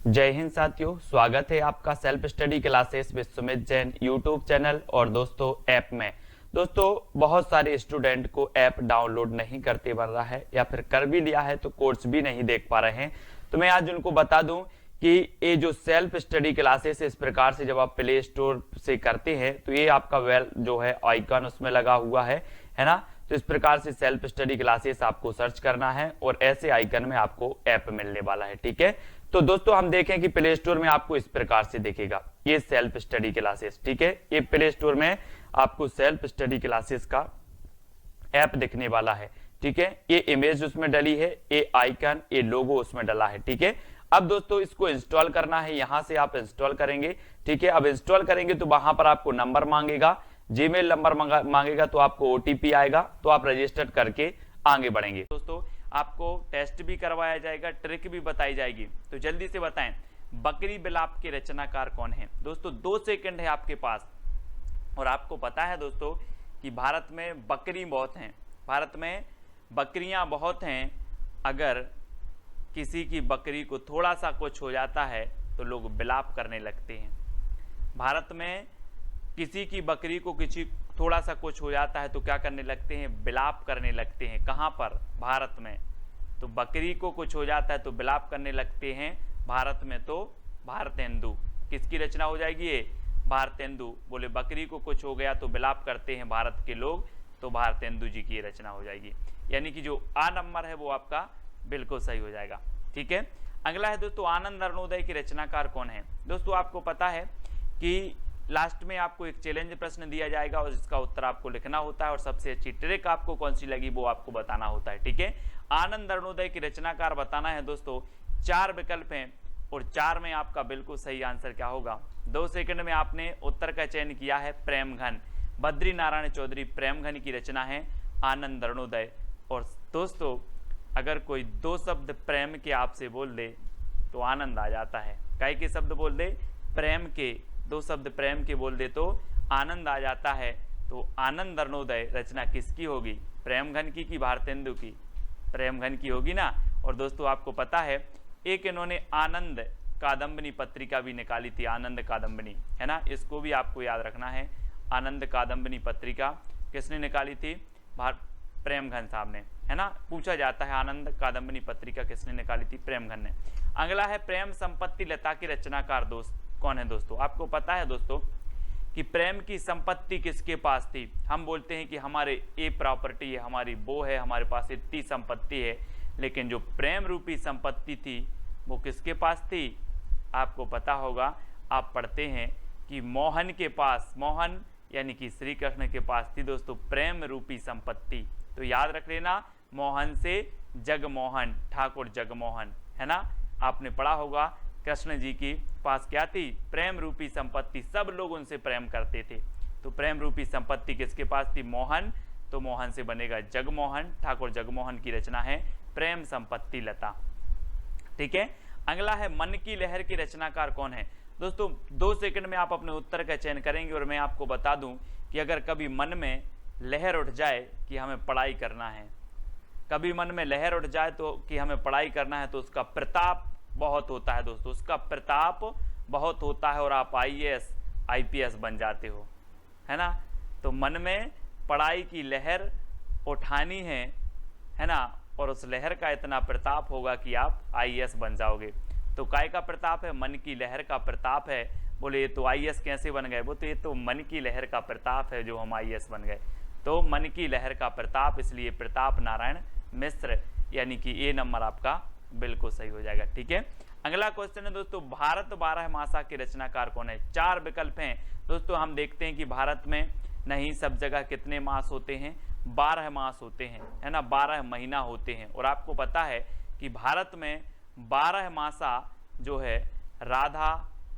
जय हिंद साथियों, स्वागत है आपका self study classes with Sumit Jain YouTube channel और दोस्तों ऐप में। दोस्तों बहुत सारे स्टूडेंट को ऐप डाउनलोड नहीं करते बन रहा है या फिर कर भी लिया है तो कोर्स भी नहीं देख पा रहे हैं। तो मैं आज उनको बता दूं कि ये जो सेल्फ स्टडी क्लासेस इस प्रकार से जब आप प्ले स्टोर से करते हैं तो ये आपका वेल जो है आइकन उसमें लगा हुआ है ना। तो इस प्रकार से सेल्फ स्टडी क्लासेस आपको सर्च करना है और ऐसे आइकन में आपको ऐप मिलने वाला है। ठीक है, तो दोस्तों हम देखें कि प्ले स्टोर में आपको इस प्रकार से दिखेगा ये सेल्फ स्टडी क्लासेस। ठीक है, ये प्ले स्टोर में आपको सेल्फ स्टडी क्लासेस का ऐप दिखने वाला है। ठीक है, ये इमेज उसमें डली है, ये आइकन, ये लोगो उसमें डला है। ठीक है, अब दोस्तों इसको इंस्टॉल करना है, यहां से आप इंस्टॉल करेंगे। ठीक है, अब इंस्टॉल करेंगे तो वहां पर आपको नंबर मांगेगा, जीमेल नंबर मांगेगा, तो आपको ओटीपी आएगा, तो आप रजिस्टर करके आगे बढ़ेंगे। दोस्तों आपको टेस्ट भी करवाया जाएगा, ट्रिक भी बताई जाएगी। तो जल्दी से बताएं, बकरी बिलाप के रचनाकार कौन है? दोस्तों 2 सेकंड है आपके पास। और आपको पता है दोस्तों कि भारत में बकरी बहुत हैं, भारत में बकरियां बहुत हैं। अगर किसी की बकरी को थोड़ा सा कुछ हो जाता है तो लोग बिलाप करने लगते हैं। भारत में किसी की बकरी को किसी थोड़ा सा कुछ हो जाता है तो क्या करने लगते हैं? बिलाप करने लगते हैं। कहाँ पर? भारत में। तो बकरी को कुछ हो जाता है तो बिलाप करने लगते हैं भारत में। तो भारतेंदु किसकी रचना हो जाएगी? ये भारतेंदु। बोले बकरी को कुछ हो गया तो बिलाप करते हैं भारत के लोग, तो भारतेंदु जी की रचना हो जाएगी। यानी कि जो आ नंबर है वो आपका बिल्कुल सही हो जाएगा। ठीक है, अगला है दोस्तों आनंद अरुणोदय की रचनाकार कौन है? दोस्तों आपको पता है कि लास्ट में आपको एक चैलेंज प्रश्न दिया जाएगा और इसका उत्तर आपको लिखना होता है और सबसे अच्छी ट्रिक आपको कौन सी लगी वो आपको बताना होता है। ठीक है, आनंद अरुणोदय की रचनाकार बताना है दोस्तों। 4 विकल्प हैं और 4 में आपका बिल्कुल सही आंसर क्या होगा? 2 सेकंड में आपने उत्तर का चयन किया है प्रेमघन। बद्री नारायण चौधरी प्रेमघन की रचना है आनंद अरुणोदय। और दोस्तों अगर कोई 2 शब्द प्रेम के आपसे बोल दे तो आनंद आ जाता है। काय के शब्द बोल दे? प्रेम के 2 शब्द प्रेम के बोल दे तो आनंद आ जाता है। तो आनंद अरुणोदय रचना किसकी होगी? प्रेमघन की भारतेंदु की? प्रेमघन की होगी ना। और दोस्तों आपको पता है एक इन्होंने आनंद कादम्बनी पत्रिका भी निकाली थी, आनंद कादम्बनी, है ना। इसको भी आपको याद रखना है। आनंद कादम्बनी पत्रिका किसने निकाली थी? प्रेमघन साहब ने, है ना। पूछा जाता है आनंद कादम्बनी पत्रिका किसने निकाली थी? प्रेमघन ने। अगला है प्रेम संपत्ति लता की रचनाकार दोस्त कौन है? दोस्तों आपको पता है दोस्तों कि प्रेम की संपत्ति किसके पास थी? हम बोलते हैं कि हमारे ये प्रॉपर्टी है, हमारी वो है, हमारे पास इतनी संपत्ति है, लेकिन जो प्रेम रूपी संपत्ति थी वो किसके पास थी? आपको पता होगा, आप पढ़ते हैं कि मोहन के पास, मोहन यानी कि श्री कृष्ण के पास थी दोस्तों प्रेम रूपी संपत्ति। तो याद रख लेना, मोहन से जगमोहन, ठाकुर जगमोहन, है ना। आपने पढ़ा होगा कृष्ण जी की पास क्या थी? प्रेम रूपी संपत्ति। सब लोग उनसे प्रेम करते थे। तो प्रेम रूपी संपत्ति किसके पास थी? मोहन। तो मोहन से बनेगा जगमोहन। ठाकुर जगमोहन की रचना है प्रेम संपत्ति लता। ठीक है, अगला है मन की लहर की रचनाकार कौन है? दोस्तों 2 सेकंड में आप अपने उत्तर का चयन करेंगे और मैं आपको बता दूं कि अगर कभी मन में लहर उठ जाए कि हमें पढ़ाई करना है, कभी मन में लहर उठ जाए तो कि हमें पढ़ाई करना है, तो उसका प्रताप बहुत होता है दोस्तों, उसका प्रताप बहुत होता है और आप आईएएस आईपीएस बन जाते हो, है ना। तो मन में पढ़ाई की लहर उठानी है ना, और उस लहर का इतना प्रताप होगा कि आप आईएएस बन जाओगे। तो काय का प्रताप है? मन की लहर का प्रताप है। बोले ये तो आईएएस कैसे बन गए? वो तो ये तो मन की लहर का प्रताप है जो हम आईएएस बन गए। तो मन की लहर का प्रताप, इसलिए प्रताप नारायण मिश्र, यानी कि ये नंबर आपका बिल्कुल सही हो जाएगा। ठीक है, अगला क्वेश्चन है दोस्तों भारत 12 मासा के रचनाकार कौन है? 4 विकल्प हैं दोस्तों। हम देखते हैं कि भारत में नहीं सब जगह कितने मास होते हैं? 12 मास होते हैं, है ना, 12 महीना होते हैं। और आपको पता है कि भारत में 12 मासा जो है राधा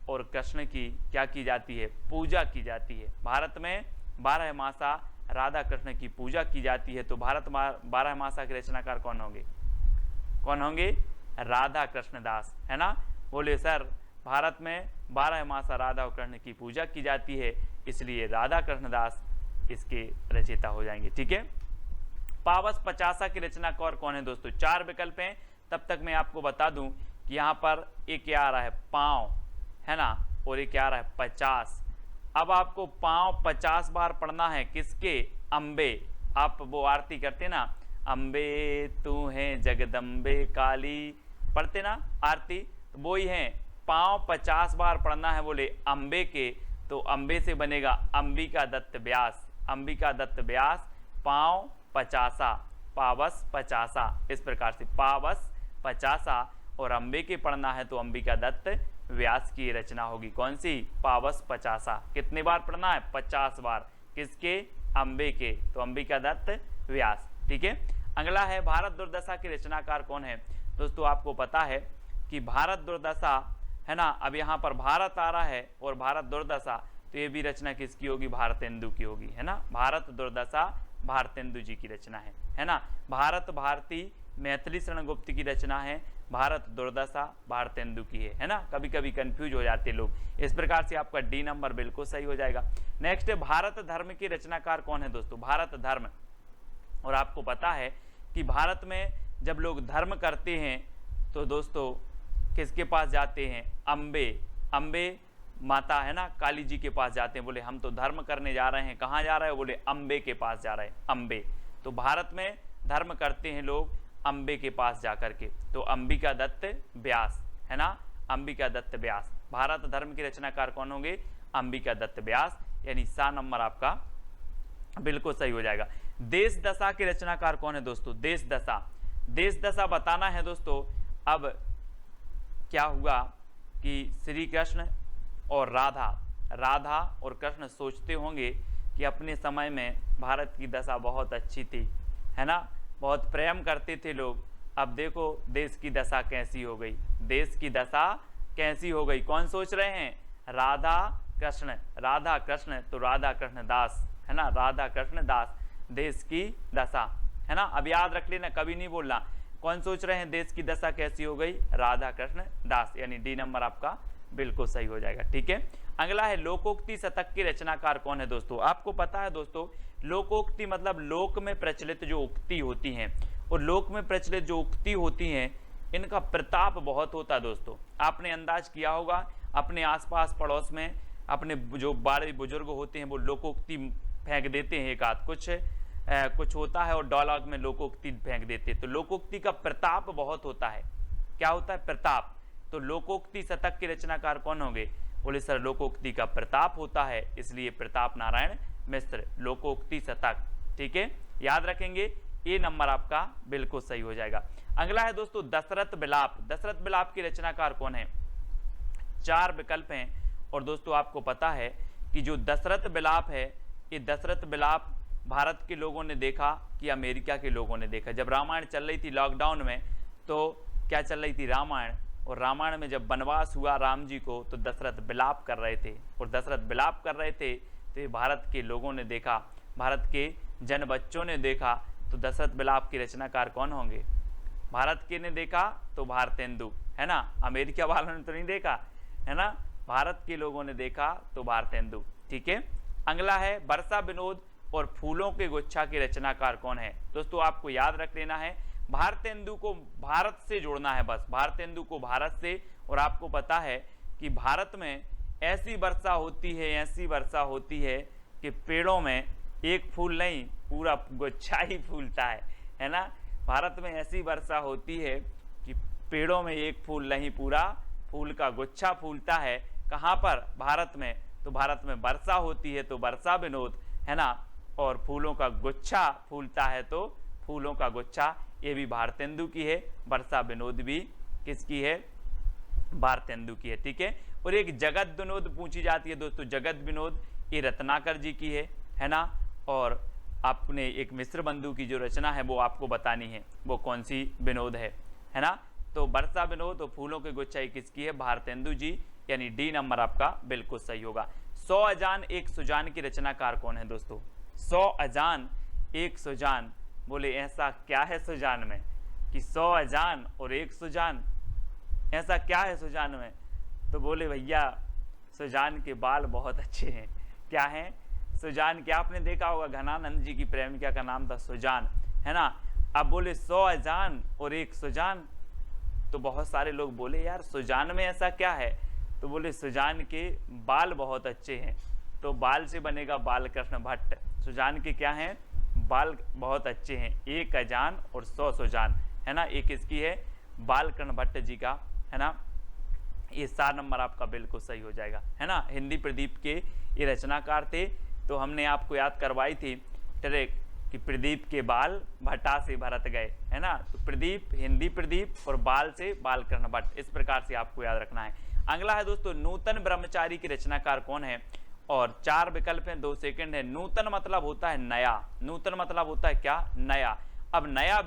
और कृष्ण की क्या की जाती है? पूजा की जाती है। भारत में 12 मासा राधा कृष्ण की पूजा की जाती है। तो भारत 12 मासा के रचनाकार कौन होंगे? कौन होंगे? राधा कृष्ण दास, है ना। बोले सर भारत में 12 मासा राधा और कृष्ण की पूजा की जाती है, इसलिए राधा कृष्ण दास इसके रचयिता हो जाएंगे। ठीक है, पावस 50 की रचनाकार कौन है दोस्तों? 4 विकल्प हैं। तब तक मैं आपको बता दूं कि यहाँ पर ये क्या आ रहा है, पाँव, है ना, और ये क्या आ रहा है, 50। अब आपको पाँव 50 बार पढ़ना है, किसके, अम्बे। आप वो आरती करते ना, अम्बे तू है जगदम्बे काली, पढ़ते ना आरती, तो वो ही है, पाँव 50 बार पढ़ना है बोले अम्बे के, तो अम्बे से बनेगा अंबिका दत्त व्यास, अंबिका दत्त व्यास, पाँव 50, पावस 50, इस प्रकार से पावस 50, और अम्बे के पढ़ना है तो अंबिका दत्त व्यास की रचना होगी, कौन सी, पावस 50। कितने बार पढ़ना है, 50 बार, किसके, अम्बे के, तो अंबिका दत्त व्यास। ठीक है, अगला है भारत दुर्दशा के रचनाकार कौन है। दोस्तों आपको पता है कि भारत दुर्दशा, है ना, अब यहाँ पर भारत आ रहा है और भारत दुर्दशा, तो ये भी रचना किसकी होगी, भारतेंदु की होगी, है ना, भारत दुर्दशा भारतेंदु जी की रचना है ना। भारत भारती मैथिली शरण गुप्त की रचना है, भारत दुर्दशा भारतेंदु की है ना, कभी कभी कंफ्यूज हो जाते लोग, इस प्रकार से आपका डी नंबर बिल्कुल सही हो जाएगा। नेक्स्ट है भारत धर्म के रचनाकार कौन है दोस्तों, भारत धर्म, और आपको पता है कि भारत में जब लोग धर्म करते हैं तो दोस्तों किसके पास जाते हैं, अम्बे, अम्बे माता, है ना, काली जी के पास जाते हैं, बोले हम तो धर्म करने जा रहे हैं, कहाँ जा रहे हैं, बोले अम्बे के पास जा रहे हैं, अम्बे। तो भारत में धर्म करते हैं लोग अम्बे के पास जाकर के, तो अंबिका दत्त व्यास, है ना, अंबिका दत्त व्यास। भारत धर्म के रचनाकार कौन होंगे, अंबिका दत्त व्यास, यानी सा नंबर आपका बिल्कुल सही हो जाएगा। देश दशा के रचनाकार कौन है दोस्तों, देश दशा, देश दशा बताना है दोस्तों। अब क्या हुआ कि श्री कृष्ण और राधा, राधा और कृष्ण सोचते होंगे कि अपने समय में भारत की दशा बहुत अच्छी थी, है ना, बहुत प्रेम करते थे लोग, अब देखो देश की दशा कैसी हो गई, देश की दशा कैसी हो गई, कौन सोच रहे हैं, राधा कृष्ण, राधा कृष्ण, तो राधा कृष्ण दास, है ना, राधा कृष्ण दास, देश की दशा, है ना। अब याद रख लेना, कभी नहीं बोलना, कौन सोच रहे हैं देश की दशा कैसी हो गई, राधा कृष्ण दास, यानी डी नंबर आपका बिल्कुल सही हो जाएगा। ठीक है, अगला है लोकोक्ति शतक के रचनाकार कौन है दोस्तों। आपको पता है दोस्तों, लोकोक्ति मतलब लोक में प्रचलित जो उक्ति होती हैं, और लोक में प्रचलित जो उक्ति होती हैं इनका प्रताप बहुत होता है दोस्तों। आपने अंदाज किया होगा अपने आसपास पड़ोस में अपने जो बड़े बुजुर्ग होते हैं वो लोकोक्ति फेंक देते हैं, एक आध कुछ होता है और डायलॉग में लोकोक्ति फेंक देते हैं, तो लोकोक्ति का प्रताप बहुत होता है। क्या होता है, प्रताप। तो लोकोक्ति शतक के रचनाकार कौन होंगे, बोले सर लोकोक्ति का प्रताप होता है, इसलिए प्रताप नारायण मिश्र, लोकोक्ति शतक। ठीक है, याद रखेंगे, ये नंबर आपका बिल्कुल सही हो जाएगा। अगला है दोस्तों दशरथ विलाप, दशरथ विलाप के रचनाकार कौन है, 4 विकल्प हैं, और दोस्तों आपको पता है कि जो दशरथ विलाप है, ये दशरथ विलाप भारत के लोगों ने देखा कि अमेरिका के लोगों ने देखा। जब रामायण चल रही थी लॉकडाउन में, तो क्या चल रही थी, रामायण, और रामायण में जब वनवास हुआ राम जी को तो दशरथ विलाप कर रहे थे, और दशरथ विलाप कर रहे थे तो ये भारत के लोगों ने देखा, भारत के जन बच्चों ने देखा, तो दशरथ विलाप के रचनाकार कौन होंगे, भारत के ने देखा तो भारतेंदु, है ना, अमेरिका वालों ने तो नहीं देखा, है ना, भारत के लोगों ने देखा तो भारतेंदु। ठीक है, अगला है वर्षा विनोद और फूलों के गुच्छा के रचनाकार कौन है। दोस्तों आपको याद रख लेना है, भारतेंदु को भारत से जोड़ना है, बस भारतेंदु को भारत से। और आपको पता है कि भारत में ऐसी वर्षा होती है, ऐसी वर्षा होती है कि पेड़ों में एक फूल नहीं पूरा गुच्छा ही फूलता है ना। भारत में ऐसी वर्षा होती है कि पेड़ों में एक फूल नहीं पूरा फूल का गुच्छा फूलता है। कहाँ पर, भारत में। तो भारत में वर्षा होती है तो वर्षा विनोद, है ना, और फूलों का गुच्छा फूलता है तो फूलों का गुच्छा, ये भी भारतेंदु की है, वर्षा विनोद भी किसकी है, भारतेंदु की है। ठीक है, और एक जगत विनोद पूछी जाती है दोस्तों, जगत विनोद ये रत्नाकर जी की है ना, और आपने एक मिश्र बंधु की जो रचना है वो आपको बतानी है, वो कौन सी विनोद है ना। तो वर्षा विनोद और फूलों के गुच्छा किसकी है, भारतेंदु जी, यानी डी नंबर आपका बिल्कुल सही होगा। 100 अजान एक सुजान की रचनाकार कौन है दोस्तों, 100 अजान एक सुजान, बोले ऐसा क्या है सुजान में कि 100 अजान और एक सुजान, ऐसा क्या है सुजान में, तो बोले भैया सुजान के बाल बहुत अच्छे हैं। क्या हैं, सुजान, क्या आपने देखा होगा घनानंद जी की प्रेमिका का नाम था सुजान, है ना। अब बोले 100 अजान और एक सुजान, तो बहुत सारे लोग बोले यार सुजान में ऐसा क्या है, तो बोले सुजान के बाल बहुत अच्छे हैं, तो बाल से बनेगा बालकृष्ण भट्ट। सुजान के क्या हैं, बाल बहुत अच्छे हैं, एक अजान और 100 सुजान, है ना, एक इसकी है बालकृष्ण भट्ट जी का, है ना। ये 4 नंबर आपका बिल्कुल सही हो जाएगा, है ना। हिंदी प्रदीप के ये रचनाकार थे। तो हमने आपको याद करवाई थी ट्रिक कि प्रदीप के बाल भट्टा से भरत गए, है ना। तो प्रदीप, हिंदी प्रदीप और बाल से बालकृष्ण भट्ट, इस प्रकार से आपको याद रखना है। अगला है दोस्तों नूतन ब्रह्मचारी के रचनाकार कौन है, और 4 विकल्प हैं, 2 सेकंड है। नूतन मतलब होता है नया, नूतन मतलब होता है क्या, नया। अब नया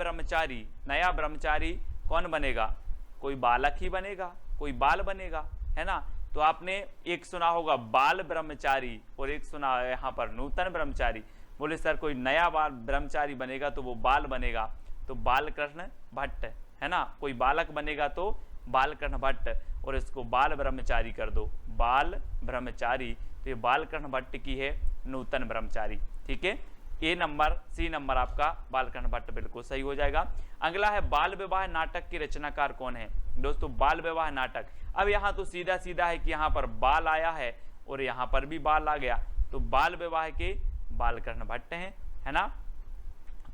ब्रह्मचारी कौन बनेगा, कोई बालक ही बनेगा, कोई बाल बनेगा, है ना। तो आपने एक सुना होगा बाल ब्रह्मचारी और एक सुना है यहाँ पर नूतन ब्रह्मचारी। बोले सर कोई नया बाल ब्रह्मचारी बनेगा तो वो बाल बनेगा, तो बालकृष्ण भट्ट, है ना। कोई बालक बनेगा तो बालकृष्ण भट्ट, और इसको बाल ब्रह्मचारी कर दो, बाल ब्रह्मचारी। तो ये बालकृष्ण भट्ट की है नूतन ब्रह्मचारी, ठीक है। ए नंबर, सी नंबर आपका बालकृष्ण भट्ट बिल्कुल सही हो जाएगा। अगला है बाल विवाह नाटक के रचनाकार कौन है दोस्तों, बाल विवाह नाटक। अब यहाँ तो सीधा सीधा है कि यहाँ पर बाल आया है और यहाँ पर भी बाल आ गया, तो बाल विवाह के बालकृष्ण भट्ट हैं, है ना।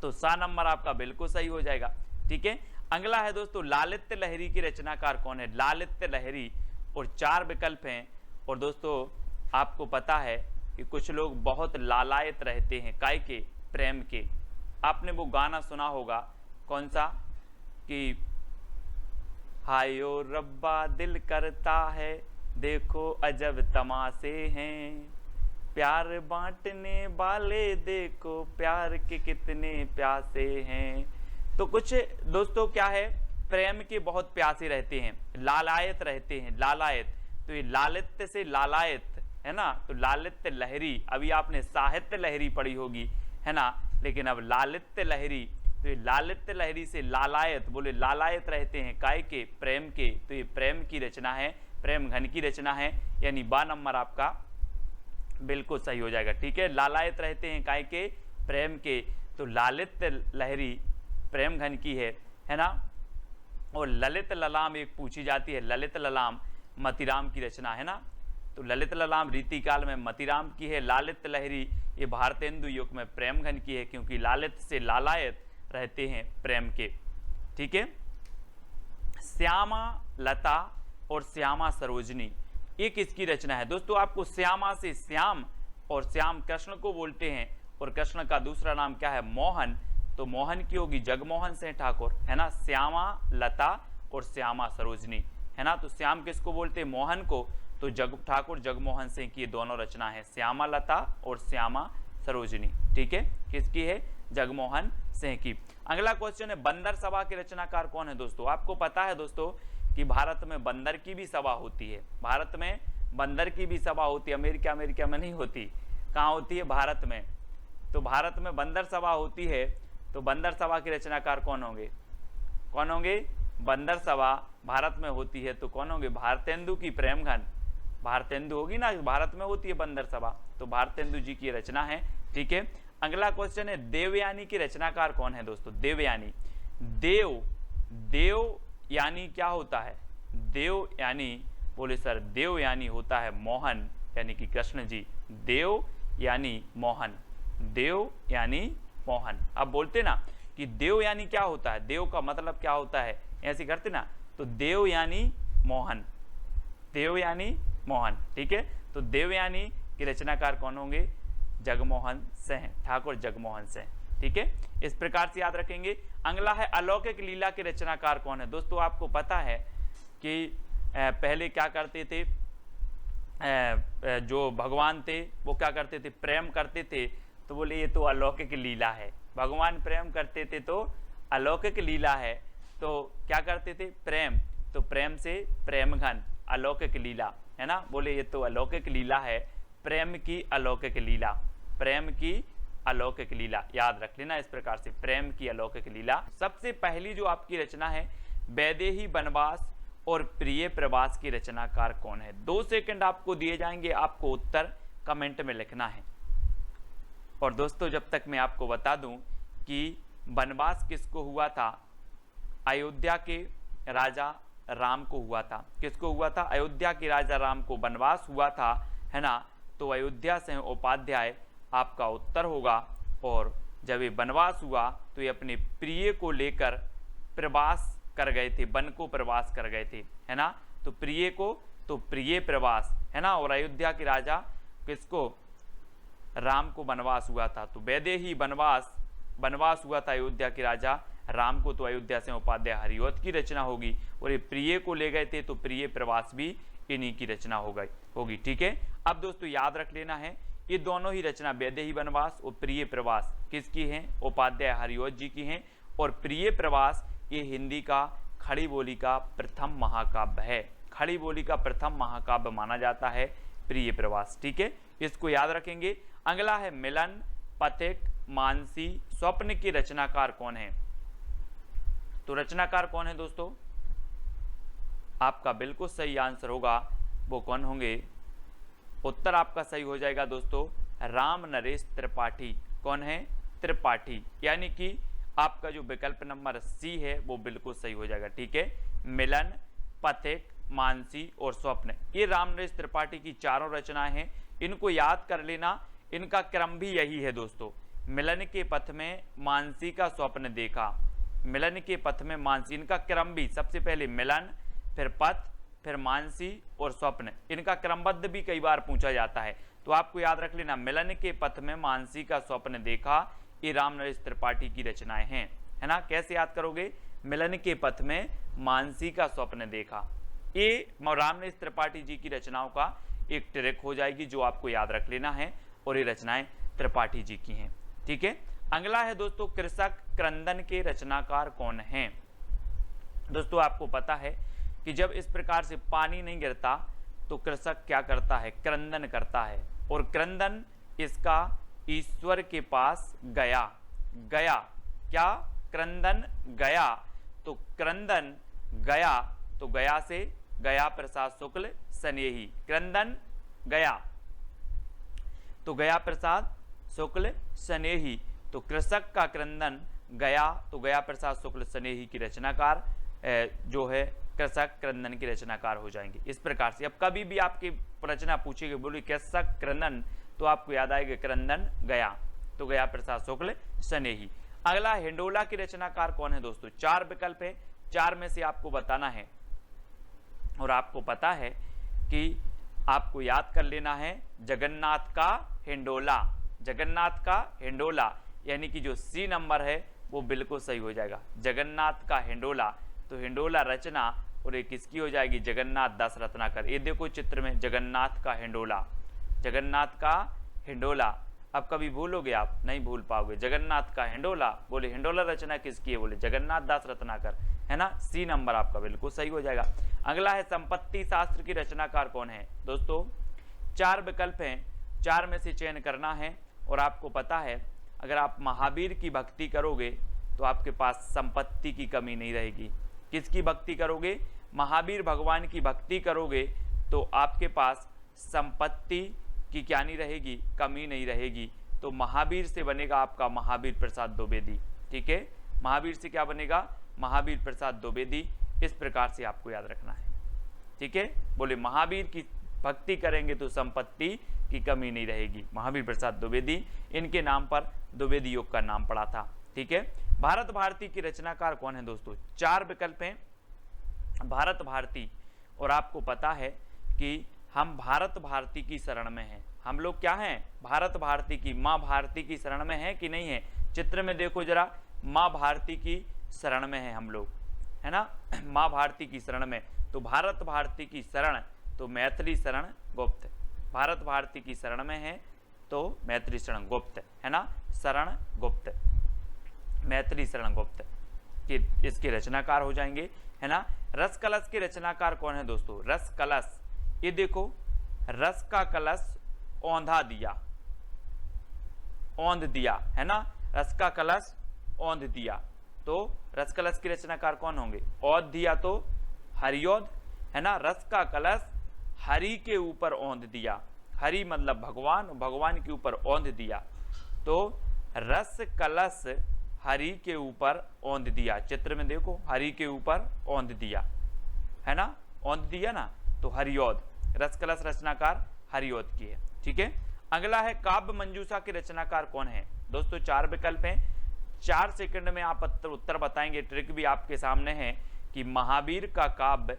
तो सा नंबर आपका बिल्कुल सही हो जाएगा, ठीक है। अगला है दोस्तों लालित्य लहरी के रचनाकार कौन है, लालित्य लहरी, और 4 विकल्प हैं। और दोस्तों आपको पता है कि कुछ लोग बहुत लालायत रहते हैं, काय के, प्रेम के। आपने वो गाना सुना होगा, कौन सा, कि हायो रब्बा दिल करता है देखो अजब तमाशे हैं, प्यार बांटने वाले देखो प्यार के कितने प्यासे हैं। तो कुछ दोस्तों क्या है, प्रेम के बहुत प्यासे रहते हैं, लालायत रहते हैं, लालायत। तो ये लालित्य से लालायत, है ना। तो लालित्य लहरी, अभी आपने साहित्य लहरी पढ़ी होगी, है ना, लेकिन अब लालित्य लहरी। तो ये लालित्य लहरी से लालायत, बोले लालायत रहते हैं काय के, प्रेम के। तो ये प्रेम की रचना है, प्रेम घन की रचना है, यानी बा नंबर आपका बिल्कुल सही हो जाएगा, ठीक है। लालायत रहते हैं काय के, प्रेम के। तो लालित्य लहरी प्रेम घन की है ना। और ललित ललाम एक पूछी जाती है, ललित ललाम मतीराम की रचना, है ना। तो ललित ललाम रीतिकाल में मतीराम की है। लालित लहरी ये भारतेंदु युग में प्रेम घन की है, क्योंकि लालित से लालायत रहते हैं प्रेम के, ठीक है। श्यामा लता और श्यामा सरोजनी, एक इसकी रचना है दोस्तों। आपको श्यामा से श्याम, और श्याम कृष्ण को बोलते हैं, और कृष्ण का दूसरा नाम क्या है, मोहन। तो मोहन की होगी जगमोहन सिंह ठाकुर, है ना। श्यामा लता और श्यामा सरोजनी, है ना। तो श्याम किसको बोलते हैं, मोहन को। तो ठाकुर जगमोहन सिंह की दोनों रचना है, श्यामा लता और श्यामा सरोजनी, ठीक है। किसकी है, जगमोहन सिंह की। अगला क्वेश्चन है बंदर सभा के रचनाकार कौन है दोस्तों। आपको पता है दोस्तों कि भारत में बंदर की भी सभा होती है, भारत में बंदर की भी सभा होती है। अमेरिका में नहीं होती, कहाँ होती है, भारत में। तो भारत में बंदर सभा होती है, तो बंदर सभा के रचनाकार कौन होंगे, कौन होंगे, बंदर सभा भारत में होती है तो कौन होंगे, भारतेंदु की प्रेम घन, भारतेंदु होगी ना, भारत में होती है बंदर सभा, तो भारतेंदु जी की रचना है, ठीक है। अगला क्वेश्चन है देवयानी की रचनाकार कौन है दोस्तों। देवयानी, देव यानी क्या होता है, देव यानी, बोले सर देव यानी होता है मोहन, यानी कि कृष्ण जी। देव यानी मोहन, देव यानी मोहन। अब बोलते ना कि देव यानी क्या होता है, देव का मतलब क्या होता है, ऐसे करते ना। तो देव यानी मोहन, देव यानी मोहन, ठीक है। तो देवयानी के रचनाकार कौन होंगे, जगमोहन सिंह, ठाकुर जगमोहन सिंह, ठीक है। इस प्रकार से याद रखेंगे। अगला है अलौकिक लीला के रचनाकार कौन है दोस्तों। आपको पता है कि पहले क्या करते थे, जो भगवान थे वो क्या करते थे, प्रेम करते थे, तो बोले ये तो अलौकिक लीला है। भगवान प्रेम करते थे तो अलौकिक लीला है। तो क्या करते थे, प्रेम, तो प्रेम से प्रेम घन, अलौकिक लीला, है ना। बोले ये तो अलौकिक लीला है, प्रेम की अलौकिक लीला, प्रेम की अलौकिक लीला, याद रख लेना इस प्रकार से, प्रेम की अलौकिक लीला। सबसे पहली जो आपकी रचना है वैदेही वनवास और प्रिय प्रवास की रचनाकार कौन है। 2 सेकंड आपको दिए जाएंगे, आपको उत्तर कमेंट में लिखना है। और दोस्तों जब तक मैं आपको बता दूं कि वनवास किसको हुआ था, अयोध्या के राजा राम को हुआ था। किसको हुआ था? अयोध्या के राजा राम को वनवास हुआ था, है ना। तो अयोध्या से उपाध्याय आपका उत्तर होगा। और जब ये वनवास हुआ तो ये अपने प्रिय को लेकर प्रवास कर गए थे, वन को प्रवास कर गए थे, है ना। तो प्रिय को, तो प्रिय प्रवास, है ना। और अयोध्या के राजा किसको? राम को वनवास हुआ था, तो वैदेही वनवास हुआ था अयोध्या के राजा राम को, तो अयोध्या से उपाध्याय हरिऔध की रचना होगी। और ये प्रिय को ले गए थे, तो प्रिय प्रवास भी इन्हीं की रचना होगी। ठीक है, अब दोस्तों याद रख लेना है, ये दोनों ही रचना वैदेही वनवास और प्रिय प्रवास किसकी हैं? उपाध्याय हरिऔध जी की हैं। और प्रिय प्रवास ये हिंदी का खड़ी बोली का प्रथम महाकाव्य है। खड़ी बोली का प्रथम महाकाव्य माना जाता है प्रिय प्रवास। ठीक है, इसको याद रखेंगे। अगला है मिलन, पथिक, मानसी, स्वप्न के रचनाकार कौन है? तो रचनाकार कौन है दोस्तों? आपका बिल्कुल सही आंसर होगा, वो कौन होंगे? उत्तर आपका सही हो जाएगा दोस्तों, राम नरेश त्रिपाठी। कौन है? त्रिपाठी। यानी कि आपका जो विकल्प नंबर सी है वो बिल्कुल सही हो जाएगा। ठीक है, मिलन, पथिक, मानसी और स्वप्न, ये राम नरेश त्रिपाठी की चारों रचनाएं हैं। इनको याद कर लेना, इनका क्रम भी यही है दोस्तों। मिलन के पथ में मानसी का स्वप्न देखा, मिलन के पथ में मानसी, इनका क्रम भी सबसे पहले मिलन, फिर पथ, फिर मानसी और स्वप्न, इनका क्रमबद्ध भी कई बार पूछा जाता है। तो आपको याद रख लेना, मिलन के पथ में मानसी का स्वप्न देखा, ये राम नरेश त्रिपाठी की रचनाएं हैं, है ना। कैसे याद करोगे? मिलन के पथ में मानसी का स्वप्न देखा, ये राम नरेश त्रिपाठी जी की रचनाओं का एक ट्रिक हो जाएगी जो आपको याद रख लेना है। और ये रचनाएं त्रिपाठी जी की हैं। ठीक है, अगला है दोस्तों कृषक क्रंदन के रचनाकार कौन हैं? दोस्तों आपको पता है कि जब इस प्रकार से पानी नहीं गिरता तो कृषक क्या करता है? क्रंदन करता है। और क्रंदन इसका ईश्वर के पास गया, गया क्या? क्रंदन गया, तो क्रंदन गया, तो गया से गया प्रसाद शुक्ल स्नेही, क्रंदन गया, तो गया प्रसाद शुक्ल स्नेही, तो कृषक का क्रंदन गया, तो गया प्रसाद शुक्ल स्नेही की रचनाकार जो है कृषक क्रंदन की रचनाकार हो जाएंगे। इस प्रकार से अब कभी भी आपकी रचना पूछेगी, बोली कृषक क्रंदन, तो आपको याद आएगा क्रंदन गया, तो गया प्रसाद शुक्ल स्नेही। अगला हिंडोला की रचनाकार कौन है दोस्तों? चार विकल्प है, चार में से आपको बताना है। और आपको पता है कि आपको याद कर लेना है जगन्नाथ का हिंडोला, जगन्नाथ का हिंडोला, यानी कि जो सी नंबर है वो बिल्कुल सही हो जाएगा, जगन्नाथ का हिंडोला। तो हिंडोला रचना और ये किसकी हो जाएगी? जगन्नाथ दास रत्नाकर। ये देखो चित्र में जगन्नाथ का हिंडोला, जगन्नाथ का हिंडोला। अब कभी भूलोगे आप? नहीं भूल पाओगे। जगन्नाथ का हिंडोला, बोले हिंडोला रचना किसकी है? बोले जगन्नाथ दास रत्नाकर, है ना। सी नंबर आपका बिल्कुल सही हो जाएगा। अगला है संपत्ति शास्त्र की रचनाकार कौन है? दोस्तों चार विकल्प हैं, चार में से चयन करना है। और आपको पता है अगर आप महावीर की भक्ति करोगे तो आपके पास संपत्ति की कमी नहीं रहेगी। किसकी भक्ति करोगे? महावीर भगवान की भक्ति करोगे तो आपके पास संपत्ति की क्या नहीं रहेगी? कमी नहीं रहेगी। तो महावीर से बनेगा आपका महावीर प्रसाद द्विवेदी। ठीक है, महावीर से क्या बनेगा? महावीर प्रसाद द्विवेदी। इस प्रकार से आपको याद रखना है। ठीक है, बोले महावीर की भक्ति करेंगे तो संपत्ति की कमी नहीं रहेगी। महावीर प्रसाद द्विवेदी, इनके नाम पर द्विवेदी योग का नाम पड़ा था। ठीक है, भारत भारती की रचनाकार कौन है दोस्तों? चार विकल्प हैं भारत भारती। और आपको पता है कि हम भारत भारती की शरण में हैं। हम लोग क्या हैं? भारत भारती की, माँ भारती की शरण में है कि नहीं है? चित्र में देखो जरा, माँ भारती की शरण में है हम लोग, है ना, माँ भारती की शरण में। तो भारत भारती की शरण, तो मैथिली शरण गुप्त। भारत भारती की शरण में है तो मैथिली शरण गुप्त, है ना, शरण गुप्त, मैथिली शरण गुप्त कि इसके रचनाकार हो जाएंगे, है ना। रस कलश के रचनाकार कौन है दोस्तों? रस कलश, ये देखो, रस का कलश औंधा दिया, औंध दिया, है ना, रस का कलश औंध दिया। तो रस कलश के रचनाकार कौन होंगे? औंध दिया तो हरिऔध, है ना। रस का कलश हरि के ऊपर औंध दिया, हरि मतलब भगवान, भगवान के ऊपर औंध दिया। तो रस कलश हरि के ऊपर औंध दिया। चित्र में देखो, हरि के ऊपर औंध दिया, है ना, औंध दिया ना, तो हरिऔध, रसकलश रचनाकार हरिऔध की है। ठीक है, अगला है काव्य मंजूषा के रचनाकार कौन है। दोस्तों 4 विकल्प हैं, 4 सेकंड में आप उत्तर बताएंगे। ट्रिक भी आपके सामने है कि महावीर का काव्य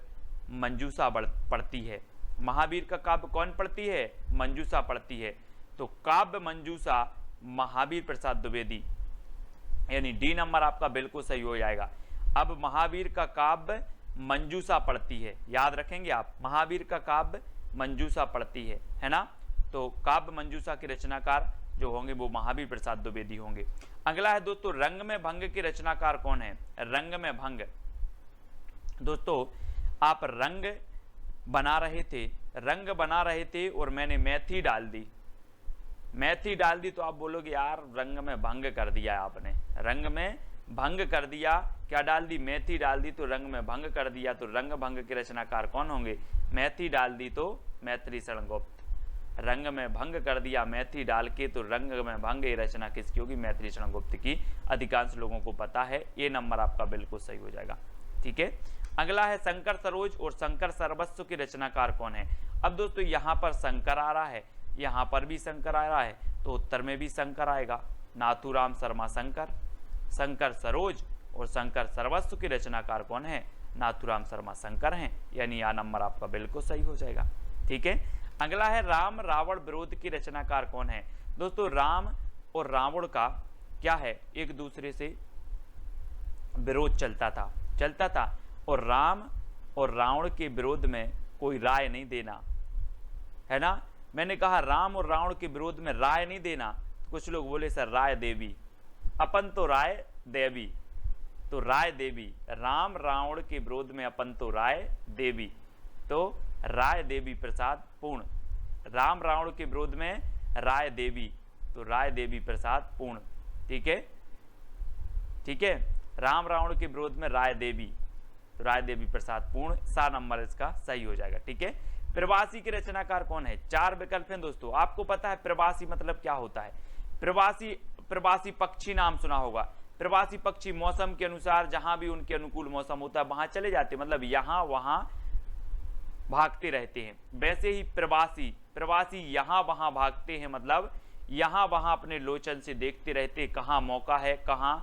मंजूषा पढ़ती है। महावीर का काव्य कौन पढ़ती है, मंजूषा पढ़ती है। तो काव्य मंजूषा महावीर प्रसाद द्विवेदी, यानी डी नंबर आपका बिल्कुल सही हो जाएगा। अब महावीर का काव्य मंजूषा पढ़ती है, याद रखेंगे आप, महावीर का काव्य मंजूषा पढ़ती है ना। तो काव्य मंजूषा के रचनाकार जो होंगे वो महावीर प्रसाद द्विवेदी होंगे। अगला है दोस्तों रंग में भंग के रचनाकार कौन है। रंग में भंग, दोस्तों आप रंग बना रहे थे और मैंने मेथी डाल दी, मेथी डाल दी, तो आप बोलोगे यार रंग में भंग कर दिया आपने, रंग में भंग कर दिया, क्या डाल दी, मेथी डाल दी, तो रंग में भंग कर दिया। तो रंग भंग के रचनाकार कौन होंगे, मेथी डाल दी तो मैथिली शरण गुप्त। रंग में भंग कर दिया मेथी डाल के, तो रंग में भंग ये रचना किसकी होगी, मैथिली शरण गुप्त की। अधिकांश लोगों को पता है, ये नंबर आपका बिल्कुल सही हो जाएगा। ठीक है, अगला है शंकर सरोज और शंकर सर्वस्व के रचनाकार कौन है। अब दोस्तों यहाँ पर शंकर आ रहा है, यहाँ पर भी शंकर आ रहा है, तो उत्तर में भी शंकर आएगा। नाथूराम शर्मा शंकर, शंकर सरोज और शंकर सर्वस्व के रचनाकार कौन है, नाथूराम शर्मा शंकर हैं, यानी यह नंबर आपका बिल्कुल सही हो जाएगा। ठीक है, अगला है राम रावण विरोध की रचनाकार कौन है। दोस्तों राम और रावण का क्या है, एक दूसरे से विरोध चलता था, और राम और रावण के विरोध में कोई राय नहीं देना, है ना। मैंने कहा राम और रावण के विरोध में राय नहीं देना, तो कुछ लोग बोले सर राय देवी, अपन तो राय देवी, तो राय देवी, राम रावण के विरोध में अपन तो राय देवी, तो राय देवी प्रसाद पूर्ण। राम रावण के विरोध में राय देवी, तो राय देवी प्रसाद पूर्ण। ठीक है, ठीक है, राम रावण के विरोध में राय देवी, तो राय देवी प्रसाद पूर्ण, सा नंबर इसका सही हो जाएगा। ठीक है, प्रवासी के रचनाकार कौन है। 4 विकल्प हैं दोस्तों। आपको पता है प्रवासी मतलब क्या होता है। प्रवासी पक्षी नाम सुना होगा। प्रवासी पक्षी मौसम के अनुसार जहां भी उनके अनुकूल मौसम होता है वहां चले जाते, मतलब यहां वहां भागते रहते हैं। वैसे ही प्रवासी यहां वहां भागते हैं, मतलब यहां वहां अपने लोचन से देखते रहते हैं, कहां मौका है कहां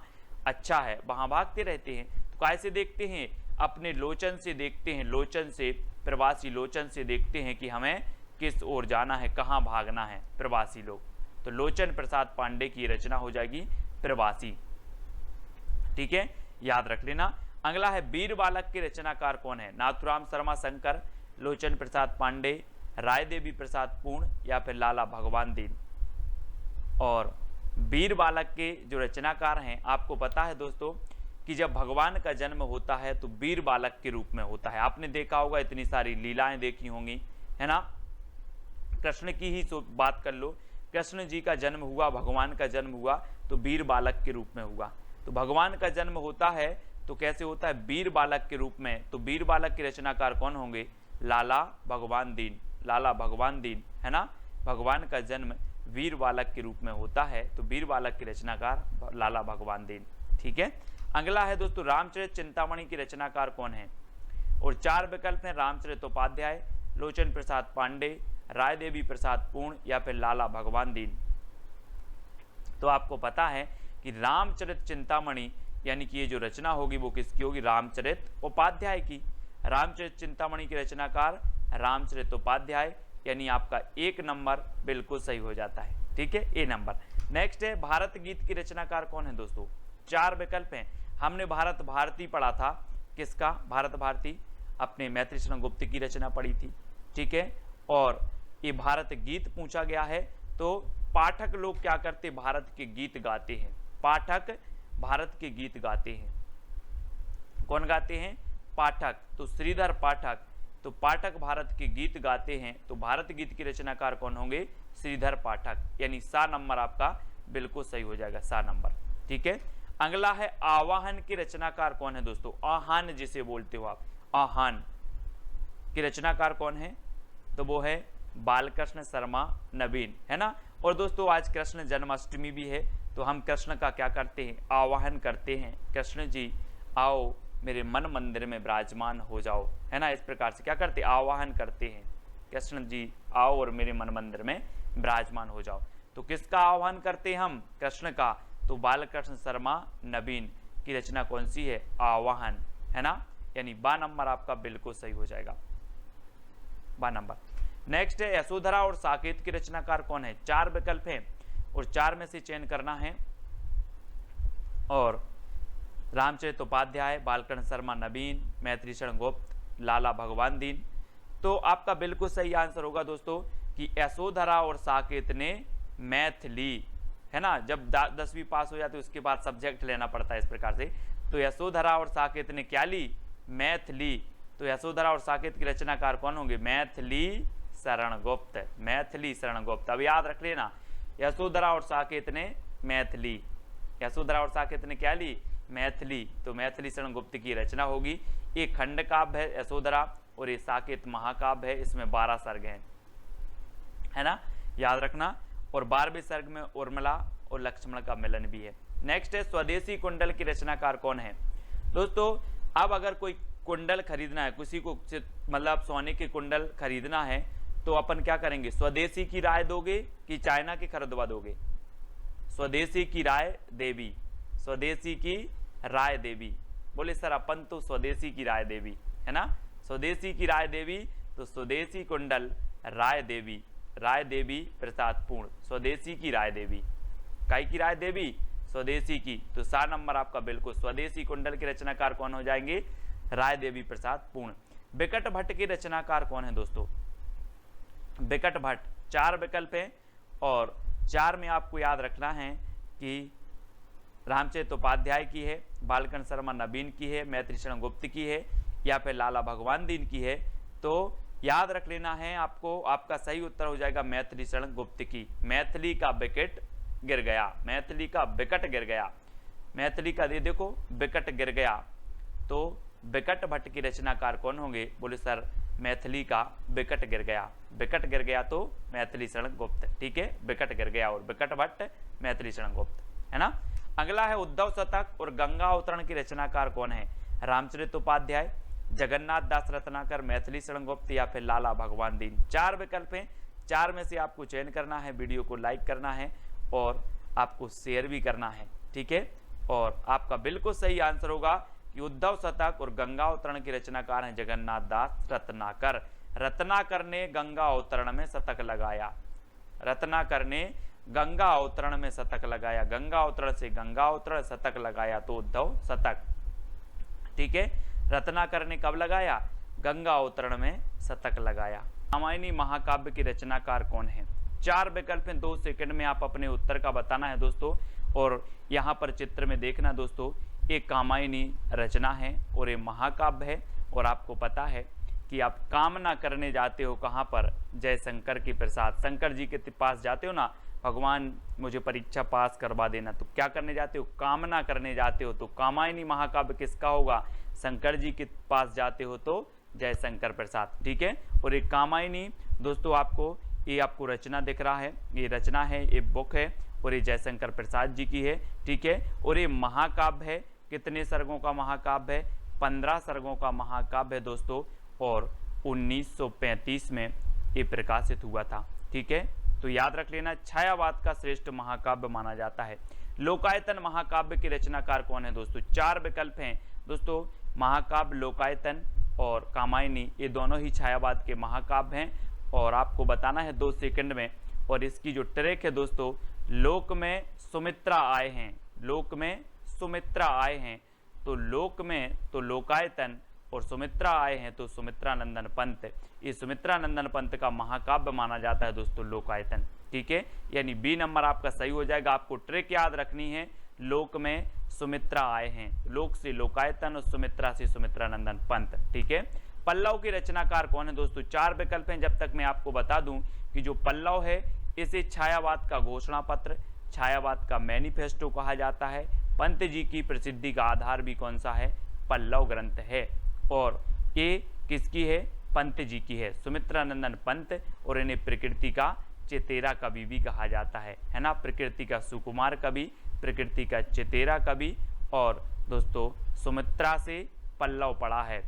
अच्छा है वहां भागते रहते हैं। तो कैसे देखते हैं, अपने लोचन से देखते हैं, लोचन से, प्रवासी लोचन से देखते हैं कि हमें किस ओर जाना है, कहां भागना है प्रवासी लोग। तो लोचन प्रसाद पांडे की रचना हो जाएगी प्रवासी। ठीक है, याद रख लेना। अगला है वीर बालक के रचनाकार कौन है। नाथूराम शर्मा शंकर, लोचन प्रसाद पांडे, राय देवी प्रसाद पूर्ण या फिर लाला भगवान दीन। और वीर बालक के जो रचनाकार हैं, आपको पता है दोस्तों कि जब भगवान का जन्म होता है तो वीर बालक के रूप में होता है। आपने देखा होगा, इतनी सारी लीलाएं देखी होंगी, है ना। कृष्ण की ही बात कर लो, कृष्ण जी का जन्म हुआ, भगवान का जन्म हुआ तो वीर बालक के रूप में हुआ। तो भगवान का जन्म होता है तो कैसे होता है, वीर बालक के रूप में। तो वीर बालक के रचनाकार कौन होंगे, लाला भगवान दीन, लाला भगवान दीन, है ना। भगवान का जन्म वीर बालक के रूप में होता है, तो वीर बालक के रचनाकार लाला भगवान दीन। ठीक है, अगला है दोस्तों रामचरित चिंतामणि की रचनाकार कौन है। और 4 विकल्प हैं, रामचरित उपाध्याय, लोचन प्रसाद पांडे, राय देवी प्रसाद पूर्ण या फिर लाला भगवान दीन। तो आपको पता है कि रामचरित चिंतामणि यानी कि ये जो रचना होगी वो किसकी होगी, रामचरित उपाध्याय की। रामचरित चिंतामणि के रचनाकार रामचरित उपाध्याय, यानी आपका 1 नंबर बिल्कुल सही हो जाता है। ठीक है, ए नंबर। नेक्स्ट है भारत गीत की रचनाकार कौन है दोस्तों। 4 विकल्प हैं। हमने भारत भारती पढ़ा था, किसका, भारत भारती, अपने मैथिली शरण गुप्त की रचना पढ़ी थी। ठीक है, और ये भारत गीत पूछा गया है, तो पाठक लोग क्या करते, भारत के गीत गाते हैं। पाठक भारत के गीत गाते हैं। कौन गाते हैं, पाठक, तो श्रीधर पाठक। तो पाठक भारत के गीत गाते हैं, तो भारत गीत की रचनाकार कौन होंगे, श्रीधर पाठक, यानी सा नंबर आपका बिल्कुल सही हो जाएगा, सा नंबर। ठीक है, अगला है आवाहन की रचनाकार कौन है दोस्तों। आहान जिसे बोलते हो आप, आहान की रचनाकार कौन है, तो वो है बालकृष्ण शर्मा नवीन, है ना। और दोस्तों आज कृष्ण जन्माष्टमी भी है, तो हम कृष्ण का क्या करते हैं, आवाहन करते हैं, कृष्ण जी आओ मेरे मन मंदिर में विराजमान हो जाओ, है ना। इस प्रकार से क्या करते, आवाहन करते हैं, कृष्ण जी आओ और मेरे मन मंदिर में विराजमान हो जाओ। तो किसका आह्वान करते हैं हम, कृष्ण का। तो बालकृष्ण शर्मा नवीन की रचना कौन सी है, आवाहन, है ना। यानी बा नंबर आपका बिल्कुल सही हो जाएगा, बा नंबर। नेक्स्ट है यशोधरा और साकेत की रचनाकार कौन है। 4 विकल्प हैं और 4 में से चयन करना है। और रामचरित उपाध्याय, बालकृष्ण शर्मा नवीन, मैथिली शरण गुप्त, लाला भगवान दीन। तो आपका बिल्कुल सही आंसर होगा दोस्तों कि यशोधरा और साकेत ने मैथिली, है ना। जब 10वीं पास हो जाती है उसके बाद सब्जेक्ट लेना पड़ता है इस प्रकार से। तो यशोधरा और साकेत ने क्या ली, मैथिली। तो यशोधरा और साकेत की रचनाकार कौन होंगे, मैथिली शरण गुप्त, मैथिली शरण गुप्त। अब याद रख लेना, यशोधरा और साकेत ने मैथिली, यशोधरा और साकेत ने क्या ली, मैथिली। तो मैथिली शरण गुप्त की रचना होगी। ये खंड काव्य है यशोधरा और ये साकेत महाकाव्य है, इसमें 12 सर्ग हैं, है ना, याद रखना। और 12वें सर्ग में उर्मिला और लक्ष्मण का मिलन भी है। नेक्स्ट है स्वदेशी कुंडल की रचनाकार कौन है। दोस्तों अब अगर कोई कुंडल खरीदना है, किसी को मतलब सोने के कुंडल खरीदना है, तो अपन क्या करेंगे, स्वदेशी की राय दोगे कि चाइना की खरीदवा दोगे। स्वदेशी की राय देवी, स्वदेशी की राय देवी। बोले सर अपन तो स्वदेशी की राय देवी, है ना, स्वदेशी की राय देवी। तो स्वदेशी कुंडल राय देवी, राय देवी प्रसाद पूर्ण, स्वदेशी की राय देवी। काय की राय देवी, स्वदेशी की। तो 7 नंबर आपका बिल्कुल स्वदेशी कुंडल के रचनाकार कौन हो जाएंगे, राय देवी प्रसाद पूर्ण। बिकट भट्ट के रचनाकार कौन है दोस्तों, बिकट भट्ट। 4 विकल्प हैं और 4 में आपको याद रखना है कि रामचरित उपाध्याय की है, बालकृष्ण शर्मा नवीन की है, मैथिली शरण गुप्त की है या फिर लाला भगवान दीन की है। तो याद रख लेना है आपको, आपका सही उत्तर हो जाएगा मैथिली शरण गुप्त की। मैथिली का विकेट गिर गया, मैथिली का विकट गिर गया, मैथिली का दे देखो विकट गिर गया। तो बिकट भट्ट की रचनाकार कौन होंगे, बोले सर मैथिली का विकट गिर गया, विकट गिर गया तो मैथिली शरण गुप्त, ठीक है, विकट गिर गया और बिकट भट्ट मैथिली शरण गुप्त, है ना। अगला है उद्धव शतक और गंगा अवतरण की रचनाकार कौन है। रामचरित उपाध्याय, जगन्नाथ दास रत्नाकर, मैथिली शरण गुप्त या फिर लाला भगवान दीन। 4 विकल्प हैं, 4 में से आपको चयन करना है। वीडियो को लाइक करना है और आपको शेयर भी करना है, ठीक है। और आपका बिल्कुल सही आंसर होगा कि उद्धव शतक और गंगा अवतरण के रचनाकार हैं जगन्नाथ दास रत्नाकर। रत्नाकर ने गंगा अवतरण में शतक लगाया, रत्नाकर ने गंगा अवतरण में शतक लगाया, गंगा अवतरण से गंगा अवतरण शतक लगाया तो उद्धव शतक, ठीक है। रत्नाकर ने कब लगाया, गंगा अवतरण में शतक लगाया। रामायणी महाकाव्य की रचनाकार कौन है। 4 विकल्प हैं, 2 सेकंड में आप अपने उत्तर का बताना है दोस्तों। और यहाँ पर चित्र में देखना दोस्तों, एक कामायनी रचना है और ये महाकाव्य है। और आपको पता है कि आप कामना करने जाते हो कहाँ पर, जय शंकर की प्रसाद, शंकर जी के पास जाते हो ना, भगवान मुझे परीक्षा पास करवा देना, तो क्या करने जाते हो, कामना करने जाते हो। तो कामायनी महाकाव्य किसका होगा, शंकर जी के पास जाते हो तो जय शंकर प्रसाद, ठीक है। और एक कामायनी दोस्तों आपको ये आपको रचना दिख रहा है, ये रचना है, ये बुक है और ये जयशंकर प्रसाद जी की है, ठीक है। और ये महाकाव्य है, कितने सर्गों का महाकाव्य है, 15 सर्गों का महाकाव्य है दोस्तों। और 1935 में ये प्रकाशित हुआ था, ठीक है। तो याद रख लेना, छायावाद का श्रेष्ठ महाकाव्य माना जाता है। लोकायतन महाकाव्य के रचनाकार कौन है दोस्तों। 4 विकल्प हैं दोस्तों, महाकाव्य लोकायतन और कामायनी, ये दोनों ही छायावाद के महाकाव्य हैं। और आपको बताना है 2 सेकंड में। और इसकी जो ट्रैक है दोस्तों, लोक में सुमित्रा आए हैं, लोक में सुमित्रा आए हैं। तो लोक में तो लोकायतन और सुमित्रा आए हैं तो सुमित्रा नंदन पंत। ये सुमित्रा नंदन पंत का महाकाव्य माना जाता है दोस्तों लोकायतन, ठीक है। यानी बी नंबर आपका सही हो जाएगा। आपको ट्रिक याद रखनी है, लोक में सुमित्रा आए हैं, लोक से लोकायतन और सुमित्रा से सुमित्रा नंदन पंत, ठीक है। पल्लव के रचनाकार कौन है दोस्तों। 4 विकल्प हैं, जब तक मैं आपको बता दूं कि जो पल्लव है इसे छायावाद का घोषणा पत्र, छायावाद का मैनिफेस्टो कहा जाता है। पंत जी की प्रसिद्धि का आधार भी कौन सा है, पल्लव ग्रंथ है। और ये किसकी है, पंत जी की है, सुमित्रा नंदन पंत। और इन्हें प्रकृति का चेतेरा कवि भी कहा जाता है ना। प्रकृति का सुकुमार कवि, प्रकृति का चेतेरा कवि, और दोस्तों सुमित्रा से पल्लव पड़ा है।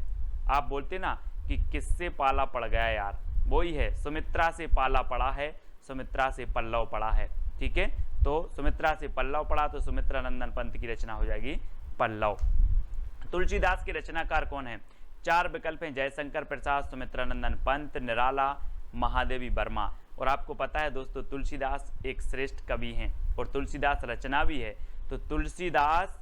आप बोलते ना कि किससे पाला पड़ गया यार, वही है, सुमित्रा से पाला पड़ा है, सुमित्रा से पल्लव पड़ा है। ठीक है, तो सुमित्रा से पल्लव पड़ा तो सुमित्रा नंदन पंत की रचना हो जाएगी पल्लव। तुलसीदास के रचनाकार कौन है? 4 विकल्प हैं, जयशंकर प्रसाद, सुमित्रा नंदन पंत, निराला, महादेवी वर्मा। और आपको पता है दोस्तों तुलसीदास एक श्रेष्ठ कवि हैं और तुलसीदास रचना भी है, तो तुलसीदास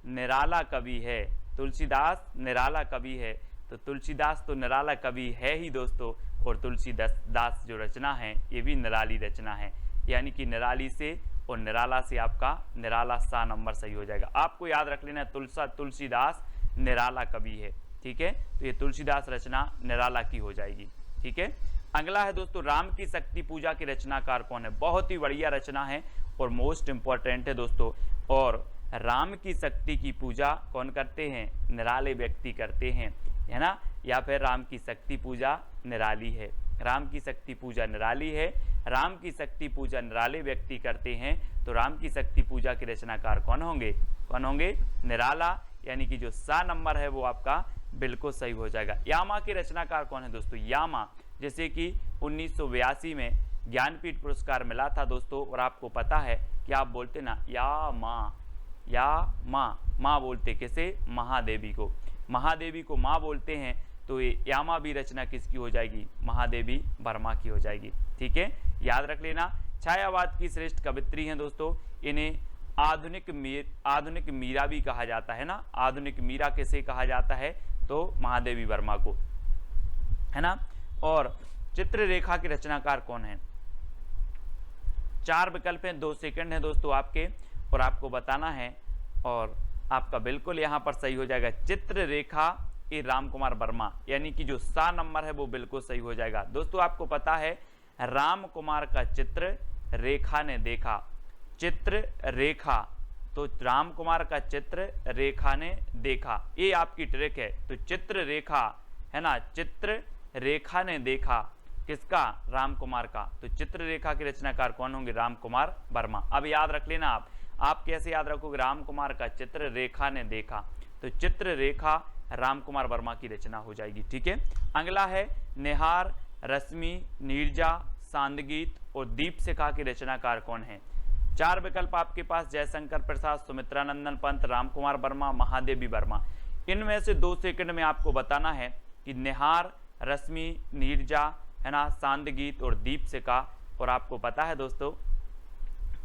निराला कवि है, तुलसीदास निराला कवि है, तो तुलसीदास तो निराला कवि है ही दोस्तों, और तुलसीदास जो रचना है ये भी निराली रचना है, यानी कि निराली से और निराला से आपका निराला सा नंबर सही हो जाएगा। आपको याद रख लेना तुलसीदास निराला कवि है। ठीक है, तो ये तुलसीदास रचना निराला की हो जाएगी। ठीक है, अगला है दोस्तों राम की शक्ति पूजा के रचनाकार कौन है? बहुत ही बढ़िया रचना है और मोस्ट इंपॉर्टेंट है दोस्तों। और राम की शक्ति की पूजा कौन करते हैं? निराले व्यक्ति करते हैं, है ना, या फिर राम की शक्ति पूजा निराली है। राम की शक्ति पूजा निराली है, राम की शक्ति पूजा निराले व्यक्ति करते हैं, तो राम की शक्ति पूजा के रचनाकार कौन होंगे? कौन होंगे? निराला, यानी कि जो सा नंबर है वो आपका बिल्कुल सही हो जाएगा। यामा के रचनाकार कौन है दोस्तों? यामा, जैसे कि 1982 में ज्ञानपीठ पुरस्कार मिला था दोस्तों, और आपको पता है कि आप बोलते ना या माँ बोलते किसे? महादेवी को, महादेवी को माँ बोलते हैं, तो ये यामा भी रचना किसकी हो जाएगी? महादेवी वर्मा की हो जाएगी। ठीक है, याद रख लेना। छायावाद की श्रेष्ठ कवित्री हैं दोस्तों, इन्हें आधुनिक मीरा भी कहा जाता है ना। आधुनिक मीरा किसे कहा जाता है? तो महादेवी वर्मा को, है ना। और चित्ररेखा के रचनाकार कौन है? 4 विकल्प हैं, 2 सेकंड है दोस्तों आपके, और आपको बताना है, और आपका बिल्कुल यहाँ पर सही हो जाएगा। चित्ररेखा ए राम कुमार वर्मा, यानी कि जो सा नंबर है वो बिल्कुल सही हो जाएगा। दोस्तों आपको पता है राम कुमार का चित्र रेखा ने देखा, चित्र रेखा, तो राम कुमार का चित्र रेखा ने देखा, ये आपकी ट्रिक है। तो चित्र रेखा, है ना, चित्र रेखा ने देखा, किसका? राम कुमार का। तो चित्र रेखा के रचनाकार कौन होंगे? राम कुमार वर्मा। अब याद रख लेना आप कैसे याद रखोगे? राम कुमार का चित्र रेखा ने देखा, तो चित्र रेखा राम कुमार वर्मा की रचना हो जाएगी। ठीक है, अगला है निहार, रश्मि, नीरजा, सांदगीत और दीपशिखा के रचनाकार कौन है? 4 विकल्प आपके पास, जयशंकर प्रसाद, सुमित्रा नंदन पंत, राम कुमार वर्मा, महादेवी वर्मा। इनमें से 2 सेकंड में आपको बताना है कि निहार, रश्मि, नीरजा, है ना, सांदगीत और दीपशिखा। और आपको पता है दोस्तों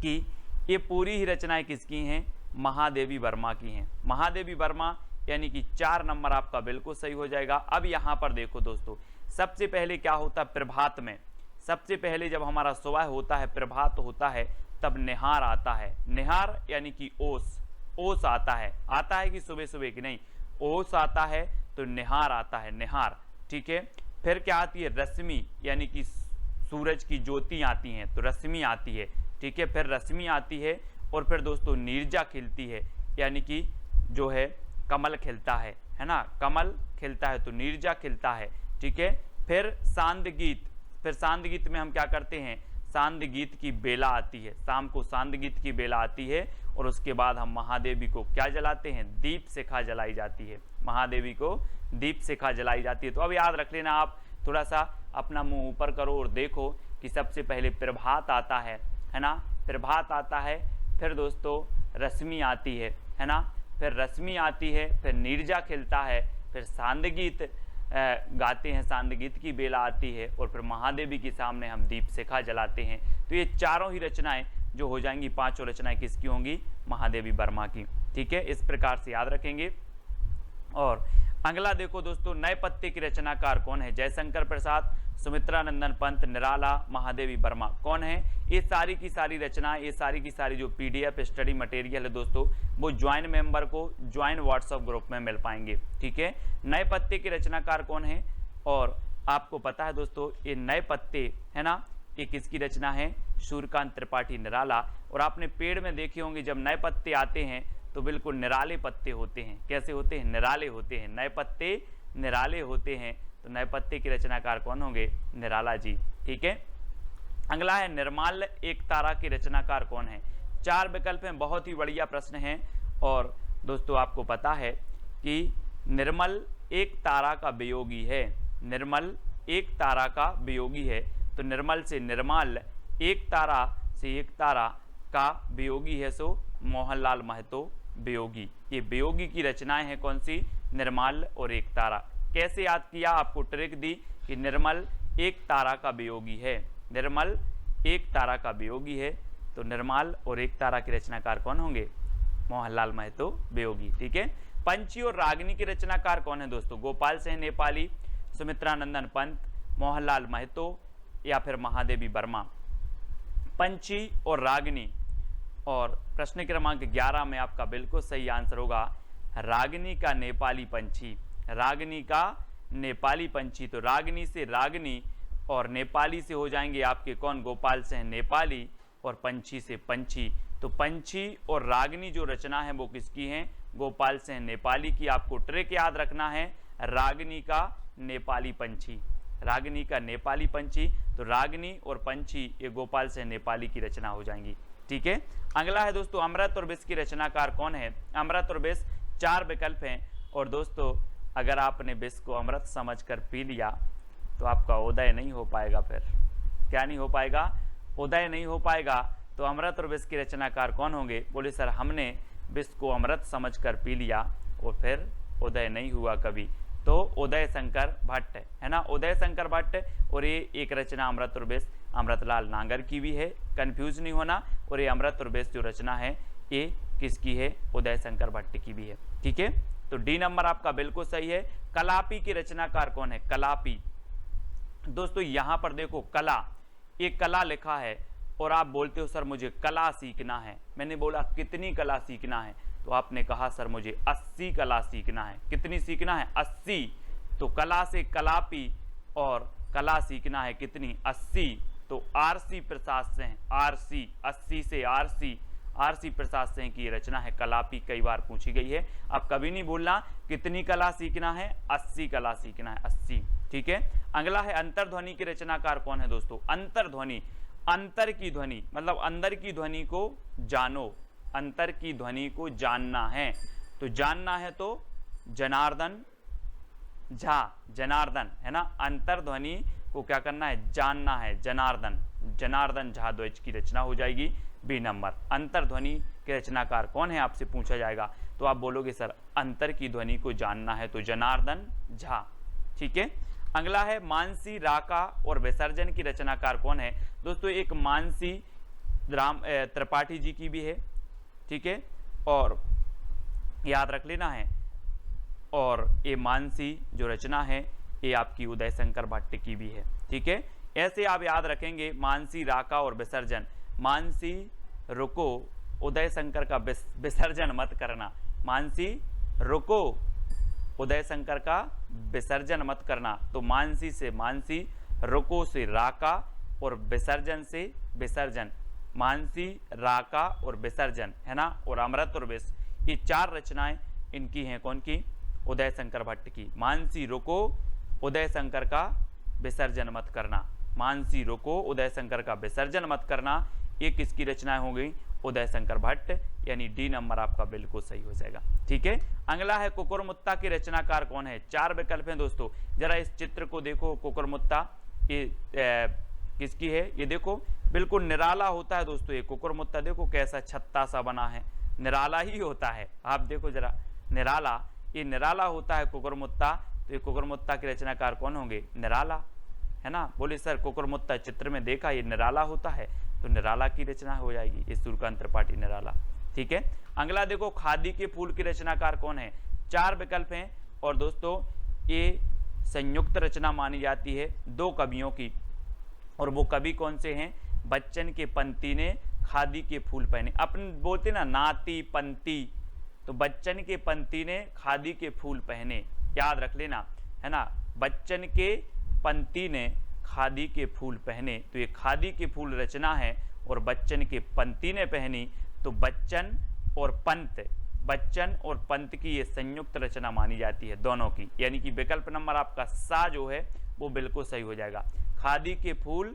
कि ये पूरी ही रचनाएं किसकी हैं? महादेवी वर्मा की हैं। महादेवी वर्मा, यानी कि 4 नंबर आपका बिल्कुल सही हो जाएगा। अब यहाँ पर देखो दोस्तों, सबसे पहले क्या होता है प्रभात में? सबसे पहले जब हमारा सुबह होता है, प्रभात होता है, तब निहार आता है। निहार यानी कि ओस आता है कि सुबह सुबह की नहीं, ओस आता है, तो निहार आता है, निहार। ठीक है, फिर क्या आती है? रश्मि, यानी कि सूरज की ज्योति आती हैं, तो रश्मि आती है। ठीक है, फिर रश्मि आती है, और फिर दोस्तों नीरजा खिलती है, यानी कि जो है कमल खिलता है ना, कमल खिलता है, तो नीरजा खिलता है। ठीक है, फिर सांदगीत में हम क्या करते हैं? सांदगीत की बेला आती है, शाम को सांदगीत की बेला आती है, और उसके बाद हम महादेवी को क्या जलाते हैं? दीपशिखा जलाई जाती है, महादेवी को दीपशिखा जलाई जाती है। तो अब याद रख लेना, आप थोड़ा सा अपना मुंह ऊपर करो और देखो कि सबसे पहले प्रभात आता है ना, प्रभात आता है, फिर दोस्तों रश्मि आती है ना, फिर रश्मि आती है, फिर नीरजा खिलता है, फिर सांदगीत गाते हैं, सांदगीत की बेला आती है, और फिर महादेवी के सामने हम दीपशिखा जलाते हैं। तो ये चारों ही रचनाएं जो हो जाएंगी, 5 रचनाएं किसकी होंगी? महादेवी वर्मा की। ठीक है, इस प्रकार से याद रखेंगे। और अगला देखो दोस्तों, नए पत्ते की रचनाकार कौन है? जयशंकर प्रसाद, सुमित्रा नंदन पंत, निराला, महादेवी वर्मा। कौन है? ये सारी की सारी रचनाएं, ये सारी की सारी जो PDF स्टडी मटेरियल है दोस्तों, वो ज्वाइन मेंबर को ज्वाइन व्हाट्सएप ग्रुप में मिल पाएंगे। ठीक है, नए पत्ते के रचनाकार कौन है? और आपको पता है दोस्तों, ये नए पत्ते है ना, ये किसकी रचना है? सूर्यकांत त्रिपाठी, निराला। और आपने पेड़ में देखे होंगे जब नए पत्ते आते हैं तो बिल्कुल निराले पत्ते होते हैं। कैसे होते हैं? निराले होते हैं, नए पत्ते निराले होते हैं। तो नए पत्ते के रचनाकार कौन होंगे? निराला जी। ठीक है, अगला है निर्माल्य एक तारा के रचनाकार कौन है। 4 विकल्प हैं, बहुत ही बढ़िया प्रश्न है। और दोस्तों आपको पता है कि निर्मल एक तारा का वियोगी है, निर्मल एक तारा का वियोगी है, तो निर्मल से निर्माल्य, एक तारा से एक तारा का वियोगी है, सो मोहनलाल महतो वियोगी। ये वियोगी की रचनाएं हैं कौन सी, निर्मल और एक तारा। कैसे याद किया, आपको ट्रिक दी कि निर्मल एक तारा का वियोगी है, निर्मल एक तारा का वियोगी है, तो निर्मल और एक तारा के रचनाकार कौन होंगे, मोहनलाल महतो वियोगी। ठीक है। पंछी और रागिनी के रचनाकार कौन है दोस्तों, गोपाल सिंह नेपाली, सुमित्रानंदन पंत, मोहनलाल महतो या फिर महादेवी वर्मा। पंछी और रागिनी, और प्रश्न क्रमांक 11 में आपका बिल्कुल सही आंसर होगा रागिनी का नेपाली पंछी, रागिनी का नेपाली पंछी। तो रागिनी से रागिनी और नेपाली से हो जाएंगे आपके कौन, गोपाल सिंह नेपाली, और पंछी से पंछी। तो पंछी और रागिनी जो रचना है वो किसकी है, गोपाल सिंह नेपाली की। आपको ट्रिक याद रखना है, रागिनी का नेपाली पंछी, रागिनी का नेपाली पंछी। तो रागिनी और पंछी ये गोपाल सिंह नेपाली की रचना हो जाएंगी। ठीक है। अगला है दोस्तों अमृत और विष की रचनाकार कौन है। अमृत और विष 4 विकल्प हैं, और दोस्तों अगर आपने विष को अमृत समझकर पी लिया तो आपका उदय नहीं हो पाएगा। फिर क्या नहीं हो पाएगा, उदय नहीं हो पाएगा। तो अमृत और विष के रचनाकार कौन होंगे, बोले सर हमने विष को अमृत समझकर पी लिया और फिर उदय नहीं हुआ कभी। तो उदय शंकर भट्ट है ना, उदय शंकर भट्ट। और ये एक रचना अमृत और विष अमृतलाल नागर की भी है, कंफ्यूज नहीं होना। और ये अमृत और विष जो रचना है ये किसकी है, उदय शंकर भट्ट की भी है। ठीक है। तो डी नंबर आपका बिल्कुल सही है। कलापी के रचनाकार कौन है, कलापी। दोस्तों यहां पर देखो कला, एक कला लिखा है और आप बोलते हो सर मुझे कला सीखना है। मैंने बोला कितनी कला सीखना है, तो आपने कहा सर मुझे 80 कला सीखना है। कितनी सीखना है, 80। तो कला से कलापी और कला सीखना है कितनी, 80। तो आरसी प्रसाद सिंह, आरसी 80 से आरसी प्रसाद सिंह की रचना है कलापी, कई बार पूछी गई है। अब कभी नहीं भूलना कितनी कला सीखना है, 80 कला सीखना है, 80। ठीक है। अगला है अंतर्ध्वनि के रचनाकार कौन है दोस्तों। अंतर्ध्वनि, अंतर की ध्वनि मतलब अंदर की ध्वनि को जानो, अंतर की ध्वनि को जानना है। तो जानना है तो जनार्दन झा, जनार्दन है ना, अंतर्ध्वनि को क्या करना है, जानना है, जनार्दन, जनार्दन झा द्विज की रचना हो जाएगी बी नंबर। अंतर्ध्वनि के रचनाकार कौन है आपसे पूछा जाएगा, तो आप बोलोगे सर अंतर की ध्वनि को जानना है तो जनार्दन झा। ठीक है। अगला है मानसी, राका और विसर्जन की रचनाकार कौन है दोस्तों। एक मानसी राम त्रिपाठी जी की भी है। ठीक है, और याद रख लेना है। और ये मानसी जो रचना है ये आपकी उदय शंकर भट्ट की भी है। ठीक है, ऐसे आप याद रखेंगे मानसी, राका और विसर्जन। मानसी रुको, उदय शंकर का विसर्जन मत करना। मानसी रुको, उदय शंकर का विसर्जन मत करना। तो मानसी से मानसी, रुको से राका और विसर्जन से विसर्जन। मानसी, राका और विसर्जन है ना। और अमृत और विष, ये 4 रचनाएं इनकी हैं कौन की, उदय शंकर भट्ट की। मानसी रुको, उदय शंकर का विसर्जन मत करना। मानसी रुको, उदय शंकर का विसर्जन मत करना, ये किसकी रचनाएं हो गई, उदय शंकर भट्ट, यानी डी नंबर आपका बिल्कुल सही हो जाएगा। ठीक है। अगला है कुकुरमुत्ता के रचनाकार कौन है। 4 विकल्प हैं दोस्तों, जरा इस चित्र को देखो। कुकुरमुत्ता ये किसकी है, ये देखो बिल्कुल निराला होता है दोस्तों। ये कुकुरमुत्ता देखो कैसा छत्ता सा बना है, निराला ही होता है। आप देखो जरा, निराला, ये निराला होता है कुकुरमुत्ता। तो ये कुकुरमुत्ता के रचनाकार कौन होंगे, निराला है ना। बोले सर कुकुरमुत्ता चित्र में देखा ये निराला होता है, तो निराला की रचना हो जाएगी, ये सूर्यकांत त्रिपाठी निराला। ठीक है। अगला देखो खादी के फूल की रचनाकार कौन है। 4 विकल्प हैं और दोस्तों ये संयुक्त रचना मानी जाती है 2 कवियों की। और वो कवि कौन से हैं, बच्चन के पंती ने खादी के फूल पहने। अपन बोलते ना नाती पंती, तो बच्चन के पंती ने खादी के फूल पहने, याद रख लेना है ना। बच्चन के पंती ने खादी के फूल पहने, तो ये खादी के फूल रचना है और बच्चन के पंती ने पहनी। तो बच्चन और पंत, बच्चन और पंत की ये संयुक्त रचना मानी जाती है दोनों की, यानी कि विकल्प नंबर आपका सा जो है वो बिल्कुल सही हो जाएगा। खादी के फूल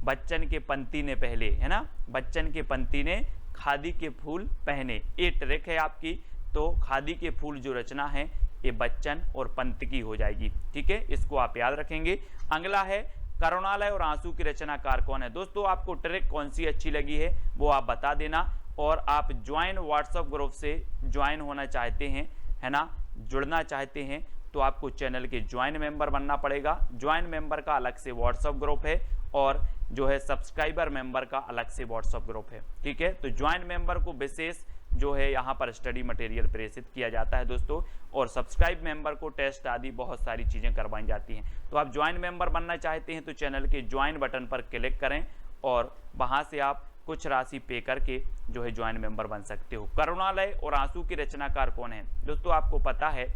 बच्चन के पंती ने पहले, है ना, बच्चन के पंती ने खादी के फूल पहने, ये ट्रिक है आपकी। तो खादी के फूल जो रचना है ये बच्चन और पंत की हो जाएगी, ठीक है, इसको आप याद रखेंगे। अगला है करुणालय और आंसू की रचनाकार कौन है। दोस्तों आपको ट्रिक कौन सी अच्छी लगी है वो आप बता देना, और आप ज्वाइन व्हाट्सएप ग्रुप से ज्वाइन होना चाहते हैं, है ना, जुड़ना चाहते हैं, तो आपको चैनल के ज्वाइन मेंबर बनना पड़ेगा। ज्वाइन मेंबर का अलग से व्हाट्सएप ग्रुप है और जो है सब्सक्राइबर मेंबर का अलग से व्हाट्सएप ग्रुप है, ठीक है। तो ज्वाइन मेंबर को विशेष जो है यहाँ पर स्टडी मटेरियल प्रेषित किया जाता है दोस्तों, और सब्सक्राइब मेंबर को टेस्ट आदि बहुत सारी चीज़ें करवाई जाती हैं। तो आप ज्वाइन मेंबर बनना चाहते हैं तो चैनल के ज्वाइन बटन पर क्लिक करें और वहाँ से आप कुछ राशि पे करके जो है ज्वाइन मेंबर बन सकते हो। करुणालय और आंसू की रचनाकार कौन है। दोस्तों आपको पता है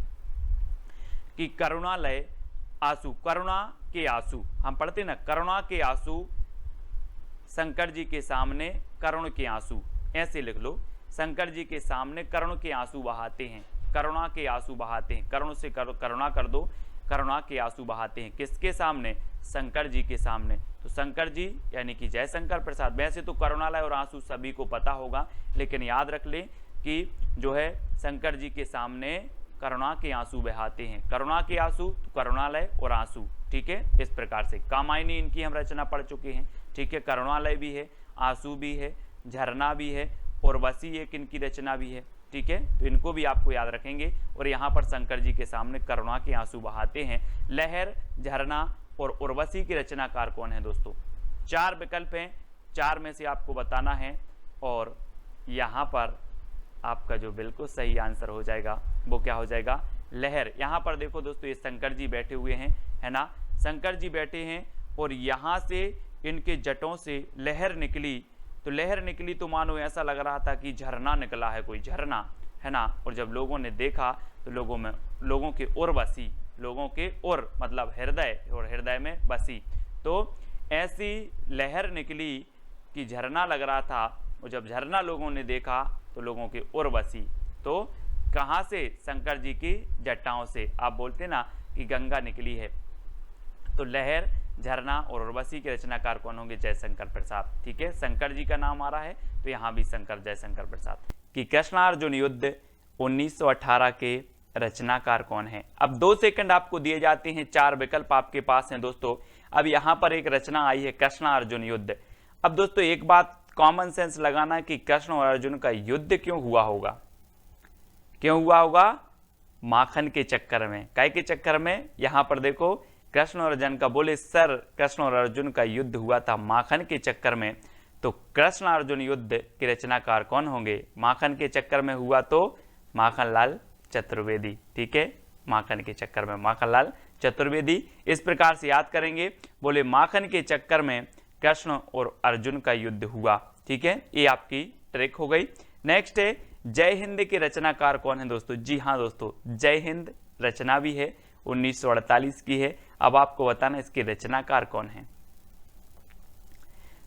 कि करुणालय आंसू, करुणा के आंसू हम पढ़ते ना, करुणा के आंसू शंकर जी के सामने करुण के आंसू, ऐसे लिख लो, शंकर जी के सामने करुण के आंसू बहाते हैं, करुणा के आंसू बहाते हैं, करुण से करुणा कर दो, करुणा के आंसू बहाते हैं, किसके सामने, शंकर जी के सामने। तो शंकर जी यानी कि जयशंकर प्रसाद। वैसे तो करुणालय और आंसू सभी को पता होगा, लेकिन याद रख लें कि जो है शंकर जी के सामने करुणा के आंसू बहाते हैं, करुणा के आंसू, तो करुणालय और आंसू, ठीक है। इस प्रकार से कामायनी इनकी हम रचना पढ़ चुके हैं, ठीक है। करुणालय भी है, आंसू भी है, झरना भी है, और उर्वशी एक इनकी रचना भी है, ठीक है। तो इनको भी आपको याद रखेंगे। और यहाँ पर शंकर जी के सामने करुणा के आंसू बहाते हैं। लहर, झरना और उर्वशी की रचनाकार कौन है दोस्तों। 4 विकल्प हैं, 4 में से आपको बताना है, और यहाँ पर आपका जो बिल्कुल सही आंसर हो जाएगा वो क्या हो जाएगा, लहर। यहाँ पर देखो दोस्तों ये शंकर जी बैठे हुए हैं, है ना, शंकर जी बैठे हैं और यहाँ से इनके जटों से लहर निकली, तो लहर निकली तो मानो ऐसा लग रहा था कि झरना निकला है, कोई झरना, है ना। और जब लोगों ने देखा तो लोगों के उर बसी, लोगों के उर मतलब हृदय, और हृदय में बसी, तो ऐसी लहर निकली कि झरना लग रहा था। और जब झरना लोगों ने देखा तो लोगों के उर बसी, तो कहाँ से, शंकर जी की जटाओं से। आप बोलते ना कि गंगा निकली है। तो लहर, झरना और उर्वशी के रचनाकार कौन होंगे, जयशंकर प्रसाद, ठीक है। शंकर जी का नाम आ रहा है तो यहाँ भी शंकर, जयशंकर प्रसाद। कि कृष्णार्जुन युद्ध 1918 के रचनाकार कौन है। अब 2 सेकंड आपको दिए जाते हैं, 4 विकल्प आपके पास हैं दोस्तों। अब यहाँ पर एक रचना आई है कृष्णार्जुन युद्ध। अब दोस्तों एक बात कॉमन सेंस लगाना कि कृष्ण और अर्जुन का युद्ध क्यों हुआ होगा, क्यों हुआ होगा, माखन के चक्कर में। काय के चक्कर में, यहाँ पर देखो कृष्ण और अर्जुन का बोले सर, कृष्ण और अर्जुन का युद्ध हुआ था माखन के चक्कर में। तो कृष्ण अर्जुन युद्ध के रचनाकार कौन होंगे, माखन के चक्कर में हुआ तो माखनलाल चतुर्वेदी, ठीक है। माखन के चक्कर में माखनलाल चतुर्वेदी। इस प्रकार से याद करेंगे, बोले माखन के चक्कर में कृष्ण और अर्जुन का युद्ध हुआ, ठीक है। ये आपकी ट्रिक हो गई। नेक्स्ट है जय हिंद के रचनाकार कौन है दोस्तों। जी हाँ दोस्तों, जय हिंद रचना भी है, 1948 की है। अब आपको बताना इसके रचनाकार कौन है।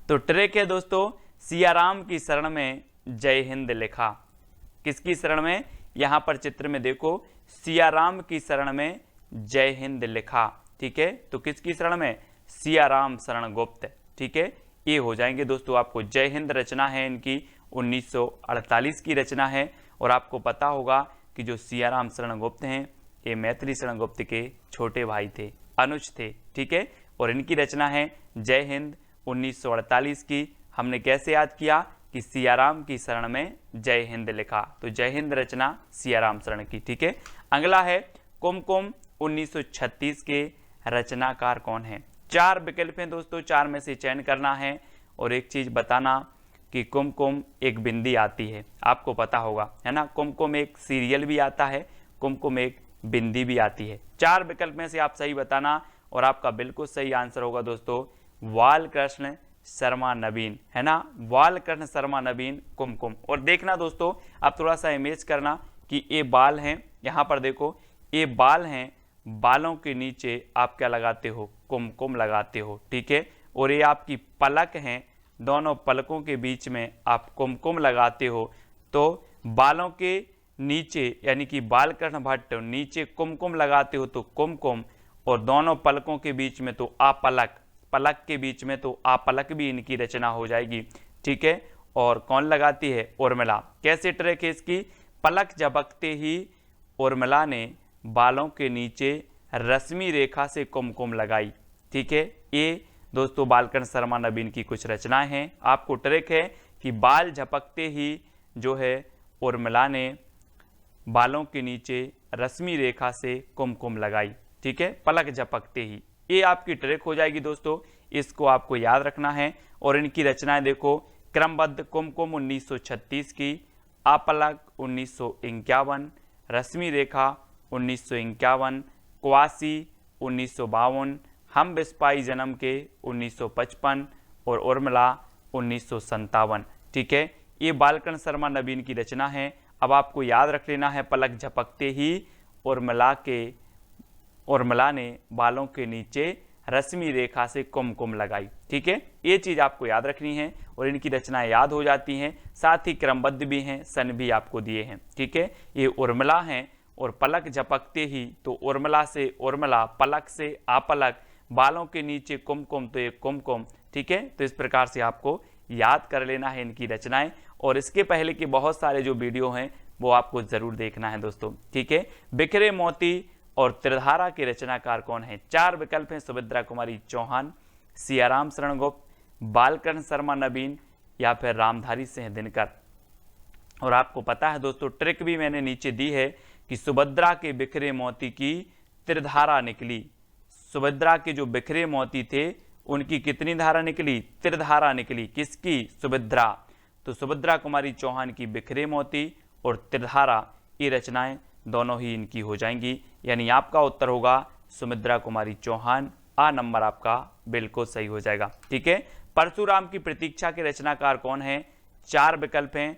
तो ट्रिक है दोस्तों, सियाराम की शरण में जय हिंद लिखा। किसकी शरण में, यहां पर चित्र में देखो, सियाराम की शरण में जय हिंद लिखा, ठीक है। तो किसकी शरण में, सियाराम शरण गुप्त, ठीक है। ये हो जाएंगे दोस्तों आपको। जय हिंद रचना है इनकी 1948 की रचना है। और आपको पता होगा कि जो सियाराम शरण गुप्त हैं ये मैथिली शरण गुप्त के छोटे भाई थे, अनुज थे, ठीक है। और इनकी रचना है जय हिंद 1948 की। हमने कैसे याद किया कि सियाराम की शरण में जय हिंद लिखा, तो जय हिंद रचना सियाराम शरण की, ठीक है। अगला है कुमकुम 1936 के रचनाकार कौन है। 4 विकल्प हैं दोस्तों, 4 में से चयन करना है। और एक चीज बताना कि कुमकुम एक बिंदी आती है, आपको पता होगा, है ना। कुमकुम एक सीरियल भी आता है, कुमकुम एक बिंदी भी आती है। 4 विकल्प में से आप सही बताना, और आपका बिल्कुल सही आंसर होगा दोस्तों बालकृष्ण शर्मा नवीन, है ना। बालकृष्ण शर्मा नवीन कुमकुम। और देखना दोस्तों, आप थोड़ा सा इमेज करना कि ये बाल हैं, यहाँ पर देखो ये बाल हैं, बालों के नीचे आप क्या लगाते हो, कुमकुम लगाते हो, ठीक है। और ये आपकी पलक हैं, दोनों पलकों के बीच में आप कुमकुम लगाते हो। तो बालों के नीचे यानी कि बालकृष्ण भट्ट नीचे कुमकुम लगाते हो तो कुमकुम, और दोनों पलकों के बीच में तो अपलक, पलक के बीच में, तो आपलक भी इनकी रचना हो जाएगी। ठीक है, और कौन लगाती है? उर्मिला। कैसे ट्रिक है इसकी? पलक झपकते ही उर्मिला ने बालों के नीचे रश्मि रेखा से कुमकुम लगाई। ठीक है, ये दोस्तों बालकर्ण शर्मा नवीन की कुछ रचनाएं हैं। आपको ट्रिक है कि बाल झपकते ही जो है उर्मिला ने बालों के नीचे रश्मि रेखा से कुमकुम लगाई। ठीक है, पलक झपकते ही, ये आपकी ट्रिक हो जाएगी दोस्तों, इसको आपको याद रखना है। और इनकी रचनाएं देखो, क्रमबद्ध कुमकुम 1936 की, आपलक 1951, रश्मि रेखा 1951, क्वासी 1952, हम बिस्पाई जन्म के 1955 और उर्मिला 1957। ठीक है, ये बालकर्ण शर्मा नवीन की रचना है। अब आपको याद रख लेना है, पलक झपकते ही उर्मिला ने बालों के नीचे रश्मि रेखा से कुमकुम लगाई। ठीक है, ये चीज आपको याद रखनी है और इनकी रचनाएं याद हो जाती हैं, साथ ही क्रमबद्ध भी हैं, सन भी आपको दिए हैं। ठीक है, ये उर्मिला हैं और पलक झपकते ही, तो उर्मिला से उर्मिला, पलक से आपलक, बालों के नीचे कुमकुम, तो ये कुमकुम। ठीक है, तो इस प्रकार से आपको याद कर लेना है इनकी रचनाएं, और इसके पहले के बहुत सारे जो वीडियो हैं वो आपको जरूर देखना है दोस्तों। ठीक है, बिखरे मोती और त्रिधारा के रचनाकार कौन है? 4 विकल्प हैं, सुभद्रा कुमारी चौहान, सियाराम शरण गुप्त, बालकर्ण शर्मा नवीन या फिर रामधारी सिंह दिनकर। और आपको पता है दोस्तों, ट्रिक भी मैंने नीचे दी है कि सुभद्रा के बिखरे मोती की त्रिधारा निकली। सुभद्रा के जो बिखरे मोती थे उनकी कितनी धारा निकली? त्रिधारा निकली। किसकी? सुभद्रा। तो सुभद्रा कुमारी चौहान की बिखरे मोती और त्रिधारा, ये रचनाएं दोनों ही इनकी हो जाएंगी, यानी आपका उत्तर होगा सुभद्रा कुमारी चौहान। आ नंबर आपका बिल्कुल सही हो जाएगा। ठीक है, परशुराम की प्रतीक्षा के रचनाकार कौन है? 4 विकल्प हैं,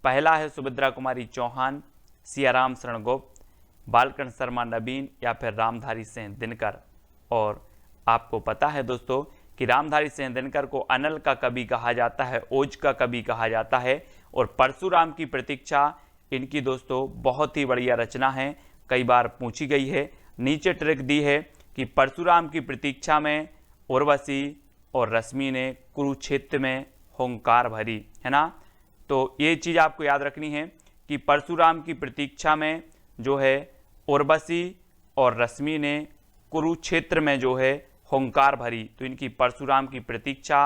पहला है सुभद्रा कुमारी चौहान, सियाराम शरण गुप्त, बालकर्ण शर्मा नवीन या फिर रामधारी सिंह दिनकर। और आपको पता है दोस्तों कि रामधारी सिंह दिनकर को अनल का कवि कहा जाता है, ओज का कवि कहा जाता है। और परशुराम की प्रतीक्षा इनकी दोस्तों बहुत ही बढ़िया रचना है, कई बार पूछी गई है। नीचे ट्रिक दी है कि परशुराम की प्रतीक्षा में उर्वशी और रश्मि ने कुरुक्षेत्र में हुंकार भरी, है ना। तो ये चीज़ आपको याद रखनी है कि परशुराम की प्रतीक्षा में जो है उर्वशी और रश्मि ने कुरुक्षेत्र में जो है हुंकार भरी। तो इनकी परशुराम की प्रतीक्षा,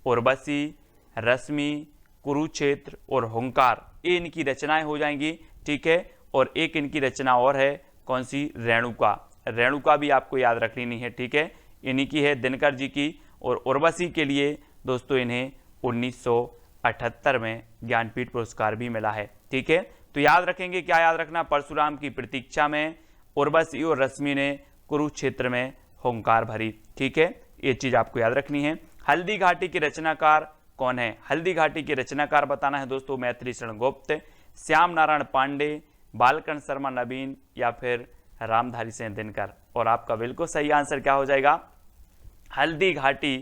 उर्वशी, रश्मि, कुरुक्षेत्र और हुंकार, ये इनकी रचनाएं हो जाएंगी। ठीक है, और एक इनकी रचना और है, कौन सी? रेणुका। रेणुका भी आपको याद रख लेनी है। ठीक है, इन्हीं की है, दिनकर जी की। और उर्वशी के लिए दोस्तों इन्हें 1978 में ज्ञानपीठ पुरस्कार भी मिला है। ठीक है, तो याद रखेंगे, क्या याद रखना? परशुराम की प्रतीक्षा में उर्वशी और रश्मि ने कुरुक्षेत्र में हुंकार भरी। ठीक है, ये चीज आपको याद रखनी है। हल्दी घाटी के रचनाकार कौन है? हल्दी घाटी के रचनाकार बताना है दोस्तों, मैथिली शरण गुप्त, श्याम नारायण पांडे, बालकर्ण शर्मा नवीन या फिर रामधारी सिंह दिनकर। और आपका बिल्कुल सही आंसर क्या हो जाएगा? हल्दी घाटी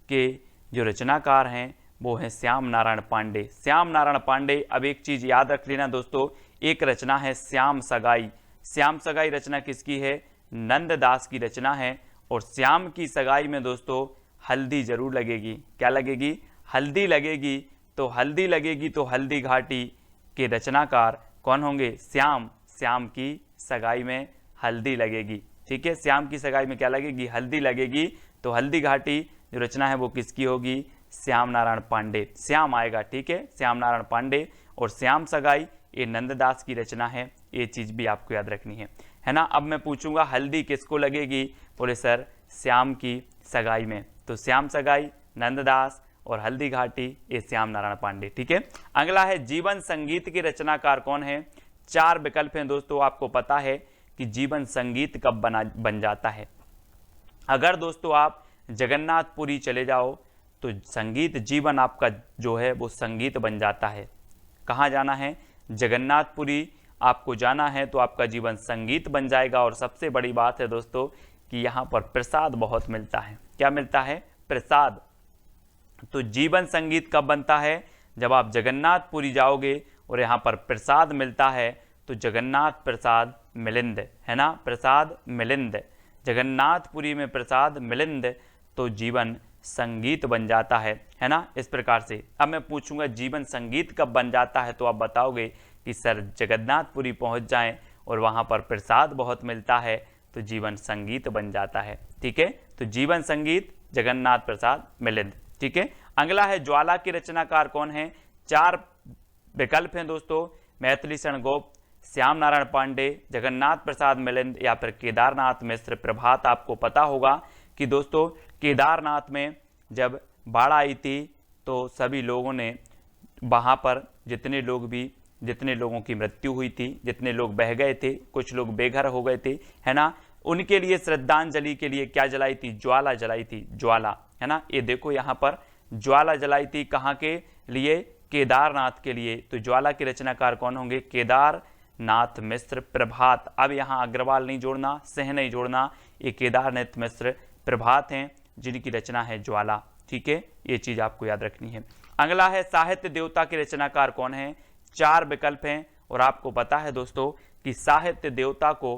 के जो रचनाकार हैं वो हैं श्याम नारायण पांडे। श्याम नारायण पांडे। अब एक चीज याद रख लेना दोस्तों, एक रचना है श्याम सगाई। श्याम सगाई रचना किसकी है? नंददास की रचना है। और श्याम की सगाई में दोस्तों हल्दी जरूर लगेगी। क्या लगेगी? हल्दी लगेगी। तो हल्दी लगेगी तो हल्दी घाटी के रचनाकार कौन होंगे? श्याम। श्याम की सगाई में हल्दी लगेगी। ठीक है, श्याम की सगाई में क्या लगेगी? हल्दी लगेगी। तो हल्दी घाटी जो रचना है वो किसकी होगी? श्याम नारायण पांडे। श्याम आएगा। ठीक है, श्याम नारायण पांडे। और श्याम सगाई ये नंददास की रचना है, ये चीज भी आपको याद रखनी है ना। अब मैं पूछूंगा हल्दी किसको लगेगी? बोले सर श्याम की सगाई में। तो श्याम सगाई, नंददास और हल्दी घाटी, ये श्याम नारायण पांडे। ठीक है, अगला है जीवन संगीत के रचनाकार कौन है? 4 विकल्प हैं दोस्तों। आपको पता है कि जीवन संगीत कब बन जाता है? अगर दोस्तों आप जगन्नाथपुरी चले जाओ तो संगीत जीवन आपका जो है वो संगीत बन जाता है। कहाँ जाना है? जगन्नाथपुरी आपको जाना है तो आपका जीवन संगीत बन जाएगा। और सबसे बड़ी बात है दोस्तों कि यहाँ पर प्रसाद बहुत मिलता है। क्या मिलता है? प्रसाद। तो जीवन संगीत कब बनता है? जब आप जगन्नाथपुरी जाओगे और यहाँ पर प्रसाद मिलता है, तो जगन्नाथ प्रसाद मिलिंद, है ना। प्रसाद मिलिंद, जगन्नाथपुरी में प्रसाद मिलिंद, तो जीवन संगीत बन जाता है ना। इस प्रकार से अब मैं पूछूंगा जीवन संगीत कब बन जाता है, तो आप बताओगे कि सर जगन्नाथपुरी पहुंच जाएं और वहां पर प्रसाद बहुत मिलता है तो जीवन संगीत बन जाता है। ठीक है, तो जीवन संगीत जगन्नाथ प्रसाद मिलिंद। ठीक है, अगला है ज्वाला के रचनाकार कौन है। 4 विकल्प हैं दोस्तों, मैथिली शरण गुप्त, श्याम नारायण पांडे, जगन्नाथ प्रसाद मिलिंद या फिर केदारनाथ मिश्र। प्रभात आपको पता होगा कि दोस्तों केदारनाथ में जब बाढ़ आई थी तो सभी लोगों ने वहाँ पर जितने लोगों की मृत्यु हुई थी, जितने लोग बह गए थे, कुछ लोग बेघर हो गए थे, है ना, उनके लिए श्रद्धांजलि के लिए क्या जलाई थी, ज्वाला जलाई थी, ज्वाला, है ना। ये देखो यहाँ पर ज्वाला जलाई थी, कहाँ के लिए, केदारनाथ के लिए। तो ज्वाला के रचनाकार कौन होंगे, केदारनाथ मिश्र। प्रभात, अब यहाँ अग्रवाल नहीं जोड़ना, सिंह नहीं जोड़ना, ये केदारनाथ मिश्र प्रभात हैं जिनकी रचना है ज्वाला। ठीक है, ये चीज आपको याद रखनी है। अगला है साहित्य देवता के रचनाकार कौन है। 4 विकल्प हैं और आपको पता है दोस्तों कि साहित्य देवता को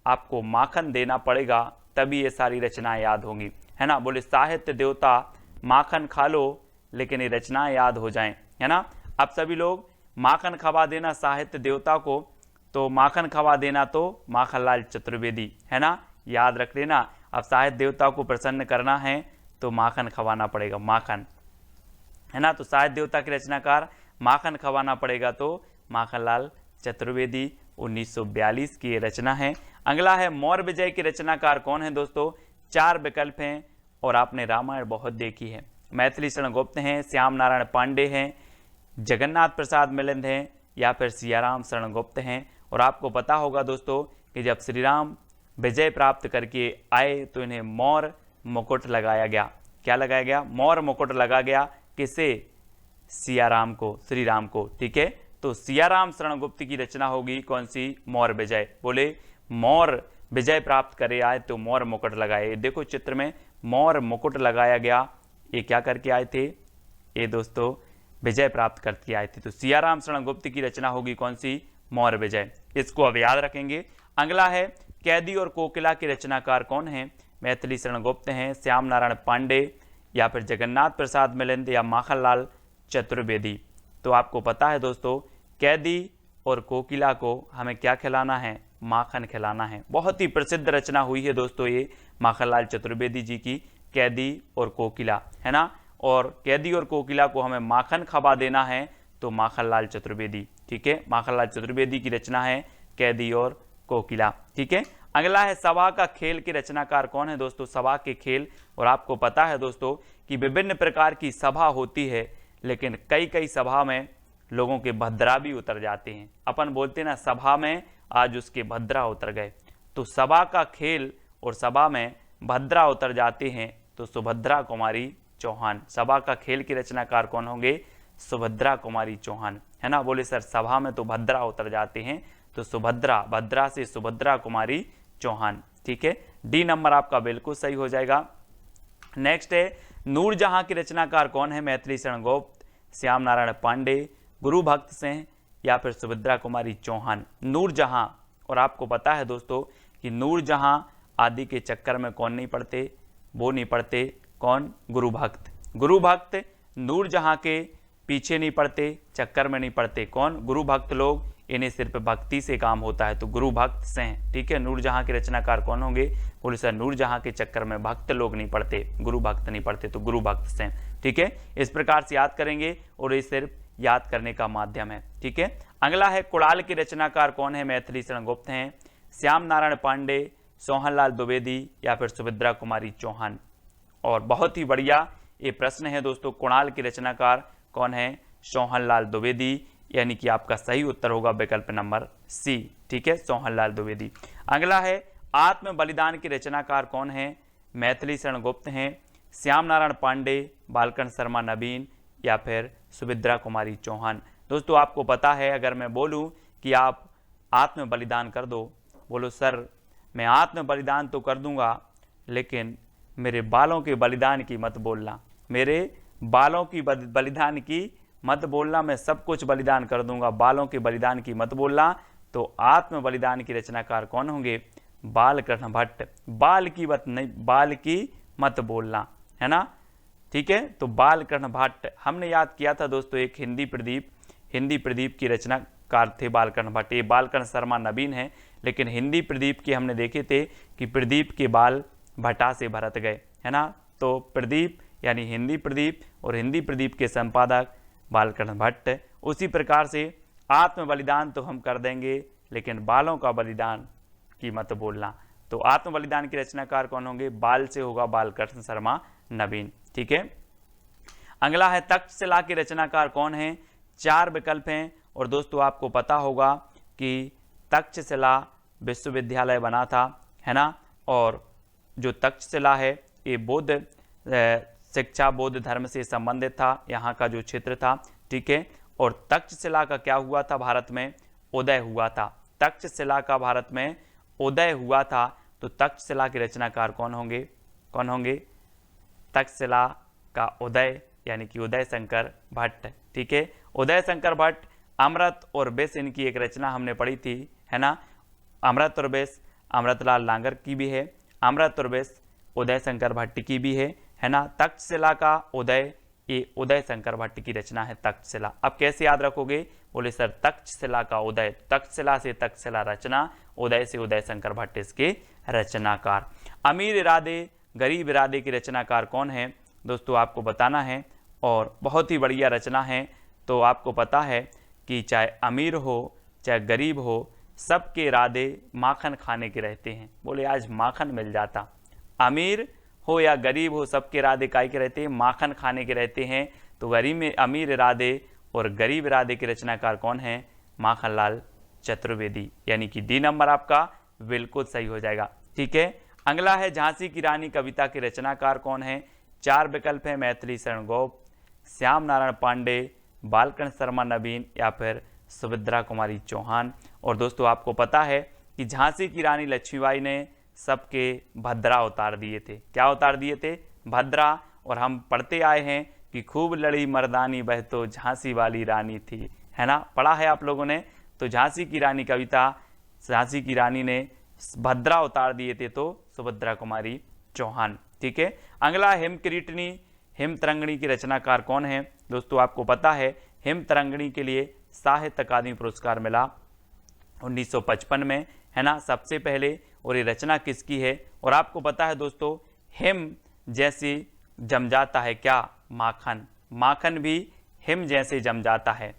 आपको माखन देना पड़ेगा तभी ये सारी रचनाएं याद होंगी, है ना। बोले साहित्य देवता माखन खा लो लेकिन ये रचनाएं याद हो जाएं, है ना। अब सभी लोग माखन खवा देना साहित्य देवता को, तो माखन खवा देना तो माखनलाल चतुर्वेदी, है ना, याद रख लेना। अब साहित्य देवता को प्रसन्न करना है तो माखन खवाना पड़ेगा, माखन, है ना। तो साहित्य देवता के रचनाकार माखन खवाना पड़ेगा तो माखनलाल चतुर्वेदी। 1942 की ये रचना है। अगला है मौर्य विजय के रचनाकार कौन है दोस्तों। 4 विकल्प हैं और आपने रामायण बहुत देखी है। मैथिली शरण गुप्त हैं, श्याम नारायण पांडे हैं, जगन्नाथ प्रसाद मिलिंद हैं या फिर सियाराम शरण गुप्त हैं। और आपको पता होगा दोस्तों कि जब श्री राम विजय प्राप्त करके आए तो इन्हें मौर्य मुकुट लगाया गया। क्या लगाया गया, मौर्य मुकुट लगा गया। किसे, सियाराम को, श्री राम को। ठीक है, तो सियाराम शरण गुप्त की रचना होगी कौन सी, मौर्य विजय। बोले मौर्य विजय प्राप्त करे आए तो मौर्य मुकुट लगाए। देखो चित्र में मौर्य मुकुट लगाया गया, ये क्या करके आए थे, ये दोस्तों विजय प्राप्त करके आए थे। तो सियाराम शरण गुप्त की रचना होगी कौन सी, मौर्य विजय। इसको अब याद रखेंगे। अगला है कैदी और कोकिला के रचनाकार कौन है। मैथिली शरण गुप्त हैं, श्याम नारायण पांडे या फिर जगन्नाथ प्रसाद मिलिंद या माखनलाल चतुर्वेदी। तो आपको पता है दोस्तों कैदी और कोकिला को हमें क्या खिलाना है, माखन खिलाना है। बहुत ही प्रसिद्ध रचना हुई है दोस्तों ये माखनलाल चतुर्वेदी जी की, कैदी और कोकिला, है ना। और कैदी और कोकिला को हमें माखन खवा देना है तो माखनलाल चतुर्वेदी। ठीक है, माखनलाल चतुर्वेदी की रचना है कैदी और कोकिला। ठीक है, अगला है सभा का खेल के रचनाकार कौन है दोस्तों। सभा के खेल, और आपको पता है दोस्तों कि विभिन्न प्रकार की सभा होती है लेकिन कई सभा में लोगों के भद्रा भी उतर जाते हैं। अपन बोलते ना सभा में आज उसके भद्रा उतर गए। तो सभा का खेल और सभा में भद्रा उतर जाते हैं तो सुभद्रा कुमारी चौहान। सभा का खेल के रचनाकार कौन होंगे, सुभद्रा कुमारी चौहान, है ना। बोले सर सभा में तो भद्रा उतर जाते हैं तो सुभद्रा, भद्रा से सुभद्रा कुमारी चौहान। ठीक है, डी नंबर आपका बिल्कुल सही हो जाएगा। नेक्स्ट है नूरजहां के रचनाकार कौन है। मैथिली शरण गुप्त, श्याम नारायण पांडे, गुरु भक्त सिंह या फिर सुभद्रा कुमारी चौहान। नूरजहां, और आपको पता है दोस्तों कि नूरजहां आदि के चक्कर में कौन नहीं पड़ते, वो नहीं पड़ते, कौन, गुरु भक्त। गुरु भक्त नूरजहां के पीछे नहीं पड़ते, चक्कर में नहीं पड़ते, कौन, गुरु भक्त लोग। इन्हें सिर्फ भक्ति से काम होता है तो गुरु भक्त सिंह। ठीक है, नूरजहां के रचनाकार कौन होंगे, बोले सर नूरजहां के चक्कर में भक्त लोग नहीं पड़ते, गुरु भक्त नहीं पड़ते, तो गुरु भक्त सिंह। ठीक है, इस प्रकार से याद करेंगे और ये सिर्फ याद करने का माध्यम है। ठीक है, अगला है कुड़ाल के रचनाकार कौन है। मैथिली शरण गुप्त हैं, श्याम नारायण पांडे, सोहनलाल द्विवेदी या फिर सुभद्रा कुमारी चौहान। और बहुत ही बढ़िया ये प्रश्न है दोस्तों, कुणाल के रचनाकार कौन है, सोहनलाल द्विवेदी, यानी कि आपका सही उत्तर होगा विकल्प नंबर सी। ठीक है, सोहनलाल द्विवेदी। अगला है आत्म बलिदान के रचनाकार कौन है। मैथिली शरण गुप्त हैं, श्याम नारायण पांडे, बालकन शर्मा नवीन या फिर सुभद्रा कुमारी चौहान। दोस्तों आपको पता है अगर मैं बोलूं कि आप आत्म बलिदान कर दो, बोलो सर मैं आत्म बलिदान तो कर दूंगा लेकिन मेरे बालों के बलिदान की मत बोलना, मेरे बालों की बलिदान की मत बोलना, मैं सब कुछ बलिदान कर दूंगा, बालों के बलिदान की मत बोलना। तो आत्म बलिदान की रचनाकार कौन होंगे, बालकृष्ण भट्ट। बाल की मत नहीं, बाल की मत बोलना, है ना, ठीक है। तो बालकृष्ण भट्ट हमने याद किया था दोस्तों, एक हिंदी प्रदीप की रचनाकार थे बालकृष्ण भट्ट। ये बालकृष्ण शर्मा नवीन है, लेकिन हिंदी प्रदीप के हमने देखे थे कि प्रदीप के बाल भट्टा से भरत गए, है ना। तो प्रदीप यानी हिंदी प्रदीप और हिंदी प्रदीप के संपादक बालकृष्ण भट्ट। उसी प्रकार से आत्म बलिदान तो हम कर देंगे, लेकिन बालों का बलिदान की मत बोलना। तो आत्म बलिदान के रचनाकार कौन होंगे? बाल से होगा बालकृष्ण शर्मा नवीन, ठीक है। अगला है तक्षशिला के रचनाकार कौन है? 4 विकल्प हैं और दोस्तों आपको पता होगा कि तक्षशिला विश्वविद्यालय बना था, है ना। और जो तक्षशिला है ये बौद्ध शिक्षा बौद्ध धर्म से संबंधित था, यहाँ का जो क्षेत्र था, ठीक है। और तक्षशिला का क्या हुआ था? भारत में उदय हुआ था। तक्षशिला का भारत में उदय हुआ था। तो तक्षशिला के रचनाकार कौन होंगे? तक्षशिला का उदय यानी कि उदय शंकर भट्ट, ठीक है। उदय शंकर भट्ट, अमृत और विष इनकी एक रचना हमने पढ़ी थी, है ना। अमृत और विष अमृतलाल लांगर की भी है, अमृत और विष उदय शंकर भट्ट की भी है ना। तक्षशिला का उदय, ये उदय शंकर भट्ट की रचना है तक्षशिला। अब कैसे याद रखोगे? बोले सर तक्षशिला का उदय, तक्षशिला से तक्षशिला रचना, उदय से उदय शंकर भट्ट इसके रचनाकार। अमीर इरादे गरीब इरादे की रचनाकार कौन है? दोस्तों आपको बताना है, और बहुत ही बढ़िया रचना है। तो आपको पता है कि चाहे अमीर हो चाहे गरीब हो, सबके इरादे माखन खाने के रहते हैं। बोले आज माखन मिल जाता। अमीर हो या गरीब हो, सबके इरादे काय के रहते हैं? माखन खाने के रहते हैं। तो अमीर इरादे और गरीब इरादे के रचनाकार कौन है? माखनलाल चतुर्वेदी, यानी कि डी नंबर आपका बिल्कुल सही हो जाएगा, ठीक है। अगला है झांसी की रानी कविता के रचनाकार कौन है? 4 विकल्प है, मैथिली शरण गुप्त, श्याम नारायण पांडे, बालकृष्ण शर्मा नवीन या फिर सुभद्रा कुमारी चौहान। और दोस्तों आपको पता है कि झांसी की रानी लक्ष्मीबाई ने सबके भद्रा उतार दिए थे। क्या उतार दिए थे? भद्रा। और हम पढ़ते आए हैं कि खूब लड़ी मर्दानी वह तो झांसी वाली रानी थी, है ना, पढ़ा है आप लोगों ने। तो झांसी की रानी कविता, झांसी की रानी ने भद्रा उतार दिए थे, तो सुभद्रा कुमारी चौहान, ठीक है। अगला हिमकिरीटनी हिमतरंगिणी की रचनाकार कौन है? दोस्तों आपको पता है हिमतरंगिणी के लिए साहित्य अकादमी पुरस्कार मिला 1955 में, है ना, सबसे पहले। और ये रचना किसकी है? और आपको पता है दोस्तों, हिम जैसी जम जाता है क्या? माखन। माखन भी हिम जैसे जम जाता है।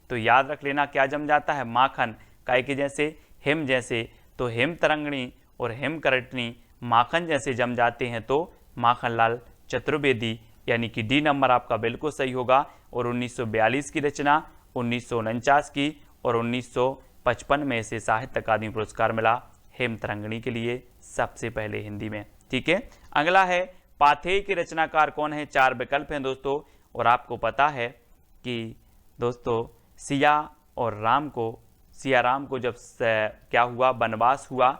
तो याद रख लेना क्या जम जाता है? माखन। काय के जैसे? हिम जैसे। तो हिमतरंगिणी और हिमकरटनी माखन जैसे जम जाते हैं, तो माखनलाल चतुर्वेदी, यानी कि डी नंबर आपका बिल्कुल सही होगा। और 1942 की रचना, 1949 की और 1955 में इसे साहित्य अकादमी पुरस्कार मिला हेमतरंगिणी के लिए, सबसे पहले हिंदी में, ठीक है। अगला है पाथेय के रचनाकार कौन है? 4 विकल्प हैं दोस्तों। और आपको पता है कि दोस्तों सिया राम को जब क्या हुआ, वनवास हुआ,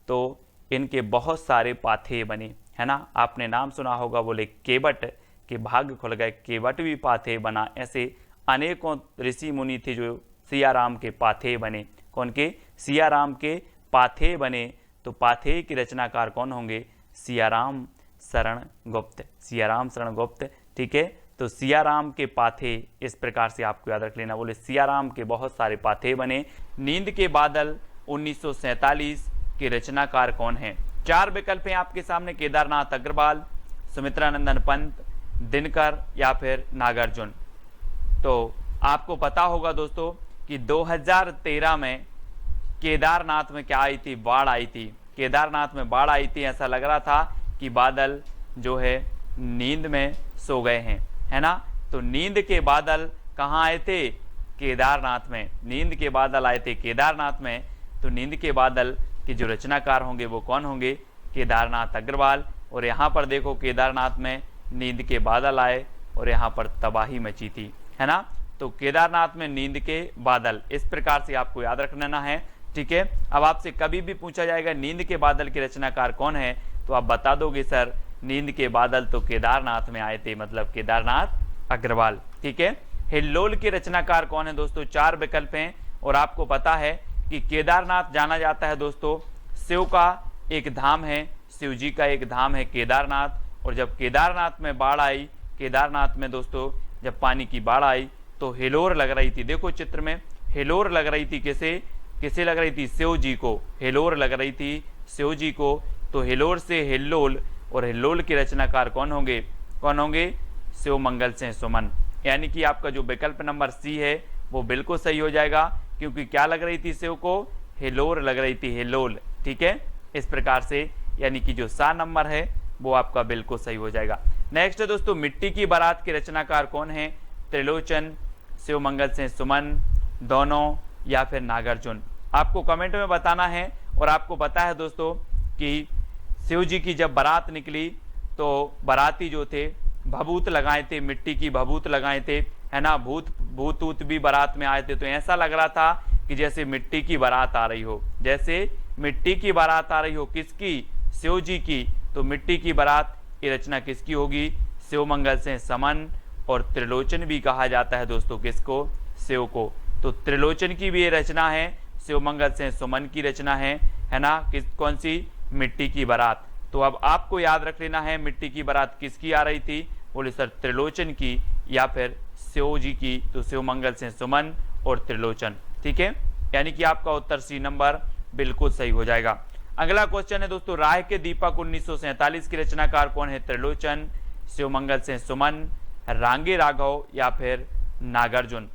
तो इनके बहुत सारे पाथेय बने, है ना। आपने नाम सुना होगा, बोले केवट के भाग्य खुल गए, केवट भी पाथेय बना। ऐसे अनेकों ऋषि मुनि थे जो सिया राम के पाथेय बने। कौन के? सिया राम के पाथेय बने। तो पाथेय की रचनाकार कौन होंगे? सियाराम शरण गुप्त, सियाराम शरण गुप्त, ठीक है। तो सियाराम के पाथेय इस प्रकार से आपको याद रख लेना। बोले सियाराम के बहुत सारे पाथेय बने। नींद के बादल 1947 के रचनाकार कौन है? 4 विकल्प हैं आपके सामने, केदारनाथ अग्रवाल, सुमित्रानंदन पंत, दिनकर या फिर नागार्जुन। तो आपको पता होगा दोस्तों कि 2013 में केदारनाथ में क्या आई थी? बाढ़ आई थी। केदारनाथ में बाढ़ आई थी। ऐसा लग रहा था कि बादल जो है नींद में सो गए हैं, है ना। तो नींद के बादल कहाँ आए थे? केदारनाथ में। नींद के बादल आए थे केदारनाथ में। तो नींद के बादल के जो रचनाकार होंगे वो कौन होंगे? केदारनाथ अग्रवाल। और यहाँ पर देखो केदारनाथ में नींद के बादल आए और यहाँ पर तबाही मची थी, है ना। तो केदारनाथ में नींद के बादल, इस प्रकार से आपको याद रखना है, ठीक है। अब आपसे कभी भी पूछा जाएगा नींद के बादल के रचनाकार कौन है, तो आप बता दोगे सर नींद के बादल तो केदारनाथ में आए थे, मतलब केदारनाथ अग्रवाल, ठीक है। हिल्लोल के रचनाकार कौन है दोस्तों? 4 विकल्प हैं। और आपको पता है कि केदारनाथ जाना जाता है दोस्तों, शिव का एक धाम है, शिव जी का एक धाम है केदारनाथ। और जब केदारनाथ में बाढ़ आई, केदारनाथ में दोस्तों जब पानी की बाढ़ आई तो हिलोर लग रही थी। देखो चित्र में हिलोर लग रही थी, किसे लग रही थी? शिव जी को हिलोर लग रही थी, शिव जी को। तो हिलोर से हिल्लोल, और हिल्लोल के रचनाकार कौन होंगे? शिव मंगल सिंह सुमन। यानी कि आपका जो विकल्प नंबर सी है वो बिल्कुल सही हो जाएगा, क्योंकि क्या लग रही थी शिव को? हिलोर लग रही थी, हिलोल। ठीक है, इस प्रकार से यानी कि जो सा नंबर है वो आपका बिल्कुल सही हो जाएगा। नेक्स्ट है दोस्तों, मिट्टी की बारात के रचनाकार कौन है? त्रिलोचन, शिव मंगल सिंह सुमन, दोनों, या फिर नागार्जुन। आपको कमेंट में बताना है। और आपको पता है दोस्तों कि शिव जी की जब बारात निकली तो बाराती जो थे भभूत लगाए थे, मिट्टी की भभूत लगाए थे, है ना, भूत भी बारात में आए थे। तो ऐसा लग रहा था कि जैसे मिट्टी की बारात आ रही हो, जैसे मिट्टी की बारात आ रही हो। किसकी? शिव जी की। तो मिट्टी की बारात ये रचना किसकी होगी? शिव मंगल सिंह सुमन। और त्रिलोचन भी कहा जाता है दोस्तों किसको? शिव को। तो त्रिलोचन की भी ये रचना है, शिव मंगल सिंह सुमन की रचना है ना। कौन सी? मिट्टी की बारात। तो अब आपको याद रख लेना है मिट्टी की बारात किसकी आ रही थी? बोले सर त्रिलोचन की या फिर शिव जी की। तो शिव मंगल सिंह सुमन और त्रिलोचन। ठीक है, यानी कि आपका उत्तर सी नंबर बिल्कुल सही हो जाएगा। अगला क्वेश्चन है दोस्तों, राह के दीपक 1947 की रचनाकार कौन है? त्रिलोचन, शिव मंगल सिंह सुमन, रांगे राघव, या फिर नागार्जुन।